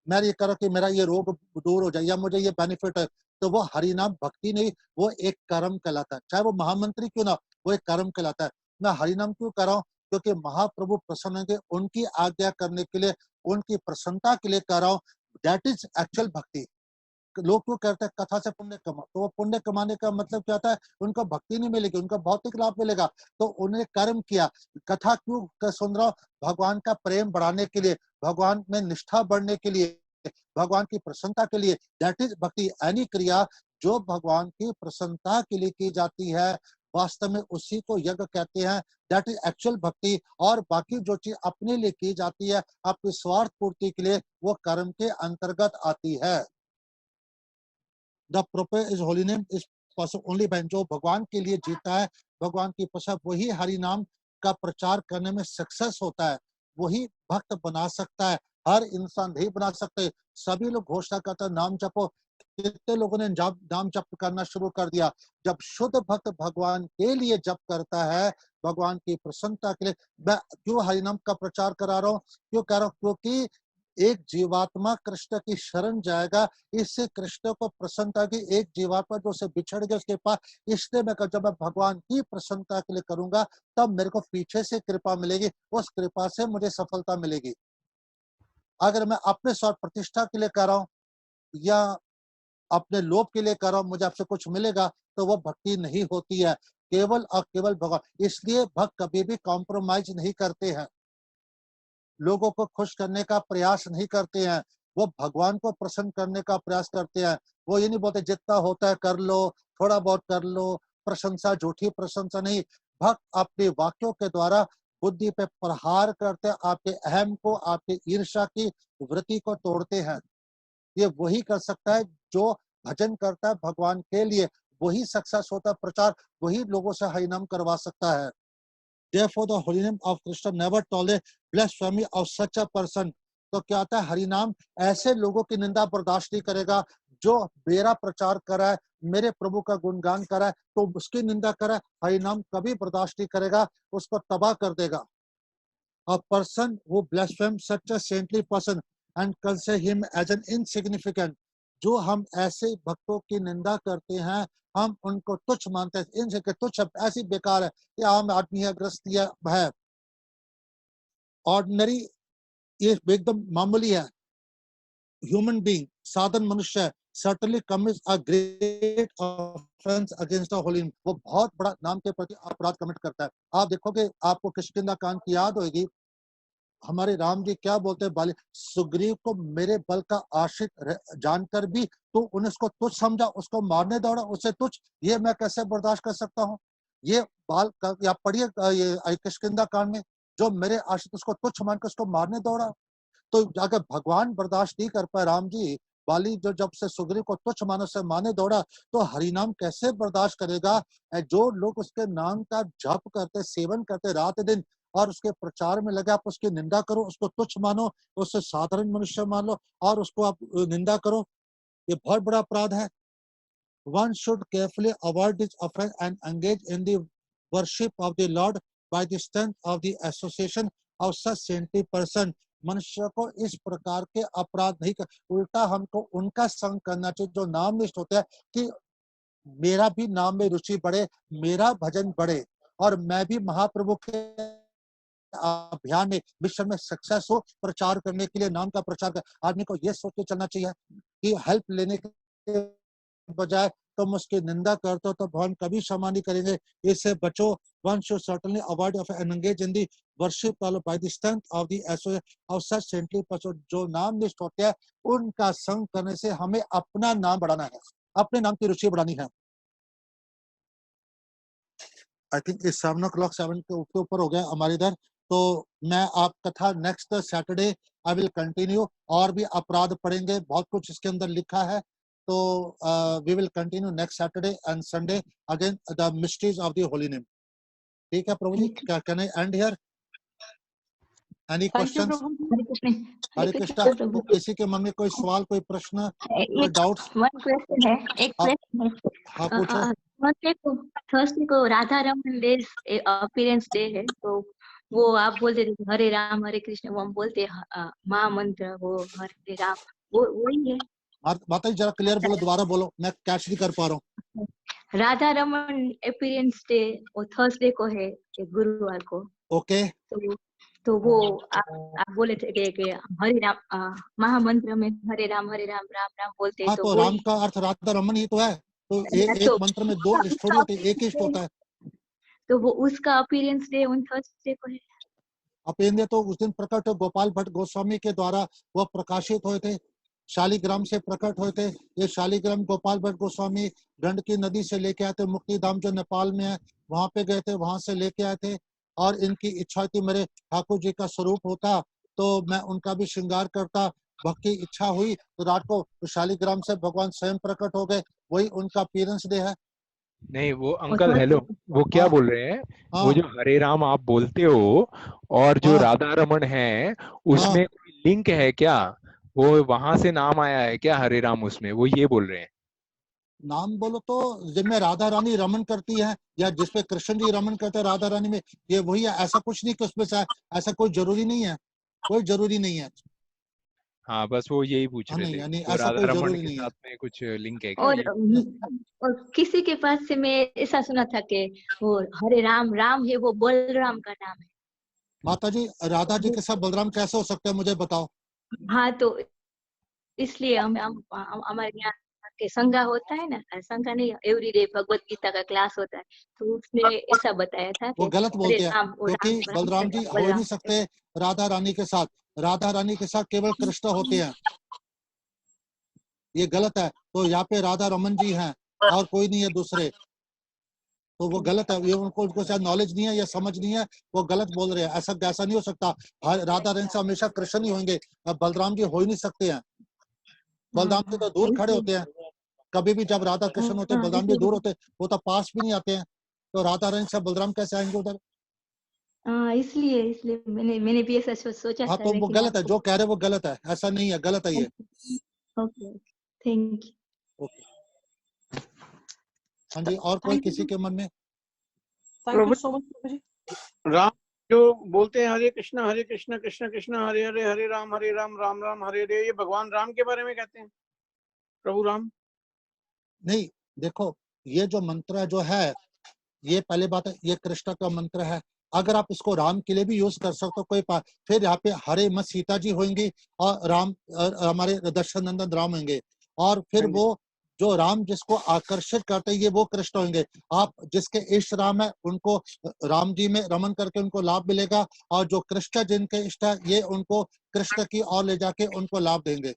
मैं ये कर रहा हूँ कि मेरा ये रोग दूर हो जाए या मुझे ये बेनिफिट है, तो वो हरिनाम भक्ति नहीं, वो एक कर्म कहलाता है, चाहे वो महामंत्री क्यों ना, वो एक कर्म कहलाता है। मैं हरिनाम क्यों कर रहा हूँ, क्योंकि महाप्रभु प्रसन्न होंगे, उनकी आज्ञा करने के लिए, उनकी प्रसन्नता के लिए कर रहा हूँ, दैट इज एक्चुअल भक्ति। लोग क्यों कहते हैं कथा से पुण्य कमा, तो वो पुण्य कमाने का मतलब क्या होता है, उनको भक्ति नहीं मिलेगी, उनका भौतिक लाभ मिलेगा, तो उन्हें कर्म किया। कथा क्यों सुन रहा हूं, भगवान का प्रेम बढ़ाने के लिए, भगवान में निष्ठा बढ़ने के लिए, भगवान की प्रसन्नता के लिए, दैट इज भक्ति। एनी क्रिया जो भगवान की प्रसन्नता के लिए की जाती है, वास्तव में उसी को यज्ञ कहते हैं, दैट इज एक्चुअल भक्ति। और बाकी जो चीज अपने लिए की जाती है, अपनी स्वार्थ पूर्ति के लिए, वो कर्म के अंतर्गत आती है। The proper is holy name is possible only by, जो भगवान के लिए जीता है, भगवान की प्रसाद, वही हरि नाम का प्रचार करने में सक्सेस होता है, वही भक्त बना सकता है। हर इंसान नहीं बना सकते। सभी लोग घोषणा करते हैं नाम जपो, कितने लोगों ने नाम जप करना शुरू कर दिया। जब शुद्ध भक्त भगवान के लिए जप करता है, भगवान की प्रसन्नता के लिए, मैं क्यों हरिनाम का प्रचार करा रहा हूँ, क्यों कह रहा हूँ, क्योंकि एक जीवात्मा कृष्ण की शरण जाएगा, इससे कृष्ण को प्रसन्नता की, एक जीवात्मा जो से बिछड़ गया उसके पास, इसलिए मैं जब मैं भगवान की प्रसन्नता के लिए करूंगा, तब मेरे को पीछे से कृपा मिलेगी, उस कृपा से मुझे सफलता मिलेगी। अगर मैं अपने स्वार्थ प्रतिष्ठा के लिए कर रहा हूँ या अपने लोभ के लिए कर रहा हूँ, मुझे आपसे कुछ मिलेगा, तो वो भक्ति नहीं होती है, केवल और केवल भगवान। इसलिए भक्त कभी भी कॉम्प्रोमाइज नहीं करते हैं, लोगों को खुश करने का प्रयास नहीं करते हैं, वो भगवान को प्रसन्न करने का प्रयास करते हैं। वो ये नहीं बोलते जितना होता है कर लो, थोड़ा बहुत कर लो, प्रशंसा झूठी प्रशंसा नहीं। भक्त अपने वाक्यों के द्वारा बुद्धि पे प्रहार करते हैं, आपके अहम को, आपकी ईर्ष्या की वृत्ति को तोड़ते हैं। ये वही कर सकता है जो भजन करता है भगवान के लिए, वही सक्सेस होता है, प्रचार वही लोगों से हरिनाम करवा सकता है। Therefore, the holy name of Krishna never tolerate blasphemy of such a person. तो क्या आता है, हरिनाम ऐसे लोगों की निंदा बर्दाश्त नहीं करेगा, जो मेरा प्रचार करा है, मेरे प्रभु का गुणगान करा है, तो उसकी निंदा करा है, हरिनाम कभी बर्दाश्त नहीं करेगा, उसको तबाह कर देगा। A person who blasphemes such a saintly person and consider him as an insignificant, जो हम ऐसे भक्तों की निंदा करते हैं, हम उनको तुच्छ मानते हैं, इनसे तुच्छ ऐसी बेकार है, ये आम आदमी है, गृहस्थी है, ऑर्डिनरी, ये एकदम मामूली है, ह्यूमन बीइंग, साधारण मनुष्य है, certainly commits a great offense against the holy name, वो बहुत बड़ा नाम के प्रति अपराध कमिट करता है। आप देखोगे, आपको किष्किंधा कांड की याद होगी, हमारे राम जी क्या बोलते हैं, बाली सुग्रीव को मेरे बल का आश्रित जानकर भी तो उन्हें उसको तुच्छ समझा, उसको मारने दौड़ा, उससे तुच्छ, ये मैं कैसे बर्दाश्त कर सकता हूँ। ये बाल या पढ़िए ये किष्किंधा कांड में, जो मेरे आश्रित उसको तुच्छ मानकर उसको मारने दौड़ा। तो अगर भगवान बर्दाश्त नहीं कर पाए, राम जी बाली जो जब से सुग्रीव को तुच्छ मानो से मारने दौड़ा, तो हरिनाम कैसे बर्दाश्त करेगा? जो लोग उसके नाम का जप करते, सेवन करते रात दिन और उसके प्रचार में लगे, आप उसकी निंदा करो, उसको तुच्छ मानो, उससे साधारण मनुष्य मान लो और उसको आप निंदा करो, ये बहुत बड़ा अपराध है। One should carefully avoid this offense and engage in the worship of the Lord by the strength of the association of such saintly person. मनुष्य को इस प्रकार के अपराध नहीं कर, उल्टा हमको उनका संग करना चाहिए जो नामनिष्ठ होते हैं, कि मेरा भी नाम में रुचि बढ़े, मेरा भजन बढ़े और मैं भी महाप्रभु के अभियान में, मिशन में सक्सेस हो, प्रचार करने के लिए नाम का प्रचार कर। आदमी को यह सोच के चलना चाहिए कि हेल्प लेने के बजाय तुम उसकी निंदा करते हो तो भगवान कभी क्षमा नहीं करेंगे, इससे बचो। One should certainly avoid of and engage in the worship by the strength of the association of such saintly person. जो नाम निष्ठ होते हैं उनका संग करने से हमें अपना नाम बढ़ाना है, अपने नाम की रुचि बढ़ानी है। आई थिंक इस 7 o'clock 7 के ऊपर हो गया हमारे इधर, तो मैं आप कथा next Saturday I will continue, और भी अपराध पढ़ेंगे, बहुत कुछ इसके अंदर लिखा है। तो we will continue next Saturday and Sunday again the mysteries of the holy name. ठीक है प्रभु ji, can I end here? Any questions? Hare Krishna. तो किसी के मन में कोई सवाल, कोई प्रश्न, कोई डाउट्स? वन क्वेश्चन है, एक प्रश्न है। हाँ पूछो। थर्सडे को Radha Raman day appearance day है, तो वो आप बोलते थे हरे राम हरे कृष्ण, वो हम बोलते महामंत्र, वो हरे राम, वो वही है? माता जी जरा क्लियर बोलो, दोबारा बोलो, मैं कैच नहीं कर पा रहा हूँ। राधा रमन अपीयरेंस डे वो थर्सडे को है, गुरुवार को। ओके। तो वो आप बोले थे कि हरे राम महामंत्र में हरे राम राम राम बोलते हैं। हाँ, तो राम का अर्थ राधा रमन ही तो है, तो एक मंत्र में 2 इष्ट थोड़ी होते, एक ही इष्ट होता है। तो वो उसका अपीयरेंस डे उन थर्सडे को है। अपीयरेंस तो उस दिन प्रकट गोपाल भट्ट गोस्वामी के द्वारा वो प्रकाशित हुए थे, शालिग्राम से प्रकट हुए थे। ये शालिग्राम गोपाल भट्ट गोस्वामी गंडकी नदी से लेके आए थे, मुक्तिधाम जो नेपाल में है वहां पे गए थे, वहां से लेके आए थे, और इनकी इच्छा थी मेरे ठाकुर जी का स्वरूप होता तो मैं उनका भी श्रृंगार करता। भक्ति इच्छा हुई तो रात को शालिग्राम से भगवान स्वयं प्रकट हो गए, वही उनका अपीयरेंस डे है। नहीं वो अंकल हेलो, वो क्या बोल रहे हैं, वो जो हरे राम आप बोलते हो और जो राधा रमन है उसमें कोई लिंक है क्या? वो वहां से नाम आया है क्या हरे राम उसमें? वो ये बोल रहे हैं। नाम बोलो तो जिनमें राधा रानी रमन करती है या जिसपे कृष्ण जी रमन करते हैं राधा रानी में, ये वही है, ऐसा कुछ नहीं कि उसमें से ऐसा कोई जरूरी नहीं है, कोई जरूरी नहीं है। हाँ बस वो यही पूछ रहे थे, यानी वो ऐसा राधा कोई रमन जरूरी के नहीं है। साथ में कुछ लिंक है क्या? और किसी के पास से मैं ऐसा सुना था कि वो हरे राम राम है, वो बलराम का नाम है। माता जी राधा जी के साथ बलराम कैसे हो सकते हैं, मुझे बताओ। हाँ, तो इसलिए हम हमारे यहाँ के संगा होता है ना, संगा नहीं, एवरीडे भगवत गीता का क्लास होता है, तो उसने ऐसा बताया था वो कि गलत बोलते हैं, क्योंकि बलराम जी हो ही नहीं सकते राधा रानी के साथ, राधा रानी के साथ केवल कृष्ण होते हैं, ये गलत है। तो यहाँ पे राधा रमन जी हैं और कोई नहीं है दूसरे, तो वो गलत है, ये उनको शायद नॉलेज नहीं है या समझ नहीं है, वो गलत बोल रहे हैं। ऐसा नहीं हो सकता, राधा रानी से हमेशा कृष्ण ही होंगे, बलराम जी हो ही नहीं सकते हैं। बलराम जी तो दूर खड़े होते हैं, कभी भी जब राधा कृष्ण होते हैं बलराम जी दूर होते, वो तो पास भी नहीं आते हैं, तो राधा रानी से बलराम कैसे आएंगे उधर? इसलिए मैंने भी ऐसा सोचा। हाँ, तो वो गलत है, जो कह रहे वो गलत है, ऐसा नहीं है, गलत है ये। Okay, thank you. हाँ जी, और कोई किसी के मन में? Thank you so much. Ram जो बोलते हैं हरे कृष्ण कृष्ण कृष्ण हरे हरे, हरे राम राम राम हरे हरे, ये भगवान राम के बारे में कहते हैं, प्रभु राम? नहीं, देखो ये जो मंत्र जो है, ये पहले बात है, ये कृष्ण का मंत्र है। अगर आप इसको राम के लिए भी यूज कर सकते हो कोई फिर यहाँ पे हरे मत सीता जी होंगी और राम हमारे दशरथ नंदन राम होंगे, और फिर वो जो राम जिसको आकर्षित करते हैं ये वो कृष्ण होंगे। आप जिसके इष्ट राम है उनको राम जी में रमन करके उनको लाभ मिलेगा, और जो कृष्ण जिनके इष्ट है ये उनको कृष्ण की ओर ले जाके उनको लाभ देंगे।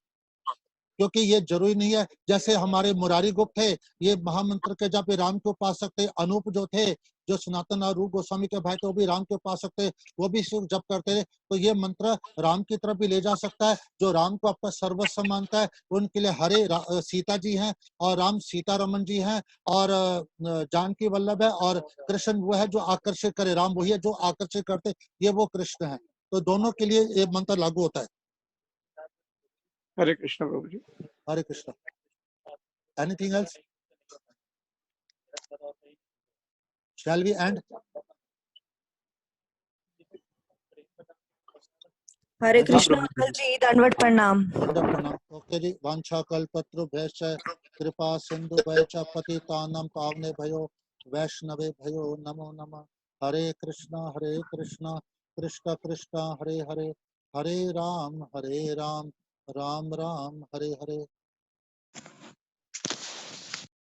क्योंकि ये जरूरी नहीं है, जैसे हमारे मुरारी गुप्त थे, ये महामंत्र के जब राम के उपासक थे, अनूप जो थे जो सनातन और रूप गोस्वामी के भाई थे वो भी राम के पास सकते, वो भी शिव जप करते थे। तो ये मंत्र राम की तरफ भी ले जा सकता है। जो राम को अपना सर्वस्व मानता है उनके लिए हरे सीता जी हैं और राम सीतारमन जी हैं और जानकी वल्लभ है, और कृष्ण वो है जो आकर्षित करे, राम वही है जो आकर्षित करते, ये वो कृष्ण है। तो दोनों के लिए ये मंत्र लागू होता है। Hare Krishna Prabhu ji. Hare Krishna. Anything else? Shall we end? Hare Krishna uncle ji, दंडवत प्रणाम। ओके जी। वांछा कल्पतरुभ्यश्च कृपा सिंधुभ्यश्च पतितानां पावनेभ्यो वैष्णवे भयो नमो नमः। हरे कृष्ण कृष्ण कृष्ण हरे हरे, हरे राम राम राम हरे हरे।